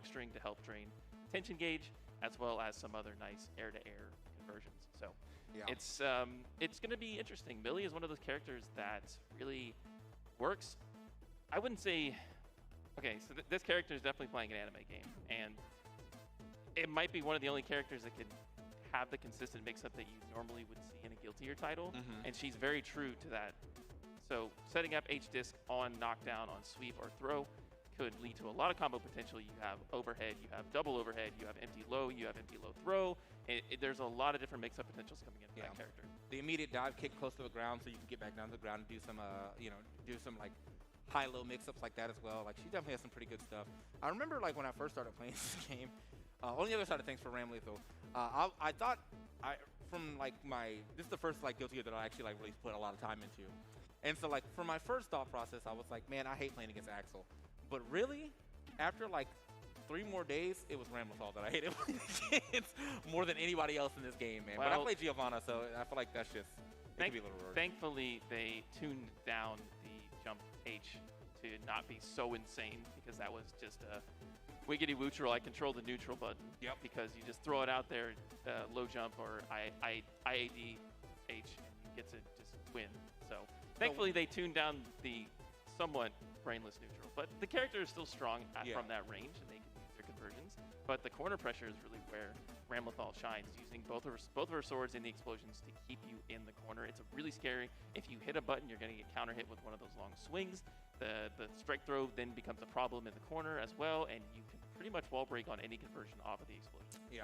string to help drain tension gauge, as well as some other nice air-to-air conversions. So it's going to be interesting. Millia is one of those characters that really works. I wouldn't say, okay, so this character is definitely playing an anime game, and it might be one of the only characters that could have the consistent mix-up that you normally would see in a Guilty Gear title, and she's very true to that. So setting up H-Disc on knockdown, on sweep, or throw could lead to a lot of combo potential. You have overhead, you have double overhead, you have empty low, you have empty low throw. There's a lot of different mix-up potentials coming into that character. The immediate dive kick close to the ground, so you can get back down to the ground and do some, do some like high-low mix-ups like that as well. Like, she definitely has some pretty good stuff. I remember like when I first started playing this game. On the other side of things for Ramlethal, I thought from like this is the first like Guilty Gear that I actually like really put a lot of time into. And so like for my first thought process, I was like, man, I hate playing against Axel. But really, after like 3 more days, it was Ramlethal that I hated playing against more than anybody else in this game, man. Well, but I played Giovanna, so I feel like that's just, it could be a little rare. Thankfully, they tuned down the jump H to not be so insane, because that was just a wiggity wootral. I control the neutral button. Yep. Because you just throw it out there, low jump or IAD H, and you get to just win. So thankfully, they tuned down the somewhat brainless neutral. But the character is still strong from that range, and they can use their conversions. But the corner pressure is really where Ramlethal shines, using both of her swords and the explosions to keep you in the corner. It's really scary. If you hit a button, you're going to get counter hit with one of those long swings. The strike throw then becomes a problem in the corner as well, and you can pretty much wall break on any conversion off of the explosion. Yeah.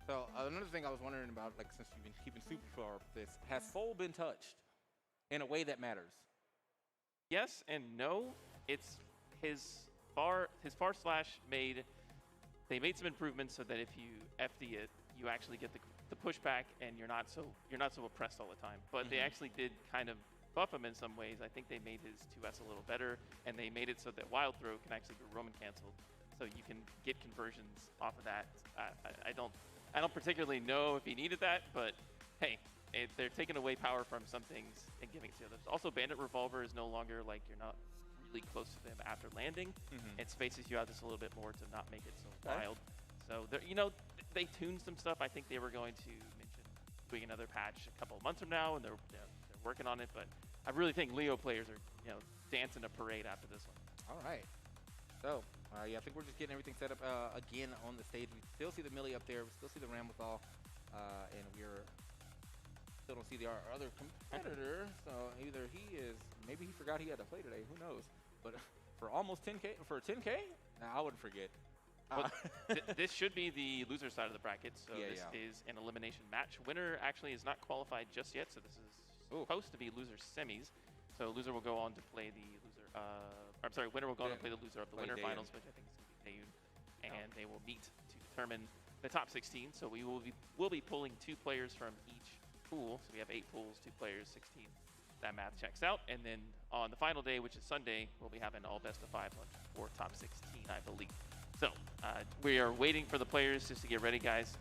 So another thing I was wondering about, like since you've been keeping super for this, has Soul been touched in a way that matters? Yes and no. It's his far slash made. They made some improvements so that if you FD it, you actually get the pushback and you're not so oppressed all the time. But they actually did kind of buff him in some ways. I think they made his 2S a little better, and they made it so that Wild Throw can actually be Roman canceled, so you can get conversions off of that. I don't particularly know if he needed that, but hey, they're taking away power from some things and giving it to others. Also, Bandit Revolver is no longer like you're not really close to them after landing. It spaces you out just a little bit more to not make it so wild. So they tuned some stuff. I think they were going to mention doing another patch a couple of months from now, and they're working on it. But I really think Leo players are dancing a parade after this one. All right. So yeah, I think we're just getting everything set up again on the stage. We still see the Millie up there. We still see the Ramlethal, and still don't see our other competitor. So either maybe he forgot he had to play today. Who knows? But for almost 10K, for 10K, I wouldn't forget. Well, this should be the loser side of the bracket. So this is an elimination match. Winner actually is not qualified just yet. So this is supposed to be loser semis. So loser will go on to play the loser. I'm sorry, winner will go on to play the loser of the winter finals, which I think is going to be Daeun, and they will meet to determine the top 16. So we'll be pulling 2 players from each pool. So we have 8 pools, 2 players, 16. That math checks out. And then on the final day, which is Sunday, we'll be having all best of 5 for top 16, I believe. So we are waiting for the players just to get ready, guys.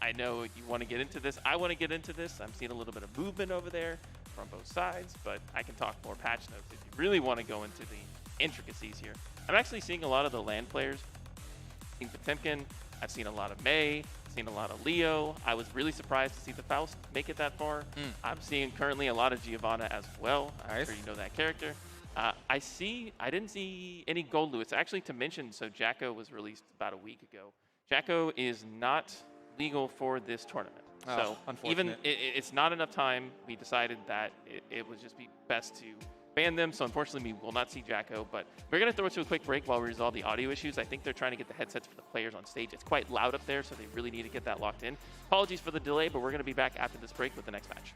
I know you want to get into this. I want to get into this. I'm seeing a little bit of movement over there from both sides, but I can talk more patch notes if you really want to go into the intricacies here. I'm actually seeing a lot of the land players. I've seen Potemkin. I've seen a lot of Mei. I've seen a lot of Leo. I was really surprised to see the Faust make it that far. I'm seeing currently a lot of Giovanna as well. I'm sure you know that character. I didn't see any gold loot. It's actually to mention, so Jacko was released about a week ago. Jacko is not legal for this tournament. So even it's not enough time, we decided that it would just be best to ban them. So unfortunately, we will not see Jacko, but we're going to throw it to a quick break while we resolve the audio issues. I think they're trying to get the headsets for the players on stage. It's quite loud up there, so they really need to get that locked in. Apologies for the delay, but we're going to be back after this break with the next match.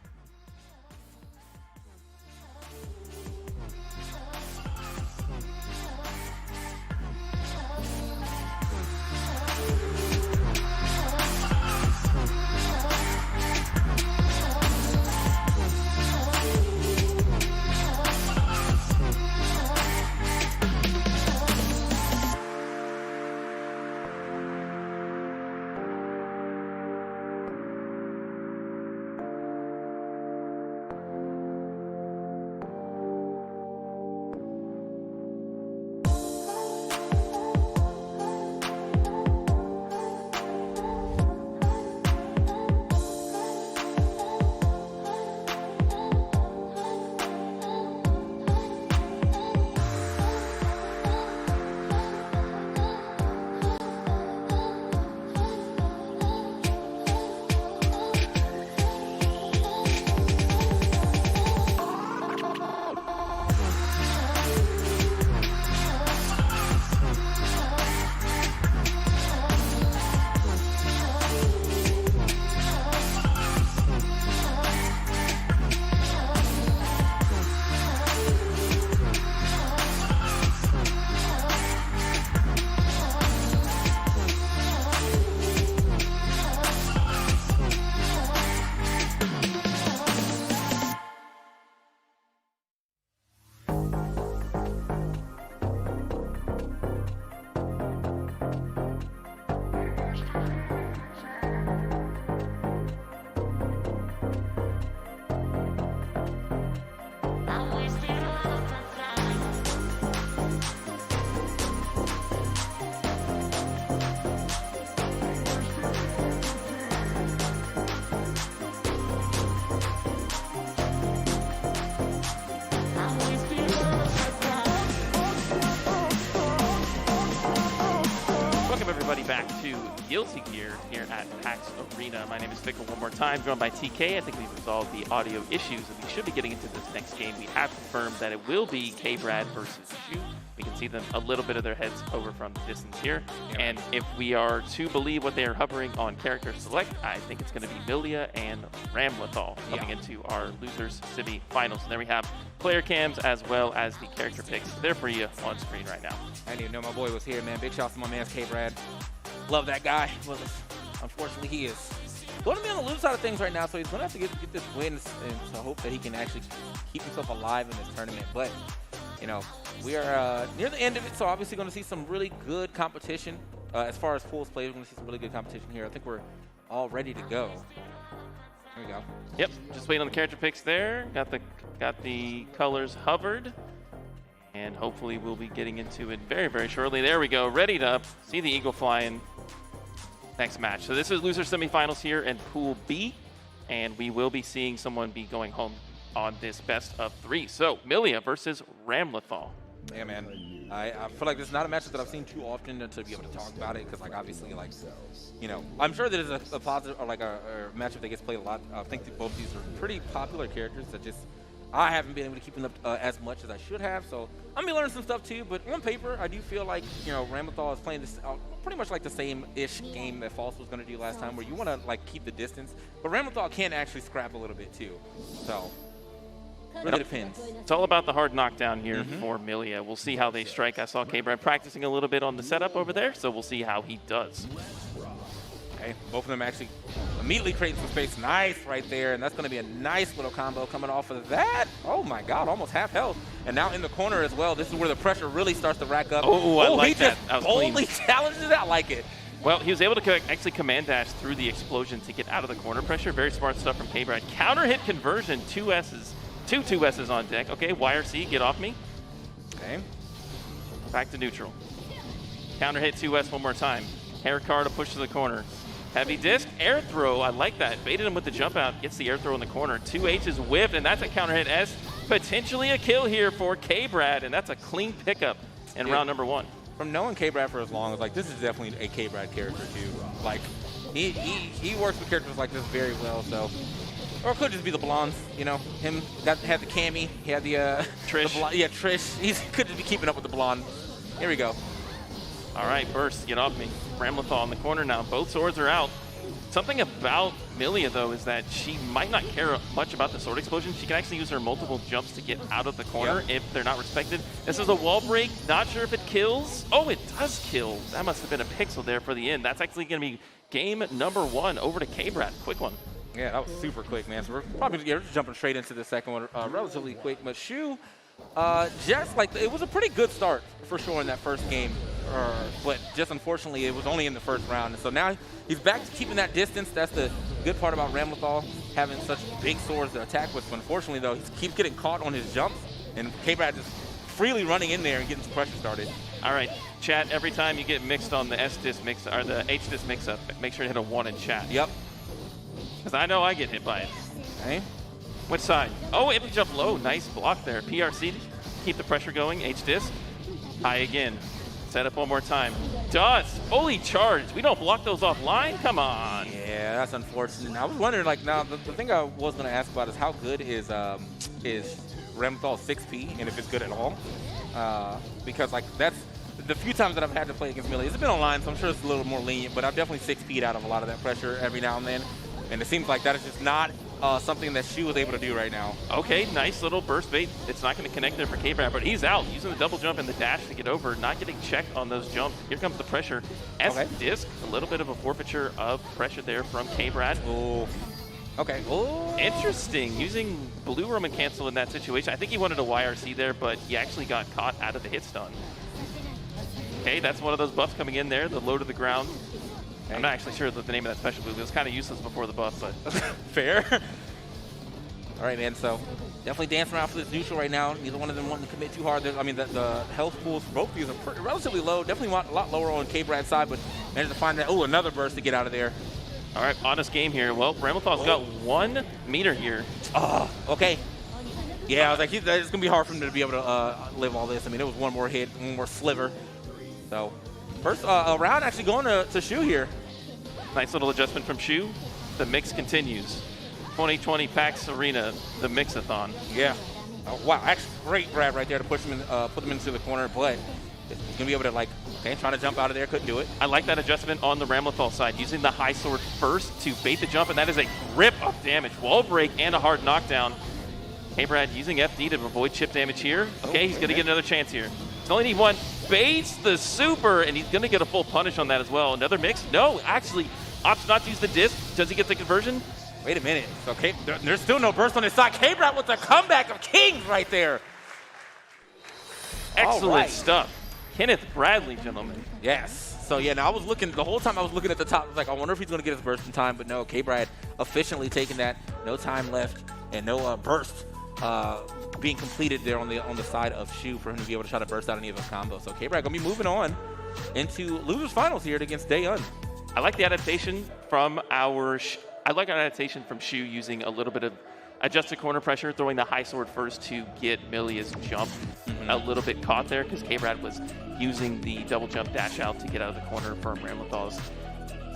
back to Guilty Gear here at PAX Arena. My name is Fickle one more time, joined by TK. I think we've resolved the audio issues, and we should be getting into this next game. We have confirmed that it will be K-Brad versus Shu. We can see them a little bit of their heads over from the distance here. Yeah. And if we are to believe what they are hovering on character select, I think it's going to be Milia and Ramlethal coming into our losers semi-finals. And there we have player cams as well as the character picks. They're for you on screen right now. I didn't even know my boy was here, man. Big shouts to my man K-Brad. Love that guy. Well, unfortunately, he is going to be on the loose side of things right now, so he's going to have to get this win and to hope that he can actually keep himself alive in this tournament. But, you know, we are near the end of it, so obviously going to see some really good competition. As far as pools played, we're going to see some really good competition here. I think we're all ready to go. There we go. Yep, just waiting on the character picks there. Got the colors hovered. And hopefully we'll be getting into it very, very shortly. There we go, readied up. See the eagle flying. Next match. So this is loser semifinals here in Pool B. And we will be seeing someone be going home on this best of 3. So Milia versus Ramlethal. Yeah, man. I feel like this is not a match that I've seen too often to be able to talk about it, because, like, obviously, like, you know, I'm sure that it's a positive, or like a matchup that gets played a lot. I think that both these are pretty popular characters that just I haven't been able to keep them up as much as I should have. So I'm gonna be learning some stuff too. But on paper, I do feel like, you know, Ramlethal is playing this pretty much like the same-ish game that False was gonna do last time, where you want to like keep the distance, but Ramlethal can actually scrap a little bit too. So. Really depends. It's all about the hard knockdown here for Milia. We'll see how they strike. I saw K-Brad practicing a little bit on the setup over there, so we'll see how he does. Okay, both of them actually immediately creating some space. Nice right there, and that's going to be a nice little combo coming off of that. Oh my God, almost half health. And now in the corner as well. This is where the pressure really starts to rack up. Oh, I like that. He just boldly challenges it. I like it. Well, he was able to actually command dash through the explosion to get out of the corner pressure. Very smart stuff from K-Brad. Counter hit conversion, 2 S's. Two S's on deck. Okay, YRC, get off me. Okay. Back to neutral. Counter hit 2S one more time. Hair car to push to the corner. Heavy disc, air throw. I like that. Baited him with the jump out. Gets the air throw in the corner. 2 H's whiffed, and that's a counter hit S. Potentially a kill here for K-Brad, and that's a clean pickup in round number 1. From knowing K-Brad for as long, like, this is definitely a K-Brad character too. Like, he works with characters like this very well. So. Or it could just be the blondes, you know. Him had the Cammy, he had the Trish. Trish. He could just be keeping up with the blonde. Here we go. All right, Burst, get off me. Ramlethal in the corner now. Both swords are out. Something about Milia, though, is that she might not care much about the sword explosion. She can actually use her multiple jumps to get out of the corner if they're not respected. This is a wall break. Not sure if it kills. Oh, it does kill. That must have been a pixel there for the end. That's actually going to be game number 1 over to K-Brad. Quick one. Yeah, that was super quick, man. So we're probably jumping straight into the second one relatively quick. But Shu, just like, it was a pretty good start for sure in that first game. But just unfortunately, it was only in the first round. And so now he's back to keeping that distance. That's the good part about Ramlethal, having such big swords to attack with. But unfortunately, though, he keeps getting caught on his jumps. And K-Brad just freely running in there and getting some pressure started. All right, chat, every time you get mixed on the S-Disc mix, or the H-Disc mix-up, make sure to hit a 1 in chat. Yep. Because I know I get hit by it. Okay. Which side? Oh, it jump low. Nice block there. PRC, keep the pressure going. H-Disc. High again. Set up one more time. Does. Fully charged. We don't block those offline? Come on. Yeah, that's unfortunate. I was wondering, like, now, the thing I was going to ask about is how good is Ramlethal 6P, and if it's good at all. Because, like, that's the few times that I've had to play against Milia. It's been online, so I'm sure it's a little more lenient, but I've definitely 6P'd out of a lot of that pressure every now and then. And it seems like that is just not something that she was able to do right now. Okay, nice little burst bait. It's not going to connect there for K-Brad, but he's out. Using the double jump and the dash to get over, not getting checked on those jumps. Here comes the pressure. S-Disc, a little bit of a forfeiture of pressure there from K-Brad. Oh, okay. Oh. Interesting. Using blue Roman cancel in that situation. I think he wanted a YRC there, but he actually got caught out of the hit stun. Okay, that's one of those buffs coming in there, the low to the ground. I'm not actually sure the name of that special move. It was kind of useless before the buff, but fair. All right, man. So definitely dancing around for this neutral right now. Neither one of them wanting to commit too hard. I mean, the health pools for both of these are relatively low. Definitely want a lot lower on K-Brad's side, but managed to find that. Oh, another burst to get out of there. All right, honest game here. Well, Ramlethal's got 1 meter here. Oh, okay. Yeah, I was like, it's going to be hard for him to be able to live all this. I mean, it was one more hit, one more sliver. So First round actually going to Shu here. Nice little adjustment from Shu. The mix continues. 2020 PAX Arena, the mixathon. Yeah. Oh, wow, actually great grab right there to push him in, put him into the corner, but he's gonna be able to trying to jump out of there, couldn't do it. I like that adjustment on the Ramlethal side, using the high sword first to bait the jump, and that is a rip of damage. Wall break and a hard knockdown. K-Brad using FD to avoid chip damage here. Okay, he's gonna get another chance here. He's only need one. Baits the super, and he's gonna get a full punish on that as well. Another mix? No, actually, opts not to use the disc. Does he get the conversion? Wait a minute. So there's still no burst on his side. K-Brad with the comeback of kings right there. Excellent stuff. Kenneth Bradley, gentlemen. Yes. So yeah, now I was looking, the whole time I was looking at the top, I was like, I wonder if he's gonna get his burst in time, but no, K-Brad efficiently taking that, no time left, and no burst being completed there on the side of Shu for him to be able to try to burst out any of his combos. So K-Brad gonna be moving on into losers finals here against Daeun. I like the adaptation from Shu using a little bit of adjusted corner pressure, throwing the high sword first to get Milia's jump a little bit caught there, because K-Brad was using the double jump dash out to get out of the corner from Ramlethal's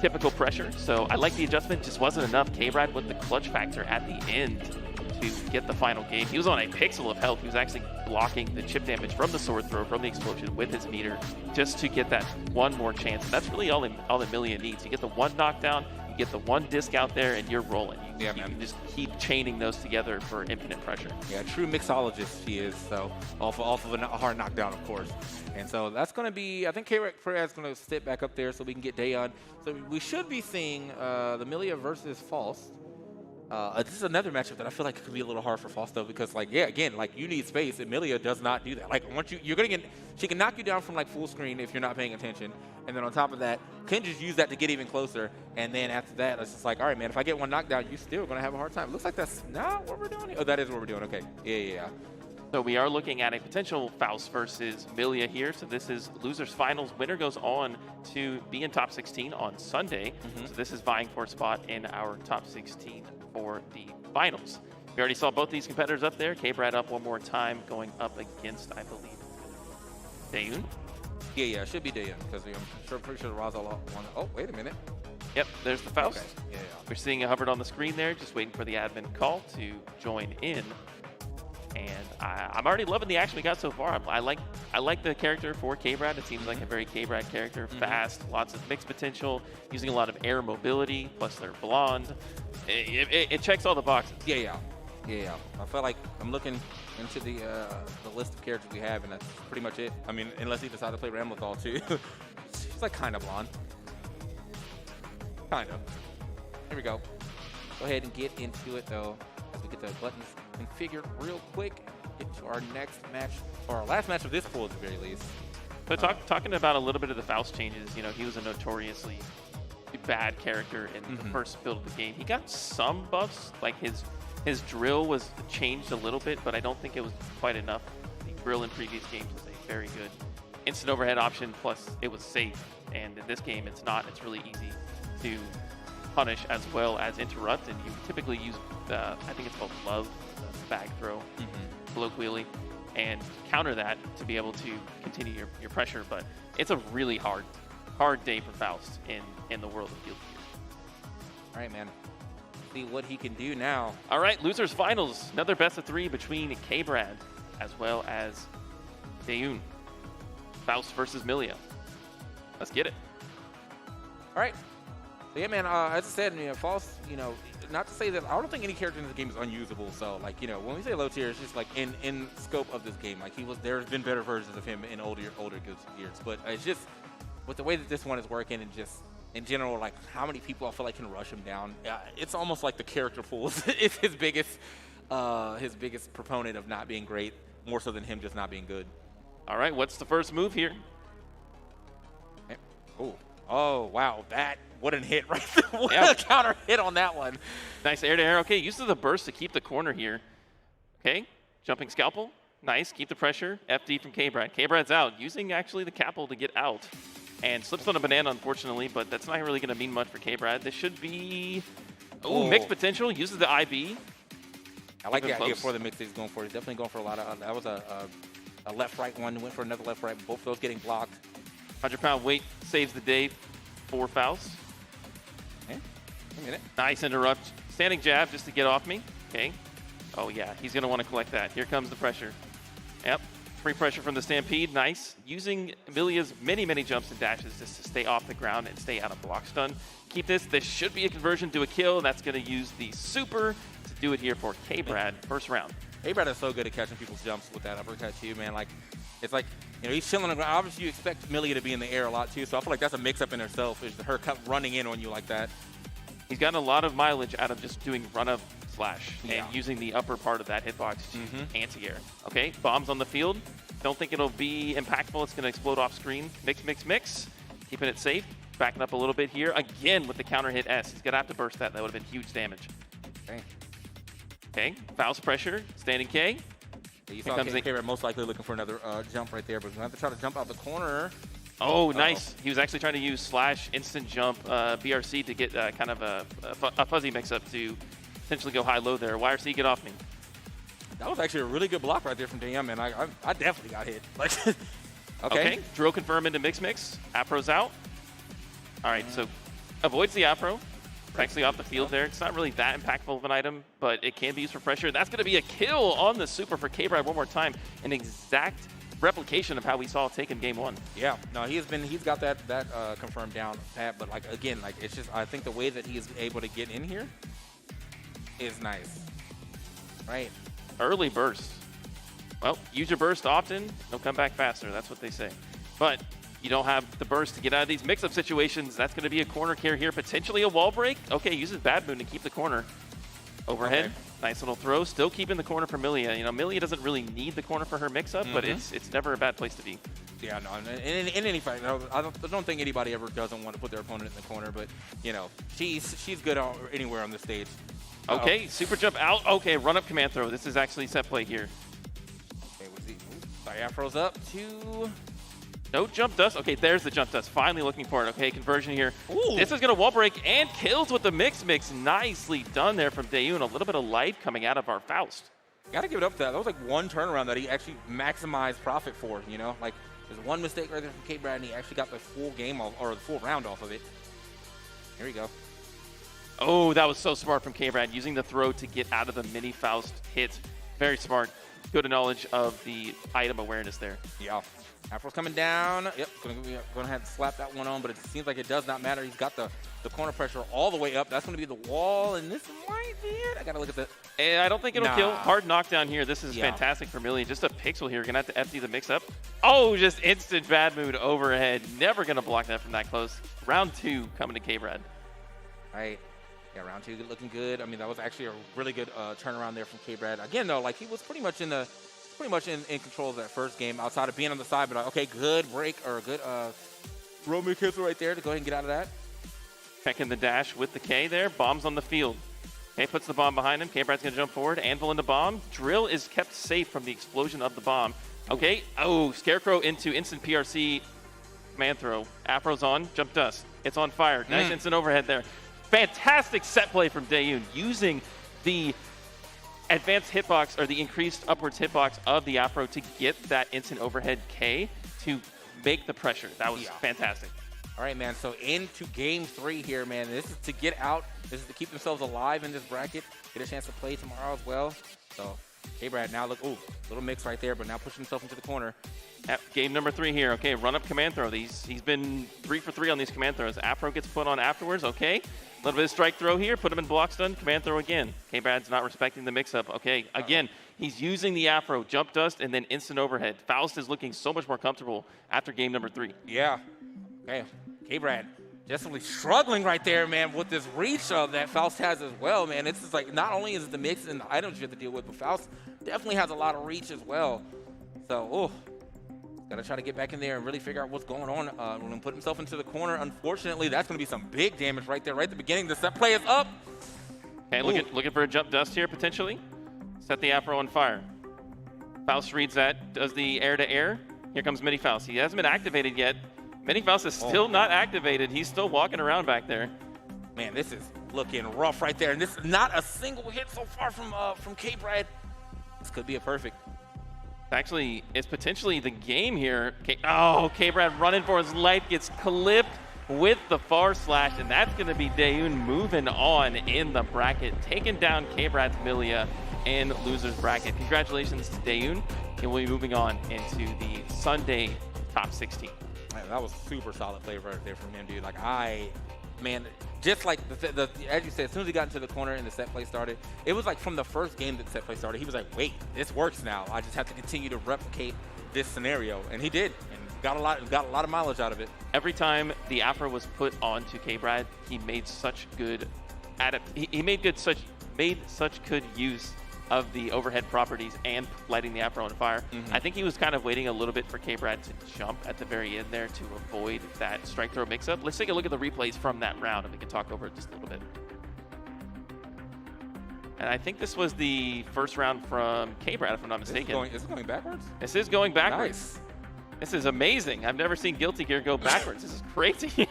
typical pressure. So I like the adjustment, just wasn't enough. K-Brad with the clutch factor at the end to get the final game. He was on a pixel of health. He was actually blocking the chip damage from the sword throw, from the explosion with his meter, just to get that one more chance. And that's really all that Milia needs. You get the one knockdown, you get the one disc out there, and you're rolling. You can just keep chaining those together for infinite pressure. Yeah, true mixologist he is. So off of a hard knockdown, of course. And so that's going to be, I think K-Brad's going to sit back up there so we can get Daeun. So we should be seeing the Milia versus False. This is another matchup that I feel like could be a little hard for False though, because you need space, and Milia does not do that. Once you're gonna she can knock you down from full screen if you're not paying attention, and then on top of that, can just use that to get even closer. And then after that, it's just like, all right, man, if I get one knockdown, you're still gonna have a hard time. Looks like that's not what we're doing here. Oh, that is what we're doing. Okay, yeah. So we are looking at a potential Faust versus Milia here. So this is losers finals. Winner goes on to be in top 16 on Sunday. So this is vying for a spot in our top 16 for the finals. We already saw both these competitors up there. K-Brad up one more time, going up against, I believe, Daeun. Yeah, it should be Daeun, because I'm pretty sure Raza won. Oh, wait a minute. Yep, there's the Faust. Okay. Yeah. We're seeing it hovered on the screen there, just waiting for the admin call to join in. And I'm already loving the action we got so far. I like the character for K-Brad. It seems like a very K-Brad character. Fast, lots of mix potential, using a lot of air mobility, plus they're blonde. It checks all the boxes. Yeah. I feel like I'm looking into the list of characters we have, and that's pretty much it. I mean, unless he decides to play Ramlethal too. She's kind of blonde. Kind of. Here we go. Go ahead and get into it though, as we get the buttons configured real quick. Get to our next match, or our last match of this pool at the very least. But talking about a little bit of the Faust changes, he was a notoriously bad character in the first build of the game. He got some buffs, like his drill was changed a little bit, but I don't think it was quite enough. The drill in previous games was a very good instant overhead option, plus it was safe. And in this game, it's not. It's really easy to punish as well as interrupt, and you typically use I think it's called love, the bag throw, colloquially, and counter that to be able to continue your pressure. But it's a really hard day for Faust in the world of Field Gear. All right, man. See what he can do now. All right, losers finals. Another best of 3 between K-Brad as well as Daeun. Faust versus Milia. Let's get it. All right. So yeah, man, as I said, Faust, not to say that I don't think any character in this game is unusable. So when we say low tier, it's just in scope of this game. There's been better versions of him in older years, but it's just with the way that this one is working, and just in general, how many people I feel like can rush him down. It's almost like the character pool is his biggest proponent of not being great, more so than him just not being good. All right, what's the first move here? Oh, wow, that wouldn't hit right there. What a counter hit on that one. Nice air to air. Okay, uses the burst to keep the corner here. Okay, jumping scalpel. Nice, keep the pressure. FD from K-Brad. K-Brad's out, using actually the capel to get out. And slips on a banana, unfortunately, but that's not really going to mean much for K-Brad. This should be... mixed potential. Uses the IB. I like the idea for the mix that he's going for. He's definitely going for a lot of... that was a left-right one. Went for another left-right. Both of those getting blocked. 100-pound weight saves the day for Faust. Okay. A minute. Nice interrupt. Standing jab just to get off me. Okay. Oh, yeah. He's going to want to collect that. Here comes the pressure. Yep. Free pressure from the Stampede. Nice. Using Amelia's many, many jumps and dashes just to stay off the ground and stay out of block stun. Keep this. This should be a conversion to a kill. That's going to use the super to do it here for K-Brad. First round. K-Brad is so good at catching people's jumps with that uppercut too, man. Like, it's like, you know, he's chilling on the ground. Obviously, you expect Amelia to be in the air a lot too, so I feel like that's a mix-up in herself, is her running in on you like that. He's gotten a lot of mileage out of just doing run-up slash and using the upper part of that hitbox to anti-air. Okay, bombs on the field. Don't think it'll be impactful. It's going to explode off screen. Mix, mix, mix. Keeping it safe. Backing up a little bit here. Again with the counter hit S. He's going to have to burst that. That would have been huge damage. Okay, Faust pressure. Standing K. You saw K-Brad most likely looking for another jump right there, but he's going to have to try to jump out the corner. Oh, nice. He was actually trying to use slash instant jump BRC to get kind of a fuzzy mix-up to potentially go high-low there. YRC, get off me. That was actually a really good block right there from DM, man. I definitely got hit. Like, okay. Drill confirm into mix. Afro's out. All right, so avoids the Afro. Actually off the field there. It's not really that impactful of an item, but it can be used for pressure. That's going to be a kill on the super for K-Brad one more time. An exact replication of how we saw Taken game 1. Yeah, no, he's got that confirmed down pat, but like again, like it's just, I think the way that he is able to get in here is nice. Right. Early burst. Well, use your burst often, they'll come back faster. That's what they say. But you don't have the burst to get out of these mix-up situations. That's going to be a corner care here, potentially a wall break. Okay, uses Bad Moon to keep the corner. Overhead, nice little throw. Still keeping the corner for Milia. You know, Milia doesn't really need the corner for her mix-up, but it's never a bad place to be. Yeah, no, in any fight, I don't think anybody ever doesn't want to put their opponent in the corner, but you know, she's good anywhere on the stage. Okay, super jump out. Okay, run up command throw. This is actually set play here. Okay, what's he? Afro's up to. No jump dust. Okay, there's the jump dust. Finally looking for it. Okay, conversion here. Ooh. This is going to wall break and kills with the mix. Nicely done there from Dayoon. A little bit of life coming out of our Faust. Gotta give it up to that. That was like one turnaround that he actually maximized profit for, you know? Like, there's one mistake right there from K-Brad, and he actually got the full game off, or the full round off of it. Here we go. Oh, that was so smart from K-Brad, using the throw to get out of the mini Faust hit. Very smart. Good knowledge of the item awareness there. Yeah. Afro's coming down. Yep, gonna have to slap that one on, but it seems like it does not matter. He's got the corner pressure all the way up. That's gonna be the wall, and this might be it. I gotta look at that. And I don't think it'll kill. Hard knockdown here. This is fantastic for Millie. Just a pixel here. Gonna have to FD the mix up. Oh, just instant Bad Mood overhead. Never gonna block that from that close. Round 2 coming to K-Brad. All right. Yeah, round 2 looking good. I mean, that was actually a really good turnaround there from K-Brad. Again, though, like he was pretty much in control of that first game, outside of being on the side. But okay, good break or good Romeo cancel right there to go ahead and get out of that. Checking the dash with the K there. Bombs on the field. K puts the bomb behind him. K-Brad's gonna jump forward. Anvil into bomb. Drill is kept safe from the explosion of the bomb. Okay. Oh, Scarecrow into instant PRC command throw. Afro's on. Jump dust. It's on fire. Nice instant overhead there. Fantastic set play from Dayoon, using the advanced hitbox, or the increased upwards hitbox of the Afro to get that instant overhead K to make the pressure. That was fantastic. All right, man. So into game 3 here, man. This is to get out. This is to keep themselves alive in this bracket. Get a chance to play tomorrow as well. So K-Brad now look, ooh, little mix right there, but now pushing himself into the corner. Game number 3 here. Okay, run up command throw. He's been 3 for 3 on these command throws. Afro gets put on afterwards. Okay, a little bit of strike throw here. Put him in block stun. Command throw again. K-Brad's not respecting the mix-up. Okay, again, he's using the Afro, jump dust, and then instant overhead. Faust is looking so much more comfortable after game number 3. Yeah. Okay, K-Brad definitely struggling right there, man, with this reach that Faust has as well, man. It's just like, not only is it the mix and the items you have to deal with, but Faust definitely has a lot of reach as well. So, gotta try to get back in there and really figure out what's going on. When he put himself into the corner, unfortunately, that's gonna be some big damage right there, right at the beginning. The set play is up. Okay, looking for a jump dust here, potentially. Set the Afro on fire. Faust reads that, does the air to air. Here comes Mini Faust. He hasn't been activated yet. Mini Faust is still not activated. He's still walking around back there. Man, this is looking rough right there. And this is not a single hit so far from K-Brad. This could be a perfect. Actually, it's potentially the game here. K-Brad running for his life, gets clipped with the far slash, and that's going to be Dayoon moving on in the bracket, taking down K-Brad's Milia in loser's bracket. Congratulations to Dayoon, and we'll be moving on into the Sunday top 16. Man, that was super solid play right there from him, dude. Like, just like as you said, as soon as he got into the corner and the set play started, it was like from the first game that the set play started, he was like, wait, this works now. I just have to continue to replicate this scenario, and he did, and got a lot of mileage out of it. Every time the Afro was put onto K-Brad, he made such good made such good use of the overhead properties and lighting the Afro on fire. I think he was kind of waiting a little bit for K-Brad to jump at the very end there to avoid that strike throw mix-up. Let's take a look at the replays from that round, and we can talk over it just a little bit. And I think this was the first round from K-Brad, if I'm not mistaken. Is it going backwards? This is going backwards. Nice. This is amazing. I've never seen Guilty Gear go backwards. This is crazy.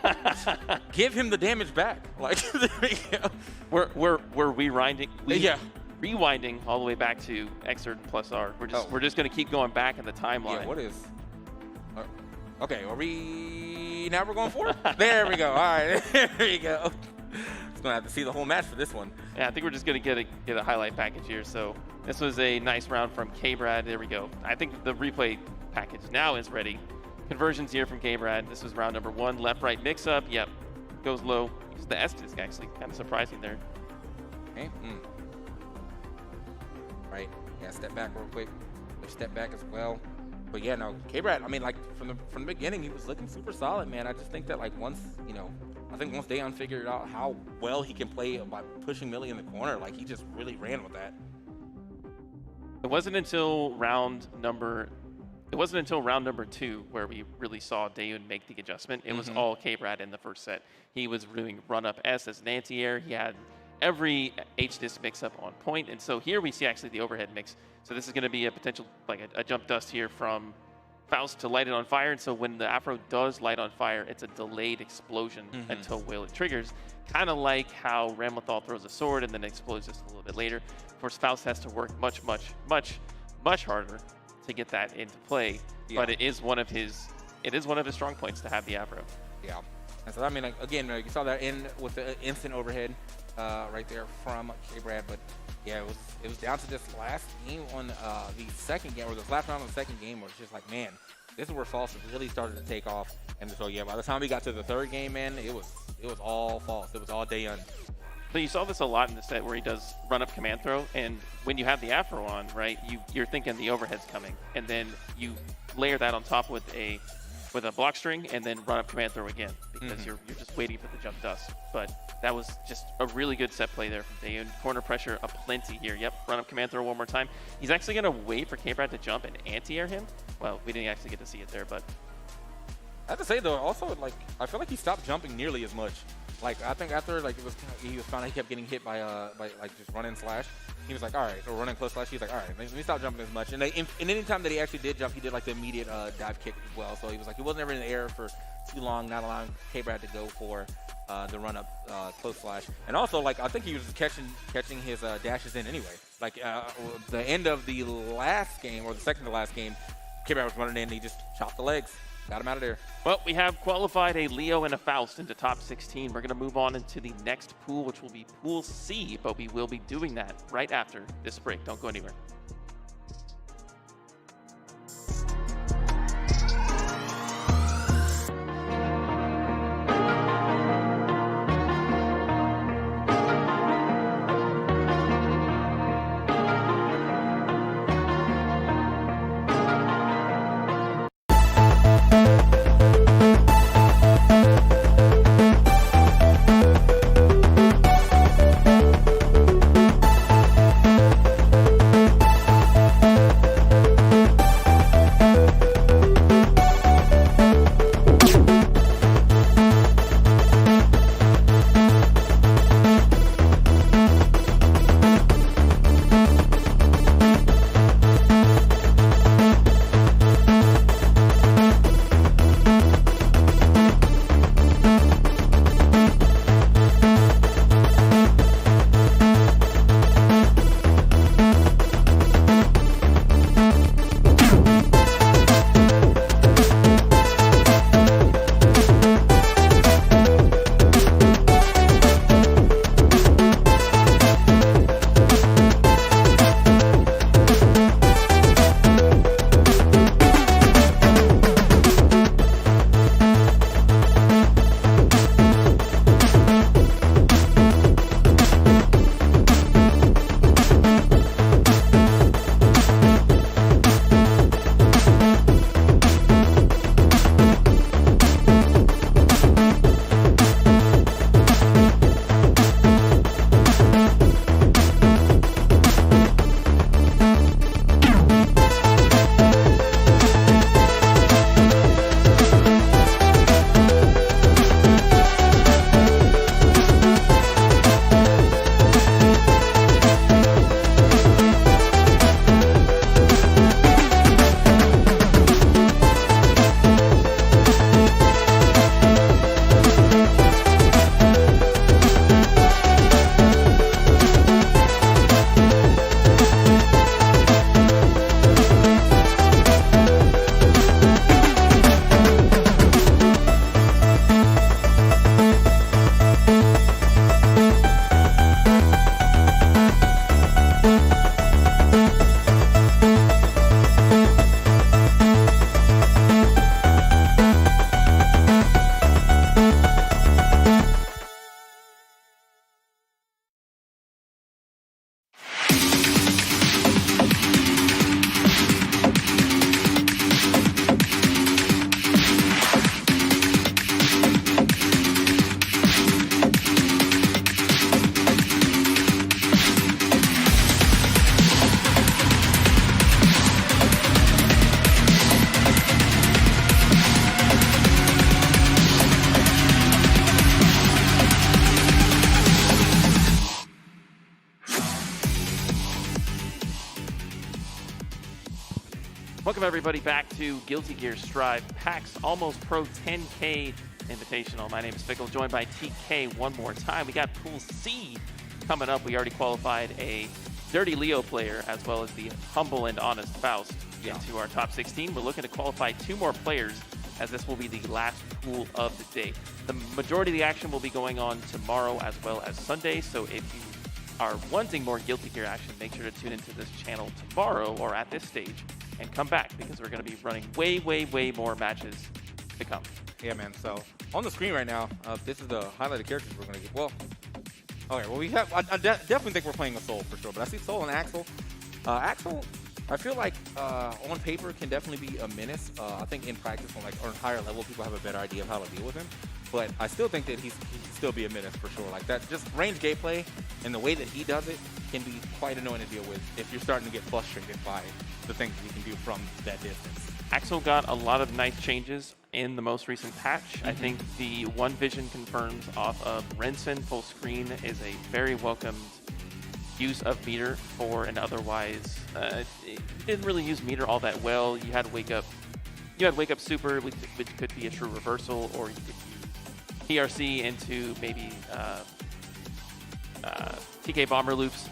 Give him the damage back. Like, we're rewinding. Yeah. Rewinding all the way back to Xrd plus R. We're just going to keep going back in the timeline. Yeah, what is? Okay, now we're going forward? There we go. All right, there we go. Just gonna have to see the whole match for this one. Yeah, I think we're just gonna get a highlight package here. So this was a nice round from K-Brad. There we go. I think the replay package now is ready. Conversions here from K-Brad. This was round number 1. Left-right mix-up. Yep, goes low. Uses the S-disc actually. Kind of surprising there. Okay. Right. Yeah, step back real quick. Step back as well. But yeah, no, K-Brad, I mean, like, from the beginning, he was looking super solid, man. I just think that, like, once Dayon figured out how well he can play by pushing Millie in the corner, like, he just really ran with that. It wasn't until round number 2 where we really saw Dayoon make the adjustment. It was all K-Brad in the first set. He was doing run-up S as an anti-air. He had every H-disc mix-up on point, and so here we see actually the overhead mix. So this is going to be a potential, like a jump dust here from Faust to light it on fire, and so when the Afro does light on fire, it's a delayed explosion until it triggers, kind of like how Ramlethal throws a sword and then it explodes just a little bit later. Of course, Faust has to work much harder to get that into play, but it is one of his strong points to have the Afro. Yeah, and so I mean, like, again, you saw that in with the instant overhead right there from K-Brad, but yeah, it was down to this last game on the second game, or this last round of the second game, where it's just like, man, this is where Faust really started to take off. And so yeah, by the time we got to the third game, man, it was all Faust. It was all Dayon. So you saw this a lot in the set where he does run up command throw, and when you have the Afro on, right, you're thinking the overhead's coming, and then you layer that on top with a block string, and then run up command throw again, because you're just waiting for the jump dust. But that was just a really good set play there from Dayoon. Corner pressure aplenty here. Yep, run up command throw one more time. He's actually going to wait for K-Brad to jump and anti-air him. Well, we didn't actually get to see it there, but I have to say though, also, like, I feel like he stopped jumping nearly as much. Like, I think after, like, he was found he kept getting hit by like just running slash. He was like, all right, or running close slash. He's like, all right, let me stop jumping as much. And any time that he actually did jump, he did like the immediate dive kick as well. So he was like, he wasn't ever in the air for too long, not allowing K-Brad to go for the run up close slash. And also, like, I think he was catching his dashes in anyway. Like, the end of the last game, or the second to last game, K-Brad was running in, and he just chopped the legs. Got him out of there. Well, we have qualified a Leo and a Faust into top 16. We're going to move on into the next pool, which will be Pool C, but we will be doing that right after this break. Don't go anywhere. Welcome everybody back to Guilty Gear Strive PAX Almost Pro 10K Invitational. My name is Fickle, joined by TK one more time. We got Pool C coming up. We already qualified a Dirty Leo player as well as the Humble and Honest Faust into our top 16. We're looking to qualify 2 more players as this will be the last pool of the day. The majority of the action will be going on tomorrow as well as Sunday, so if you are wanting more Guilty Gear action, make sure to tune into this channel tomorrow or at this stage and come back because we're going to be running way more matches to come. Yeah, man. So on the screen right now, this is the highlighted characters we're going to get. Well, okay. Well, we have. I definitely think we're playing a Soul for sure, but I see Soul and Axel. Axel, I feel like on paper can definitely be a menace. I think in practice on higher level, people have a better idea of how to deal with him. But I still think that he can still be a menace for sure. Like that, just range gameplay and the way that he does it can be quite annoying to deal with if you're starting to get frustrated by the things that you can do from that distance. Axel got a lot of nice changes in the most recent patch. I think the One Vision confirms off of Rensen full screen is a very welcomed use of meter for an otherwise it didn't really use meter all that well. You had wake up super, which could be a true reversal, or you could use PRC into maybe TK bomber loops,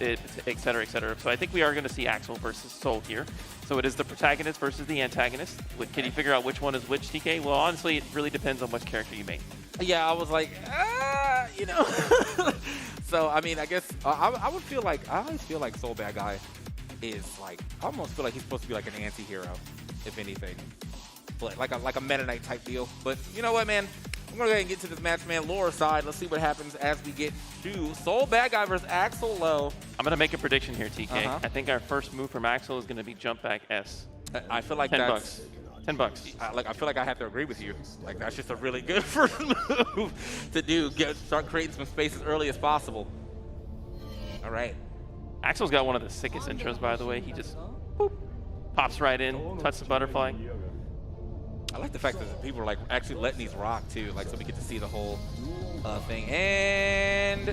etc., etc. So I think we are going to see Axel versus Soul here. So it is the protagonist versus the antagonist. Can you figure out which one is which, TK? Well, honestly, it really depends on what character you main. Yeah, I was like, you know. So I mean, I guess I always feel like Soul Bad Guy is like, I almost feel like he's supposed to be like an anti-hero, if anything, but like a Meta Knight type deal. But you know what, man? I'm gonna go ahead and get to this match, man. Lower side. Let's see what happens as we get to Soul Bad Guy versus Axel Low. I'm gonna make a prediction here, TK. I think our first move from Axel is gonna be jump back S. I feel like $10. that's $10. I feel like I have to agree with you. Like that's just a really good first move to do. Start creating some space as early as possible. All right. Axel's got one of the sickest intros, by the way. He just boop, pops right in, touches the butterfly. I like the fact that people are like actually letting these rock too, like so we get to see the whole thing. And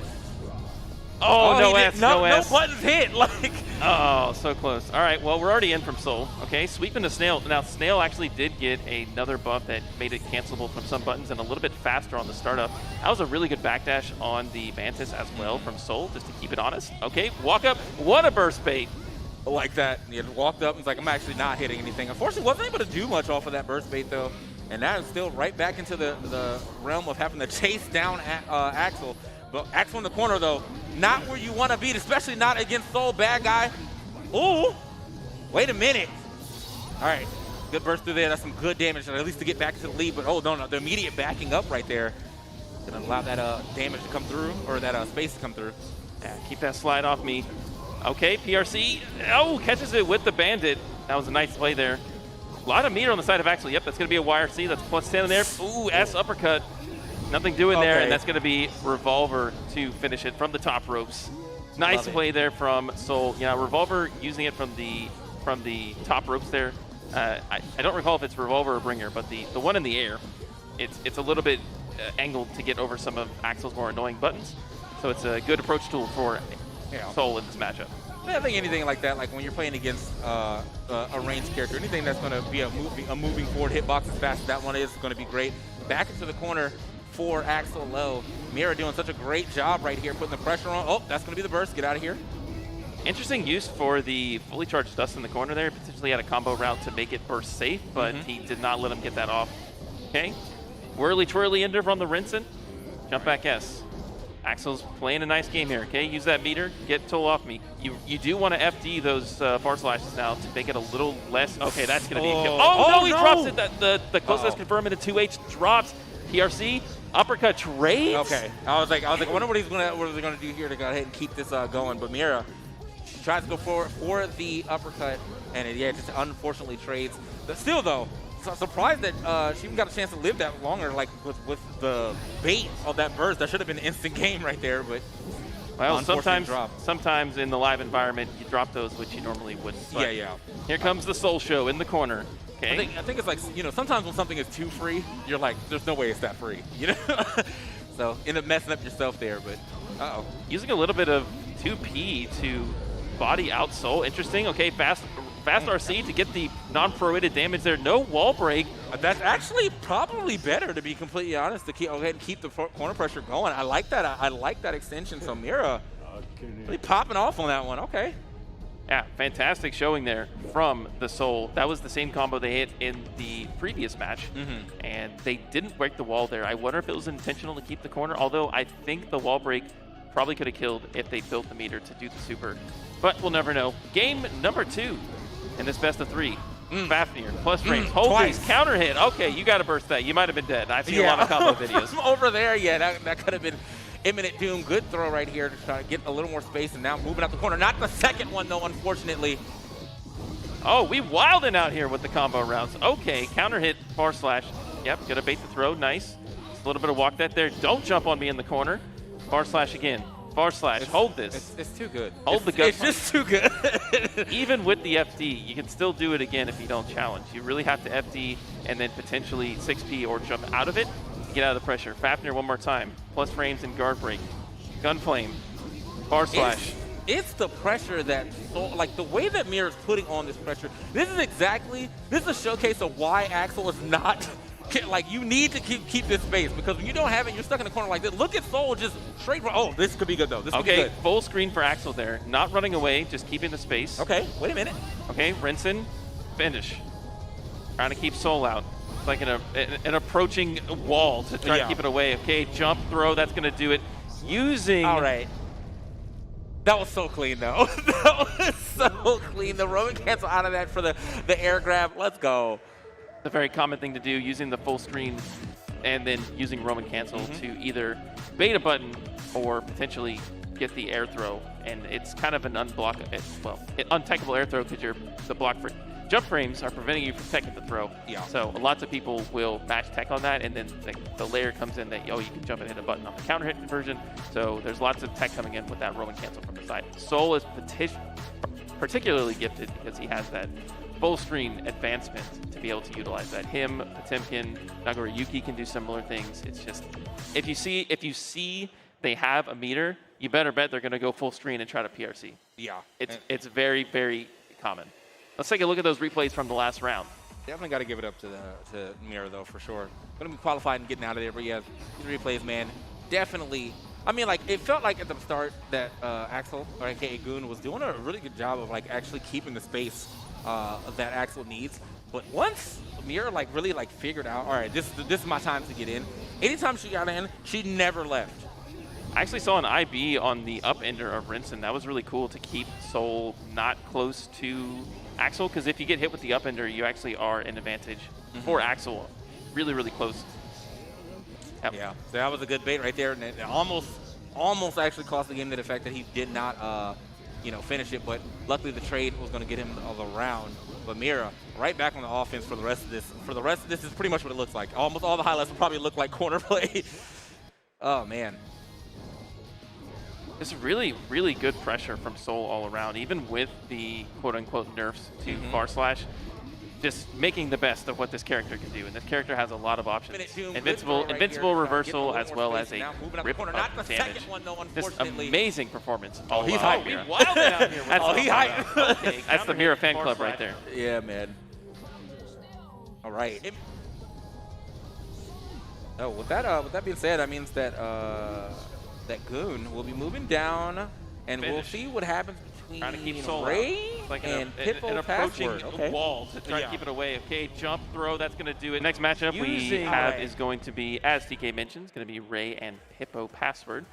no S, no S. No buttons hit. Like oh, so close. All right, well we're already in from Soul. Okay, sweeping the Snail. Now Snail actually did get another buff that made it cancelable from some buttons and a little bit faster on the startup. That was a really good backdash on the Mantis as well from Soul, just to keep it honest. Okay, walk up. What a burst bait. Like that. He walked up and was like, I'm actually not hitting anything. Unfortunately, wasn't able to do much off of that burst bait, though. And now it's still right back into the realm of having to chase down Axel. But Axel in the corner, though, not where you want to be, especially not against Soul Bad Guy. Ooh, wait a minute. All right, good burst through there. That's some good damage, at least to get back into the lead. But, oh, no, the immediate backing up right there. Going to allow that damage to come through, or that space to come through. Yeah, keep that slide off me. Okay, PRC. Oh, catches it with the Bandit. That was a nice play there. A lot of meter on the side of Axel. Yep, that's going to be a YRC. That's plus 10 in there. Ooh, S uppercut. Nothing doing there, and that's going to be Revolver to finish it from the top ropes. Nice play there from Soul. Yeah, Revolver using it from the top ropes there. I don't recall if it's Revolver or Bringer, but the one in the air, it's a little bit angled to get over some of Axel's more annoying buttons. So it's a good approach tool for Soul in this matchup. I think anything like that, like when you're playing against a ranged character, anything that's going to be a moving forward hitbox as fast as that one is going to be great. Back into the corner for Axel Low. Mira doing such a great job right here, putting the pressure on. Oh, that's going to be the burst. Get out of here. Interesting use for the fully charged Dust in the corner there. Potentially had a combo route to make it burst safe, but he did not let him get that off. Okay. Whirly twirly ender from the Rinsen. Jump back S. Axel's playing a nice game here, okay? Use that meter, get Toll off me. You do want to FD those far slashes now to make it a little less. Okay, that's going to be a kill. Oh, no, he drops it. The closest confirm in the 2H drops. PRC, uppercut trades. Okay, I was like, I wonder what they're gonna do here to go ahead and keep this going. But Mira tries to go forward for the uppercut, and it just unfortunately trades. But still, though, so surprised that she even got a chance to live that longer, like with the bait of that burst. That should have been an instant game right there, but well, sometimes in the live environment you drop those which you normally wouldn't. But yeah. Here comes the Soul Show in the corner. Okay. I think it's like, you know, sometimes when something is too free, you're like, there's no way it's that free, you know? So end up messing up yourself there, but using a little bit of 2P to body out Soul. Interesting. Okay, fast Fast RC to get the non-prorated damage there. No wall break. That's actually probably better, to be completely honest, to go ahead and keep the corner pressure going. I like that. I like that extension. So Mira really popping off on that one. Okay. Yeah, fantastic showing there from the Soul. That was the same combo they hit in the previous match, and they didn't break the wall there. I wonder if it was intentional to keep the corner, although I think the wall break probably could have killed if they built the meter to do the super. But we'll never know. Game number 2 in this best of 3. Fafnir, plus frames, hold these, counter hit. Okay, you got to burst that. You might have been dead. I've seen a lot of combo videos. From over there, yeah, that could have been imminent doom. Good throw right here to try to get a little more space, and now moving out the corner. Not the second one, though, unfortunately. Oh, we wilding out here with the combo rounds. Okay, counter hit, bar slash. Yep, gonna bait the throw, nice. Just a little bit of walk that there. Don't jump on me in the corner. Bar slash again. Bar slash, hold this. It's too good. Hold the gut. It's just too good. Even with the FD, you can still do it again if you don't challenge. You really have to FD and then potentially 6P or jump out of it to get out of the pressure. Fafnir one more time. Plus frames and guard break. Gunflame. Bar slash. It's the pressure that, like the way that Mira is putting on this pressure. This is a showcase of why Axel is not, like you need to keep this space, because when you don't have it, you're stuck in the corner like this. Look at Soul just straight, oh, this could be good though. This could be good. Full screen for Axel there. Not running away, just keeping the space. Okay, wait a minute. Okay, Rinsen, finish. Trying to keep Soul out. It's like an approaching wall to try to keep it away. Okay, jump, throw, that's gonna do it. Using... All right. That was so clean, though. That was so clean. The Roman cancel out of that for the air grab. Let's go. It's a very common thing to do, using the full screen and then using Roman cancel to either bait a button or potentially get the air throw. And it's kind of an untechable air throw because the block for jump frames are preventing you from teching the throw. Yeah. So lots of people will match tech on that, and then the layer comes in that, oh, you can jump and hit a button on the counter hit conversion. So there's lots of tech coming in with that Roman cancel from the side. Soul is particularly gifted because he has that full screen advancement to be able to utilize that. Him, Potemkin, Nagoriyuki can do similar things. It's just, if you see they have a meter, you better bet they're going to go full screen and try to PRC. Yeah. It's very, very common. Let's take a look at those replays from the last round. Definitely got to give it up to Mira, though, for sure. Going to be qualified and getting out of there, but yeah, these replays, man, definitely. I mean, like, it felt like at the start that Axel, or aka Goon, was doing a really good job of, like, actually keeping the space that Axel needs. But once Mira, like, really, like, figured out, all right, this is my time to get in, anytime she got in, she never left. I actually saw an IB on the up-ender of Rinsen. That was really cool to keep Soul not close to Axel, because if you get hit with the up-ender, you actually are an advantage for Axel. Really, really close. Yep. Yeah, so that was a good bait right there, and it almost actually cost the game to the fact that he did not, finish it, but luckily the trade was going to get him the round. But Mira, right back on the offense for the rest of this. For the rest of this is pretty much what it looks like. Almost all the highlights will probably look like corner play. Oh, man. It's really, really good pressure from Soul all around, even with the quote-unquote nerfs to bar slash. Just making the best of what this character can do, and this character has a lot of options. Invincible reversal, as well as a rip up damage. Just amazing performance. Oh, he's hyped. That's the Mira fan club right there. Yeah, man. All right. Oh, with that being said, that means that that Goon will be moving down, and we'll see what happens between trying to keep Soul Ray like and an approaching wall to try to keep it away. Okay, jump, throw, that's going to do it. Next matchup we have is going to be, as TK mentioned, it's going to be Ray and Hippo Password.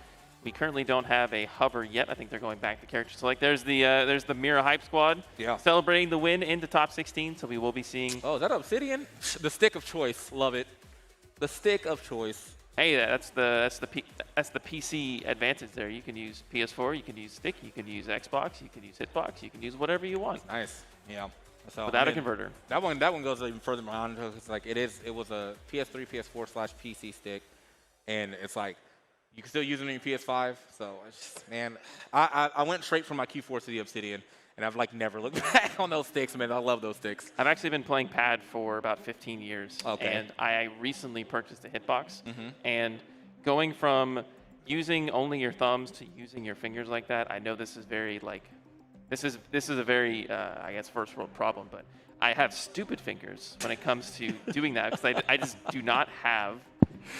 We currently don't have a hover yet. I think they're going back to character select. There's the Mira Hype Squad celebrating the win into top 16, so we will be seeing... Oh, is that Obsidian? The stick of choice. Love it. The stick of choice. Hey, that's the PC advantage there. You can use PS4, you can use stick, you can use Xbox, you can use Hitbox, you can use whatever you want. Nice. Yeah. So, without a converter. That one goes even further beyond. It's like it was a PS3, PS4/PC stick, and it's like you can still use it on your PS5. So it's just, man, I went straight from my Q4 to the Obsidian. And I've like never looked back on those sticks, man. I love those sticks. I've actually been playing pad for about 15 years. Okay. And I recently purchased a Hitbox. And going from using only your thumbs to using your fingers like that, I know this is very like This is a very, I guess, first world problem, but I have stupid fingers when it comes to doing that because I just do not have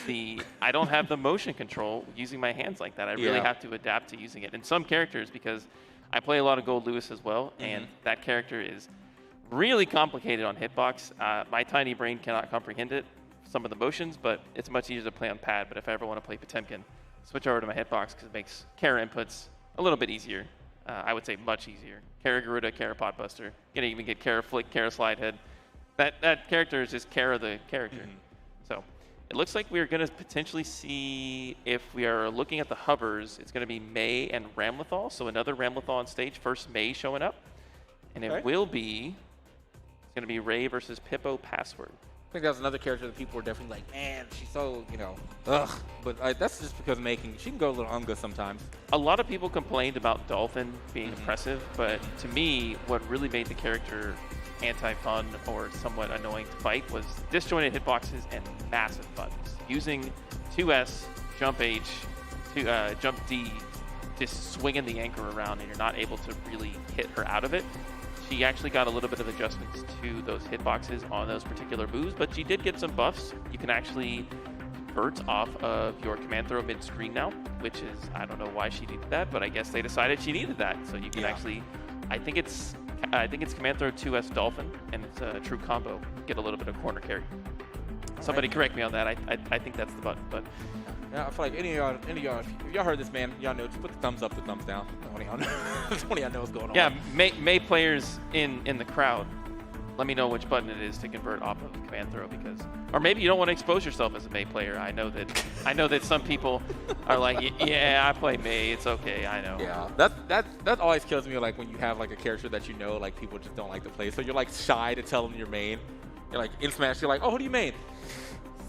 I don't have the motion control using my hands like that. I really have to adapt to using it. And some characters, because I play a lot of Gold Lewis as well, and that character is really complicated on hitbox. My tiny brain cannot comprehend it, some of the motions, but it's much easier to play on pad. But if I ever want to play Potemkin, switch over to my hitbox because it makes Kara inputs a little bit easier. I would say much easier. Kara Garuda, Kara Potbuster. You can even get Kara Flick, Kara Slidehead. That character is just Kara the character. So it looks like we're going to potentially see, if we are looking at the hovers, it's going to be May and Ramlethal. So another Ramlethal on stage. First May showing up. And it will be, it's going to be Ray versus Pippo Password. I think that was another character that people were definitely like, man, she's so, ugh. But that's just because she can go a little ungood sometimes. A lot of people complained about Dolphin being oppressive, but to me, what really made the character anti-fun or somewhat annoying to fight was disjointed hitboxes and massive buttons. Using 2S, jump H, jump D, just swinging the anchor around and you're not able to really hit her out of it. She actually got a little bit of adjustments to those hitboxes on those particular moves, but she did get some buffs. You can actually convert off of your command throw mid-screen now, which is, I don't know why she needed that, but I guess they decided she needed that. So you can actually, I think it's command throw 2S Dolphin, and it's a true combo. Get a little bit of corner carry. Somebody correct me on that. I think that's the button, but. Yeah, I feel like any of y'all, if y'all heard this, man, y'all know, just put the thumbs up, the thumbs down. One of y'all know what's going on. Yeah, May players in the crowd, let me know which button it is to convert off of command throw, because, or maybe you don't want to expose yourself as a May player. I know that some people are like, yeah, I play May, it's okay, I know. Yeah, that always kills me, like when you have like a character that you know, like people just don't like to play, so you're like shy to tell them your main. You're like in Smash, you're like, oh, who do you main?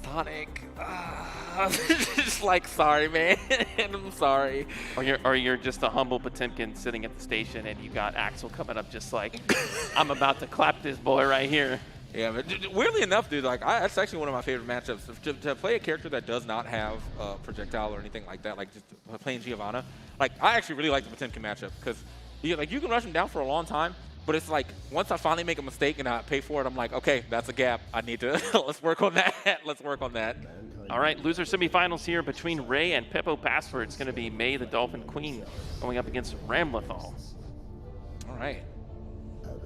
Sonic. Just like, sorry, man. I'm sorry. Or you're just a humble Potemkin sitting at the station and you got Axel coming up just like, I'm about to clap this boy right here. Yeah, but weirdly enough, dude, like that's actually one of my favorite matchups. To play a character that does not have projectile or anything like that, like just playing Giovanna. Like, I actually really like the Potemkin matchup because you can rush him down for a long time. But it's like, once I finally make a mistake and I pay for it, I'm like, okay, that's a gap. I need to, let's work on that. Let's work on that. All right, loser semifinals here between Ray and Pippo Password. It's going to be May, the Dolphin Queen, going up against Ramlethal. All right.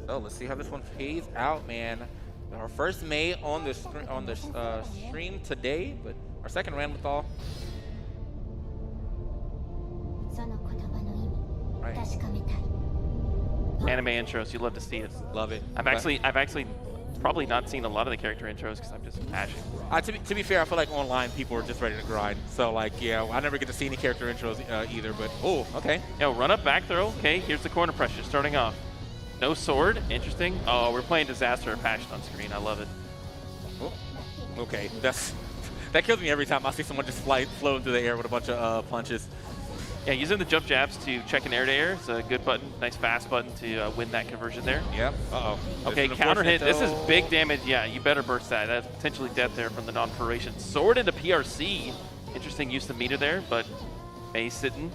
So let's see how this one plays out, man. Our first May on the stream today, but our second Ramlethal. Right. Anime intros, you love to see it. Love it. I've actually probably not seen a lot of the character intros because I'm just mashing. To be fair, I feel like online people are just ready to grind. So like, yeah, I never get to see any character intros either. But oh, okay. Yo, run up, back throw. Okay, here's the corner pressure starting off. No sword. Interesting. Oh, we're playing Disaster Passion on screen. I love it. Oh, okay, that kills me every time I see someone just float into the air with a bunch of punches. Yeah, using the jump jabs to check an air-to-air. It's a good button, nice fast button to win that conversion there. Yep. Uh-oh. Okay, counter hit. This is big damage. Yeah, you better burst that. That's potentially death there from the non-proration. Sword into PRC. Interesting use of meter there, but May sitting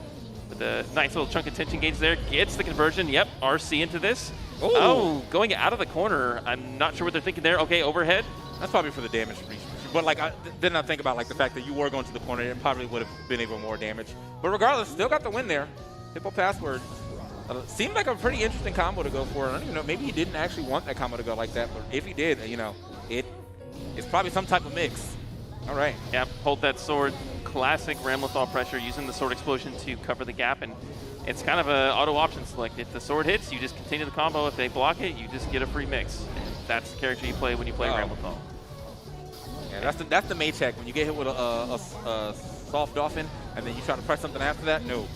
with a nice little chunk of tension gauge there. Gets the conversion. Yep, RC into this. Ooh. Oh, going out of the corner. I'm not sure what they're thinking there. Okay, overhead. That's probably for the damage reach. But like, then I think about like the fact that you were going to the corner, it probably would have been even more damage. But regardless, still got the win there. Pippo Password. Seemed like a pretty interesting combo to go for. I don't even know, maybe he didn't actually want that combo to go like that, but if he did, it's probably some type of mix. All right. Yeah, hold that sword. Classic Ramlethal pressure, using the sword explosion to cover the gap, and it's kind of an auto option select. If the sword hits, you just continue the combo. If they block it, you just get a free mix. And that's the character you play when you play Ramlethal. Yeah, that's the May check. When you get hit with a soft dolphin, and then you try to press something after that, no.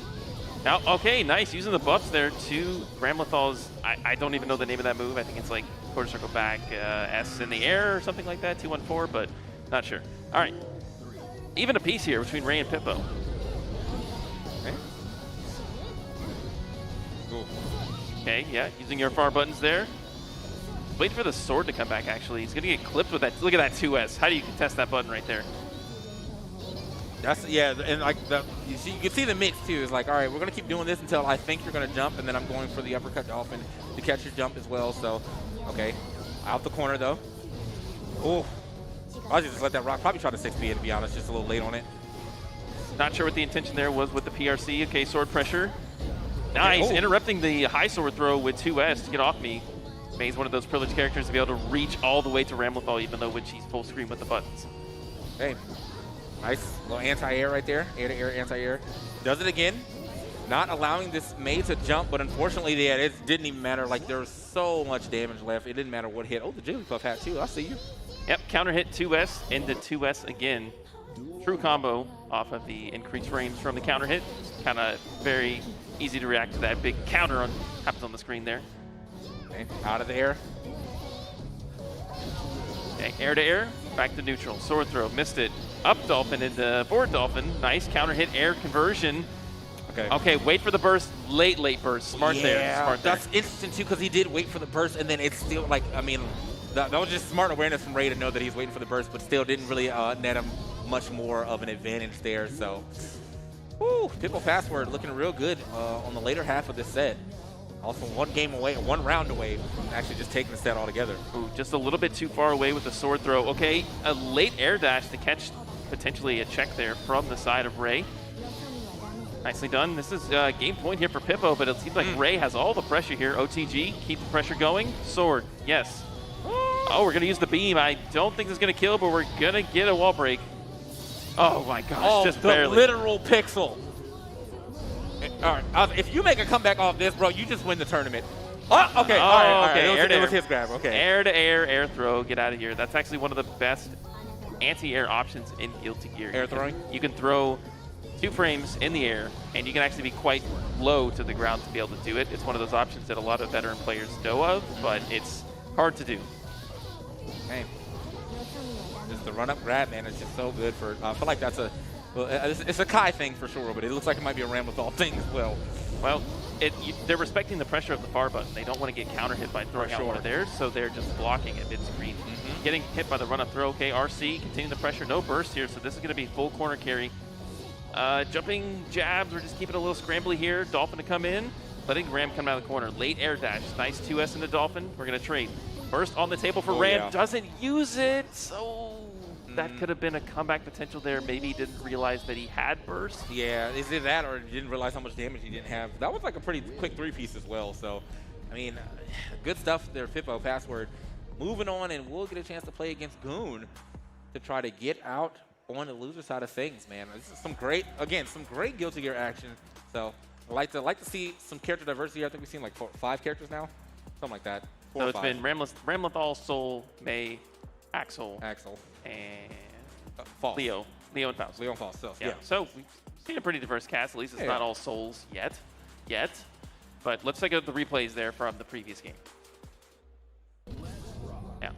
Now, okay, nice. Using the buffs there to Ramlethal's, I don't even know the name of that move. I think it's like quarter circle back, S in the air or something like that, 2-1-4, but not sure. All right. Even a piece here between Ray and Pippo. Okay. Cool. Okay, yeah, using your far buttons there. Wait for the sword to come back, actually. He's going to get clipped with that. Look at that 2S. How do you contest that button right there? That's, yeah, and like you can see the mix too. It's like, all right, we're gonna keep doing this until I think you're gonna jump, and then I'm going for the uppercut dolphin to catch your jump as well. So, okay, out the corner though. Oh, I just let that rock. Probably try to 6P it, to be honest, just a little late on it. Not sure what the intention there was with the PRC. Okay, sword pressure. Nice, interrupting the high sword throw with 2S to get off me. May's one of those privileged characters to be able to reach all the way to Ramlethal, even though when she's full screen with the buttons. Hey, nice little anti-air right there. Air-to-air, anti-air. Does it again. Not allowing this May to jump, but unfortunately, yeah, it didn't even matter. Like, there was so much damage left. It didn't matter what hit. Oh, the Jigglypuff hat too. I see you. Yep, counter hit 2S into 2S again. True combo off of the increased range from the counter hit. Kind of very easy to react to that big counter happens on the screen there. Okay, out of the air. Okay, air to air, back to neutral. Sword throw, missed it. Up dolphin into forward dolphin. Nice counter hit air conversion. Okay, wait for the burst. Late burst. Smart there. Smart there. That's interesting too, because he did wait for the burst, and then it's still like, I mean, that was just smart awareness from Ray to know that he's waiting for the burst, but still didn't really net him much more of an advantage there. So, woo, Pickle Password looking real good on the later half of this set. Also one round away from actually just taking the set altogether. Ooh, just a little bit too far away with the sword throw. Okay, a late air dash to catch potentially a check there from the side of Ray. Nicely done. This is game point here for Pippo, but it seems like Ray has all the pressure here. OTG, keep the pressure going. Sword, yes. Oh, we're going to use the beam. I don't think this is going to kill, but we're going to get a wall break. Oh my gosh, just barely. Literal pixel. All right, if you make a comeback off this, bro, you just win the tournament. Oh, okay, all right. It was his grab, okay. Air to air, air throw, get out of here. That's actually one of the best anti-air options in Guilty Gear. Air throwing? You can throw 2 frames in the air, and you can actually be quite low to the ground to be able to do it. It's one of those options that a lot of veteran players know of, but it's hard to do. Man, just the run-up grab, man, it's just so good for. I feel like that's it's a Kai thing for sure, but it looks like it might be a Ramlethal thing as well. Well, they're respecting the pressure of the far button. They don't want to get counter hit by throwing out one of theirs, so they're just blocking it mid-screen. Getting hit by the run-up throw. Okay, RC, continue the pressure. No burst here, so this is going to be full corner carry. Jumping jabs, we're just keeping a little scrambly here. Dolphin to come in, letting Ram come out of the corner. Late air dash, nice 2S into Dolphin. We're going to trade. Burst on the table for Ram, doesn't use it, so that could have been a comeback potential there. Maybe he didn't realize that he had burst. Yeah, is it that, or didn't realize how much damage he didn't have? That was like a pretty quick 3-piece as well, so, I mean, good stuff there, Pippo Password. Moving on, and we'll get a chance to play against Goon to try to get out on the loser side of things, man. This is some great Guilty Gear action. So I like to see some character diversity. I think we've seen like 5 characters now, something like that. So it's been Ramlethal, Soul, May, Axel, and False. Leo and Faust. Leo and Faust. So, yeah. So we've seen a pretty diverse cast. At least it's not all Souls yet. But let's take out the replays there from the previous game. Yeah.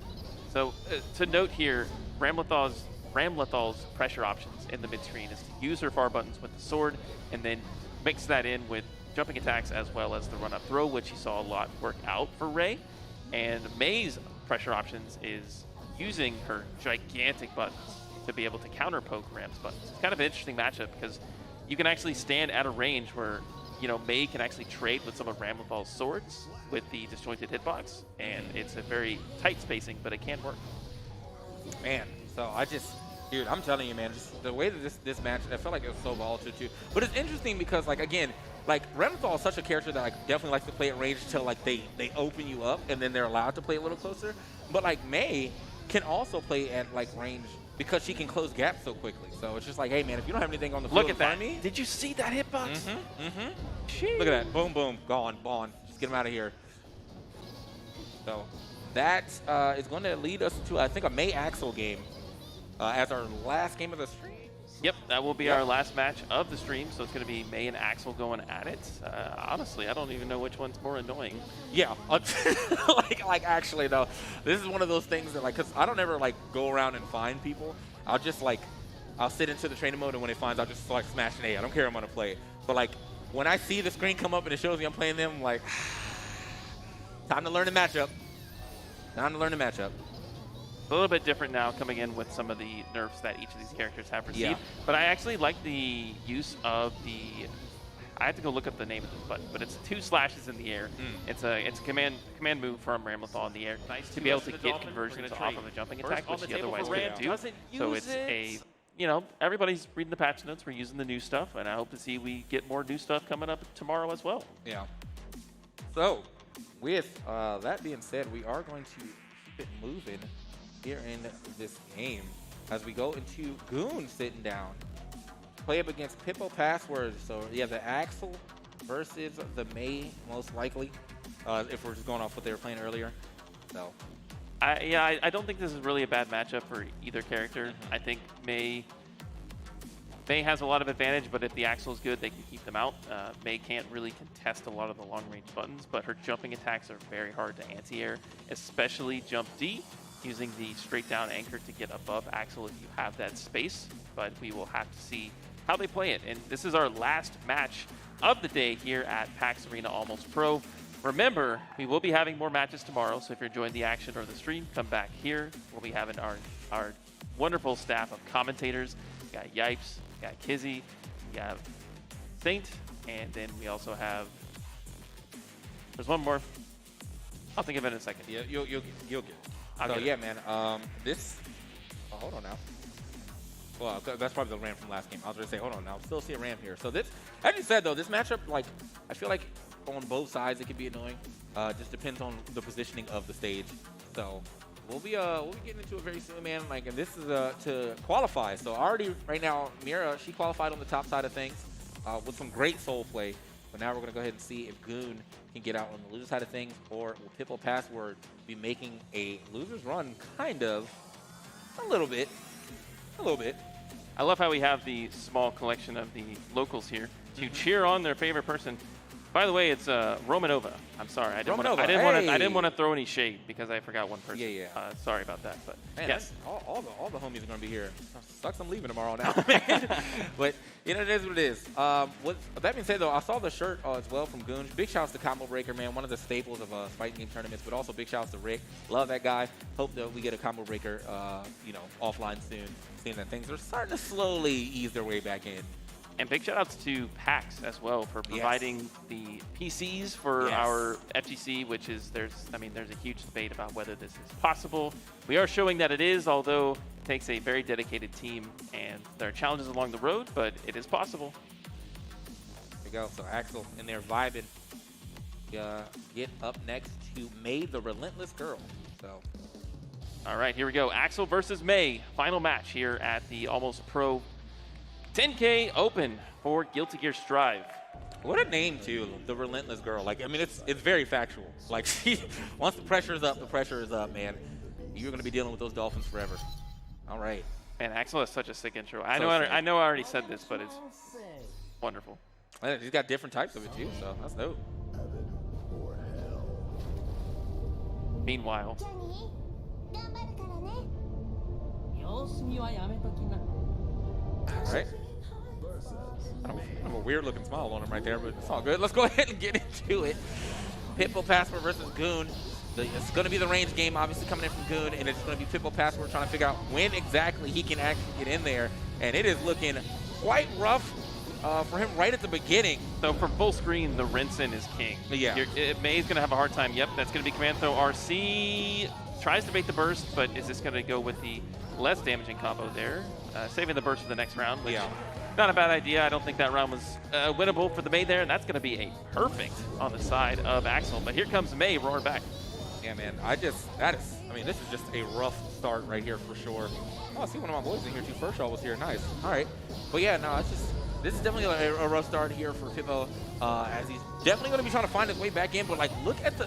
So to note here, Ramlethal's pressure options in the mid-screen is to use her far buttons with the sword and then mix that in with jumping attacks as well as the run-up throw, which you saw a lot work out for Ray. And May's pressure options is using her gigantic buttons to be able to counter poke Ram's buttons. It's kind of an interesting matchup because you can actually stand at a range where, you know, May can actually trade with some of Ramlethal's swords with the disjointed hitbox, and it's a very tight spacing, but it can work. Man, so dude, I'm telling you, man, just the way that this match, I felt like it was so volatile too. But it's interesting because, like, again, like, Ramlethal is such a character that, like, definitely likes to play at range until, like, they open you up and then they're allowed to play a little closer. But, like, May can also play at, like, range because she can close gaps so quickly. So it's just like, hey, man, if you don't have anything on the field, look at that. Did you see that hitbox? Look at that. Boom, boom. Gone. Just get him out of here. So that is going to lead us to, I think, a May Axel game as our last game of the stream. Yep, that will be our last match of the stream. So it's going to be May and Axel going at it. Honestly, I don't even know which one's more annoying. Yeah, like actually though, this is one of those things that, like, cause I don't ever like go around and find people. I'll sit into the training mode, and when it finds, I'll just like smash an A. I don't care, I'm gonna play it. But like when I see the screen come up and it shows me I'm playing them, I'm like, time to learn the matchup. a little bit different now coming in with some of the nerfs that each of these characters have received. Yeah. But I actually like the use of the, I have to go look up the name of this button, but it's 2 slashes in the air. It's a command move from Ramlethal in the air to be able to get conversions off of a jumping attack, which he otherwise couldn't do. So it's a, you know, everybody's reading the patch notes. We're using the new stuff, and I hope to see we get more new stuff coming up tomorrow as well. Yeah. So, with that being said, we are going to keep it moving here in this game as we go into Goon sitting down. Play up against Pippo Password. So, yeah, the Axel versus the Mei, most likely, if we're just going off what they were playing earlier. So. I don't think this is really a bad matchup for either character. I think Mei has a lot of advantage, but if the Axel is good, they can keep them out. Mei can't really contest a lot of the long-range buttons, but her jumping attacks are very hard to anti-air, especially jump D, using the straight-down anchor to get above Axel if you have that space. But we will have to see how they play it. And this is our last match of the day here at PAX Arena Almost Pro. Remember, we will be having more matches tomorrow, so if you're enjoying the action or the stream, come back here. We'll be having our wonderful staff of commentators. We got Yipes, we got Kizzy, we got Saint, and then we also have, there's one more. I'll think of it in a second. Yeah, you'll get it. So, yeah, man, this, hold on now. Well, that's probably the Ram from last game. I was going to say, hold on now, still see a Ram here. So this, as you said though, this matchup, like, I feel like on both sides it can be annoying. Just depends on the positioning of the stage. So we'll be getting into it very soon, man. Like, and this is to qualify. So already right now, Mira, she qualified on the top side of things with some great soul play. But now we're gonna go ahead and see if Goon can get out on the loser side of things, or will Pippo Password be making a loser's run, kind of, a little bit. I love how we have the small collection of the locals here to cheer on their favorite person. By the way, it's Romanova. I'm sorry, I didn't want to throw any shade because I forgot one person. Yeah. Sorry about that, but man, yes, all the homies are gonna be here. Sucks, I'm leaving tomorrow now, man. But you know, it is what it is. With that being said, though, I saw the shirt as well from Goon. Big shouts to Combo Breaker, man, one of the staples of fighting game tournaments. But also big shouts to Rick. Love that guy. Hope that we get a Combo Breaker, offline soon. Seeing that things are starting to slowly ease their way back in. And big shout outs to PAX as well for providing the PCs for our FGC, which is, there's a huge debate about whether this is possible. We are showing that it is, although it takes a very dedicated team and there are challenges along the road, but it is possible. There you go. So Axel in there vibing. Get up next to Mei, the Relentless Girl. So. All right, here we go. Axel versus Mei. Final match here at the Almost Pro 10K Open for Guilty Gear Strive. What a name, too, the Relentless Girl. Like, I mean, it's very factual. Like, once the pressure is up, man. You're going to be dealing with those dolphins forever. All right. Man, Axel has such a sick intro. I know I already said this, but it's wonderful. He's got different types of it, too, so that's dope. Meanwhile. All right. I have a weird looking smile on him right there, but it's all good. Let's go ahead and get into it. Pippo Password versus Goon. It's going to be the range game, obviously, coming in from Goon, and it's going to be Pippo Password trying to figure out when exactly he can actually get in there. And it is looking quite rough for him right at the beginning. So for full screen, the Rinsen is king. Yeah. Mei's going to have a hard time. Yep, that's going to be command throw. RC tries to bait the burst, but is this going to go with the less damaging combo there? Saving the burst for the next round, which not a bad idea. I don't think that round was winnable for the Mei there, and that's going to be a perfect on the side of Axel. But here comes Mei roaring back. Yeah, man. This is just a rough start right here for sure. Oh, I see one of my boys in here too. First was here. Nice. All right. But yeah, no, this is definitely a rough start here for Pippo, as he's definitely going to be trying to find his way back in. But like, look at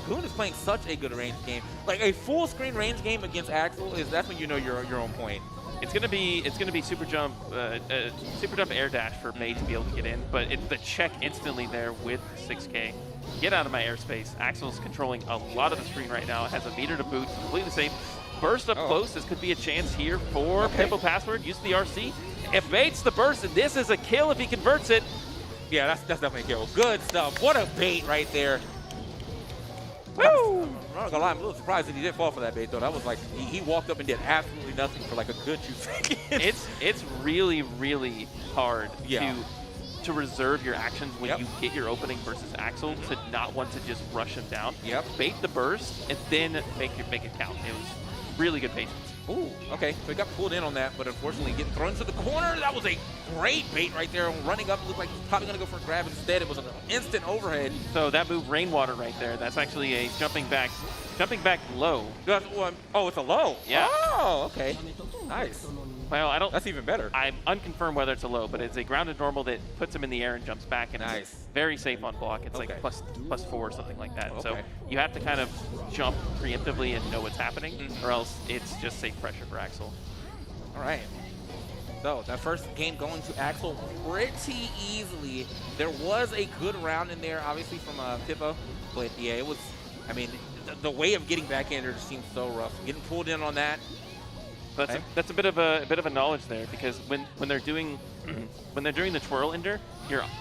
Goon is playing such a good range game. Like a full screen range game against Axel that's when you know you're on point. It's gonna be super jump air dash for Mei to be able to get in, but it's the check instantly there with 6K. Get out of my airspace. Axel's controlling a lot of the screen right now. Has a meter to boot, completely safe. Burst up close. This could be a chance here for Pippo Password. Use the RC. If baits the burst, and this is a kill if he converts it. Yeah, that's definitely a kill. Good stuff. What a bait right there. Woo! not gonna lie, I'm a little surprised that he didn't fall for that bait though. That was like he walked up and did absolutely nothing for like a good 2 seconds. It's really, really hard Yeah. to reserve your actions when you get your opening versus Axel to not want to just rush him down. Yep. Bait the burst and then make it count. It was really good patience. Ooh, okay. So he got pulled in on that, but unfortunately getting thrown to the corner. That was a great bait right there. Running up, it looked like he was probably going to go for a grab. Instead, it was an instant overhead. So that move, Rainwater, right there, that's actually a jumping back low. Oh, it's a low? Yeah. Oh, okay. Nice. Well, I don't... That's even better. I'm unconfirmed whether it's a low, but it's a grounded normal that puts him in the air and jumps back, and it's very safe on block. It's like +4 or something like that. So you have to kind of jump preemptively and know what's happening, or else it's just safe pressure for Axel. All right. So that first game going to Axel pretty easily. There was a good round in there, obviously from Pippo, but yeah, it was. I mean, the way of getting back in there just seems so rough. Getting pulled in on that. That's a bit of a knowledge there, because when they're doing the twirl ender,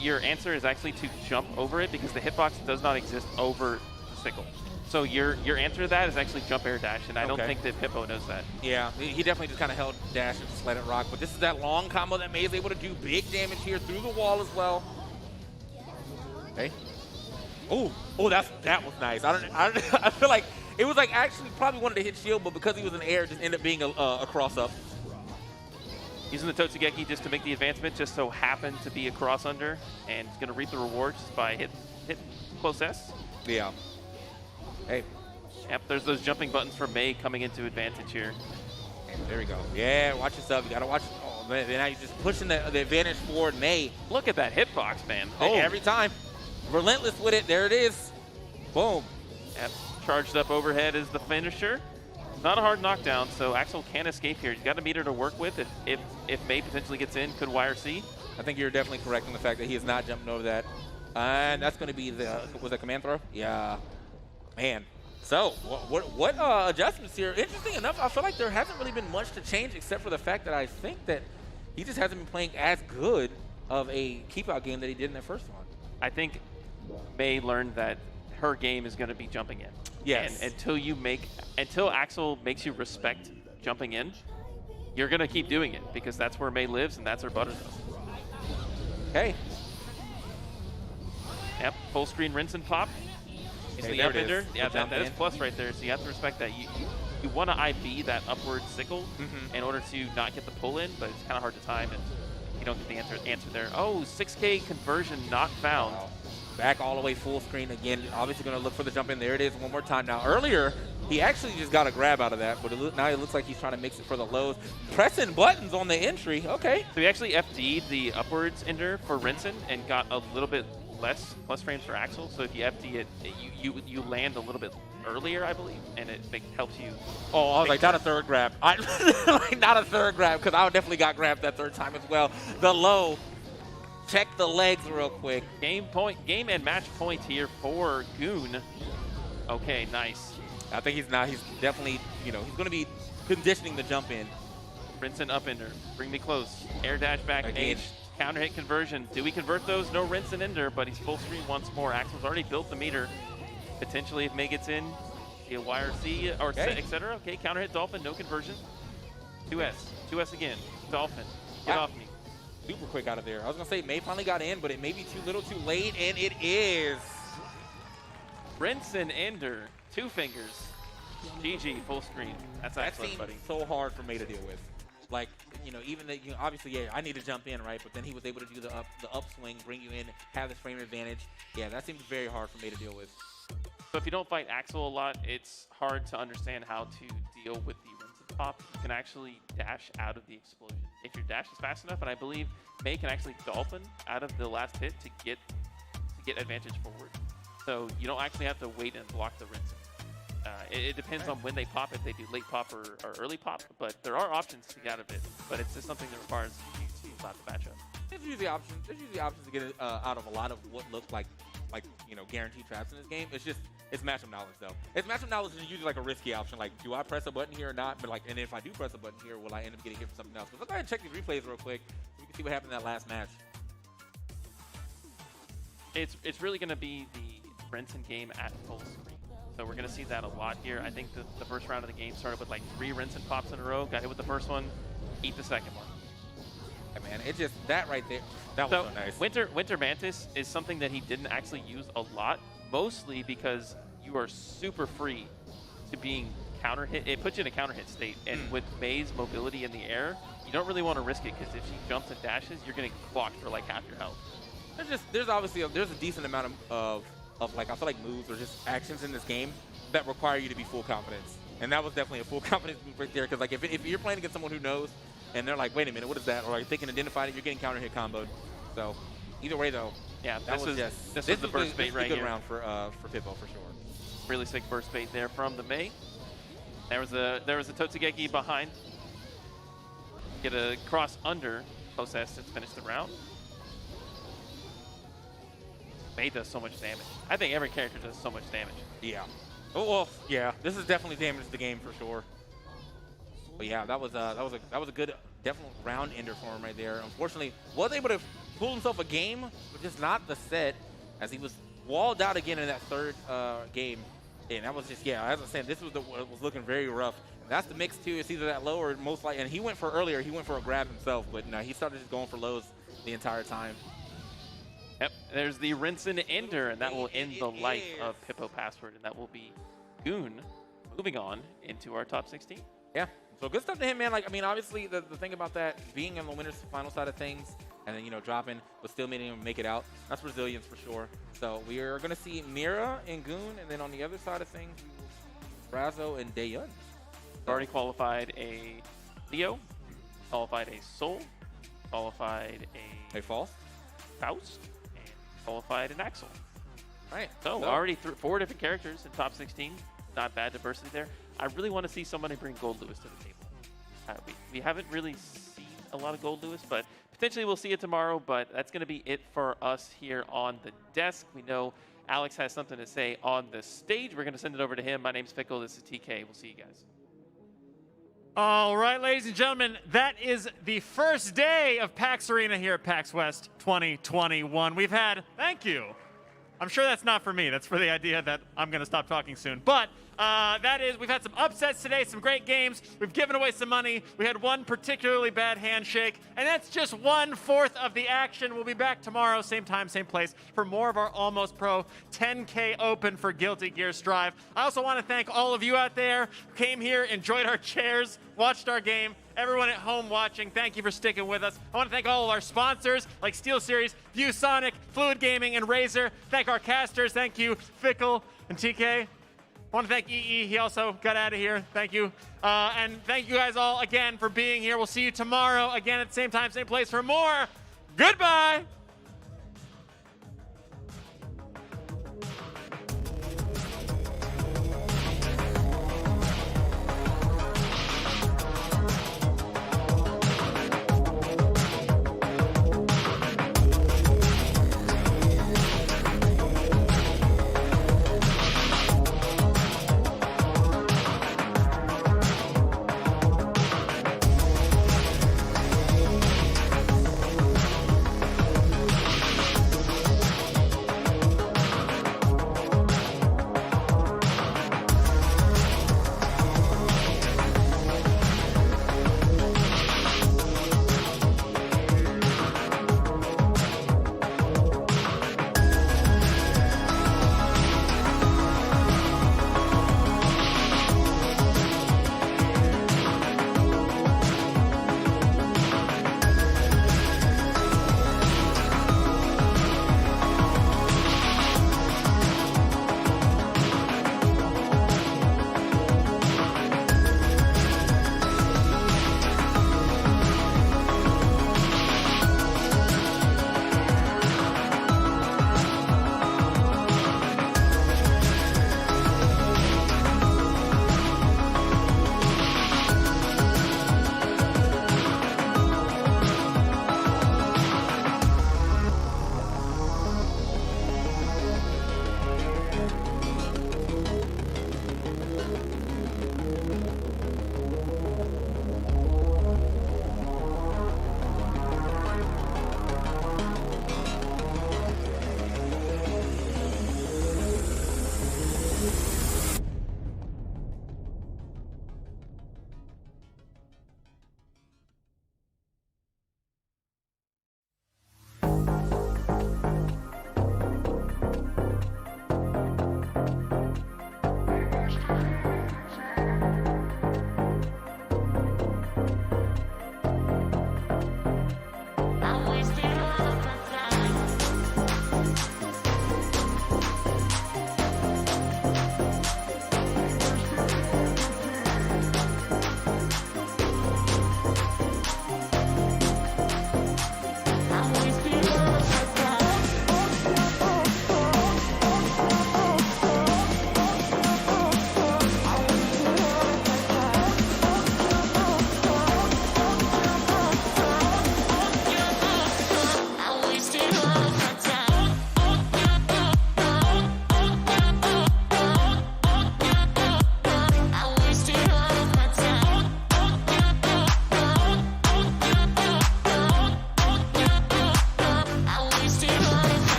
your answer is actually to jump over it, because the hitbox does not exist over the sickle. So your answer to that is actually jump air dash, and I don't think that Pippo knows that. Yeah, he definitely just kind of held dash and just let it rock. But this is that long combo that May is able to do big damage here through the wall as well. Okay. Oh, that was nice. I feel like it was like actually probably wanted to hit shield, but because he was in the air, it just ended up being a cross up. Using the Totsugeki just to make the advancement, just so happened to be a cross under, and he's going to reap the rewards by hit close S. Yeah. Hey. Yep, there's those jumping buttons for May coming into advantage here. There we go. Yeah, watch yourself. You got to watch. Oh, man, now you're just pushing the advantage forward. May. Look at that hitbox, man. Oh. Every time. Relentless with it. There it is. Boom. Yep. Charged up overhead is the finisher. Not a hard knockdown, so Axel can escape here. He's got a meter to work with. If May potentially gets in, could YRC. I think you're definitely correct in the fact that he is not jumping over that. And that's going to be was that command throw? Yeah. Man. So, what adjustments here? Interesting enough, I feel like there hasn't really been much to change except for the fact that I think that he just hasn't been playing as good of a keep-out game that he did in that first one. I think May learned that her game is going to be jumping in. Yes. And until Axel makes you respect jumping in, you're going to keep doing it, because that's where May lives and that's her buttermilk. Okay. Yep, full screen rinse and pop. Is the up ender. Yeah, that is plus right there, so you have to respect that. You want to IB that upward sickle in order to not get the pull in, but it's kind of hard to time, and you don't get the answer there. Oh, 6K conversion not found. Wow. Back all the way full screen again. Obviously going to look for the jump in. There it is one more time. Now, earlier, he actually just got a grab out of that, but now it looks like he's trying to mix it for the lows. Pressing buttons on the entry. Okay. So he actually FD'd the upwards ender for Rinsen and got a little bit less plus frames for Axel. So if you FD it, you land a little bit earlier, I believe, and it helps you. Oh, I was like, not a third grab. Like, not a third grab, because I definitely got grabbed that third time as well. The low. Check the legs real quick. Game and match point here for Goon. Okay, nice. I think he's definitely, he's going to be conditioning the jump in. Rinsen up ender. Bring me close. Air dash back H. Counter hit conversion. Do we convert those? No rinse and ender, but he's full screen once more. Axel's already built the meter. Potentially, if May gets in, he'll YRC or etc. Okay, counter hit Dolphin, no conversion. 2S again. Dolphin, get off me. Super quick out of there. I was going to say May finally got in, but it may be too little too late, and it is. Rinse and ender, 2 fingers. GG, full screen. That's excellent, buddy. So hard for May to deal with. Like, even that, obviously, yeah, I need to jump in, right? But then he was able to do the upswing, bring you in, have this frame advantage. Yeah, that seems very hard for May to deal with. So if you don't fight Axel a lot, it's hard to understand how to deal with the rinse and pop. You can actually dash out of the explosion. If your dash is fast enough, and I believe May can actually dolphin out of the last hit to get advantage forward. So you don't actually have to wait and block the rinse. It depends on when they pop, if they do late pop or early pop, but there are options to get out of it. But it's just something that requires you to slap the matchup. There's usually options. There's usually options to get it out of a lot of what look like guaranteed traps in this game. It's matchup knowledge though. It's matchup knowledge is usually like a risky option. Like, do I press a button here or not? But and if I do press a button here, will I end up getting hit for something else? But let's go ahead and check these replays real quick so we can see what happened in that last match. It's really going to be the Brenton game at full screen. So we're going to see that a lot here. I think the first round of the game started with like 3 rinse and pops in a row. Got hit with the first one, eat the second one. Yeah, man, it's just that right there. That was so nice. Winter Mantis is something that he didn't actually use a lot, mostly because you are super free to being counter hit. It puts you in a counter hit state, and with May's mobility in the air, you don't really want to risk it because if she jumps and dashes, you're getting blocked for like half your health. There's obviously there's a decent amount of like I feel like moves or just actions in this game that require you to be full confidence, and that was definitely a full confidence move right there. Because like if you're playing against someone who knows, and they're like, wait a minute, what is that? Or like they can identify it, you're getting counter hit comboed. So either way though, yeah, this was the burst bait right here. This is a good round for Pippo for sure. Really sick burst bait there from the May. There was a Totsugeki behind. Get a cross under Possess to finish the round. May does so much damage. I think every character does so much damage. Yeah. Oh well, yeah. This is definitely damaged the game for sure. But yeah, that was a good, definite round ender for him right there. Unfortunately, was able to pull himself a game, but just not the set, as he was walled out again in that third game. And that was just, yeah, as I said, this was was looking very rough. And that's the mix too. It's either that low or most likely. And he went for earlier. He went for a grab himself, but no, he started just going for lows the entire time. Yep, there's the rinse and ender, and that will end the life of Pippo Password, and that will be Goon moving on into our top 16. Yeah, so good stuff to him, man. Like, I mean, obviously the thing about that being on the winner's final side of things, and then dropping, but still making him make it out. That's resilience for sure. So we are gonna see Mira and Goon, and then on the other side of things, Brazo and Daeyun. Already qualified a Leo, qualified a Soul, qualified a Faust, and qualified an Axel. All right. So already 4 different characters in top 16. Not bad diversity there. I really want to see somebody bring Gold Lewis to the table. We haven't really seen a lot of Gold Lewis, but potentially we'll see it tomorrow. But that's going to be it for us here on the desk. We know Alex has something to say on the stage. We're going to send it over to him. My name's Fickle. This is TK. We'll see you guys. All right, ladies and gentlemen, that is the first day of PAX Arena here at PAX West 2021. We've had, thank you. I'm sure that's not for me. That's for the idea that I'm going to stop talking soon. But we've had some upsets today, some great games. We've given away some money. We had one particularly bad handshake, and that's just 1/4 of the action. We'll be back tomorrow, same time, same place, for more of our Almost Pro 10K Open for Guilty Gear Strive. I also want to thank all of you out there who came here, enjoyed our chairs, watched our game. Everyone at home watching, thank you for sticking with us. I want to thank all of our sponsors like SteelSeries, ViewSonic, Fluid Gaming, and Razer. Thank our casters. Thank you, Fickle and TK. I want to thank EE. He also got out of here. Thank you. And thank you guys all again for being here. We'll see you tomorrow again at the same time, same place for more. Goodbye.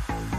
Bye.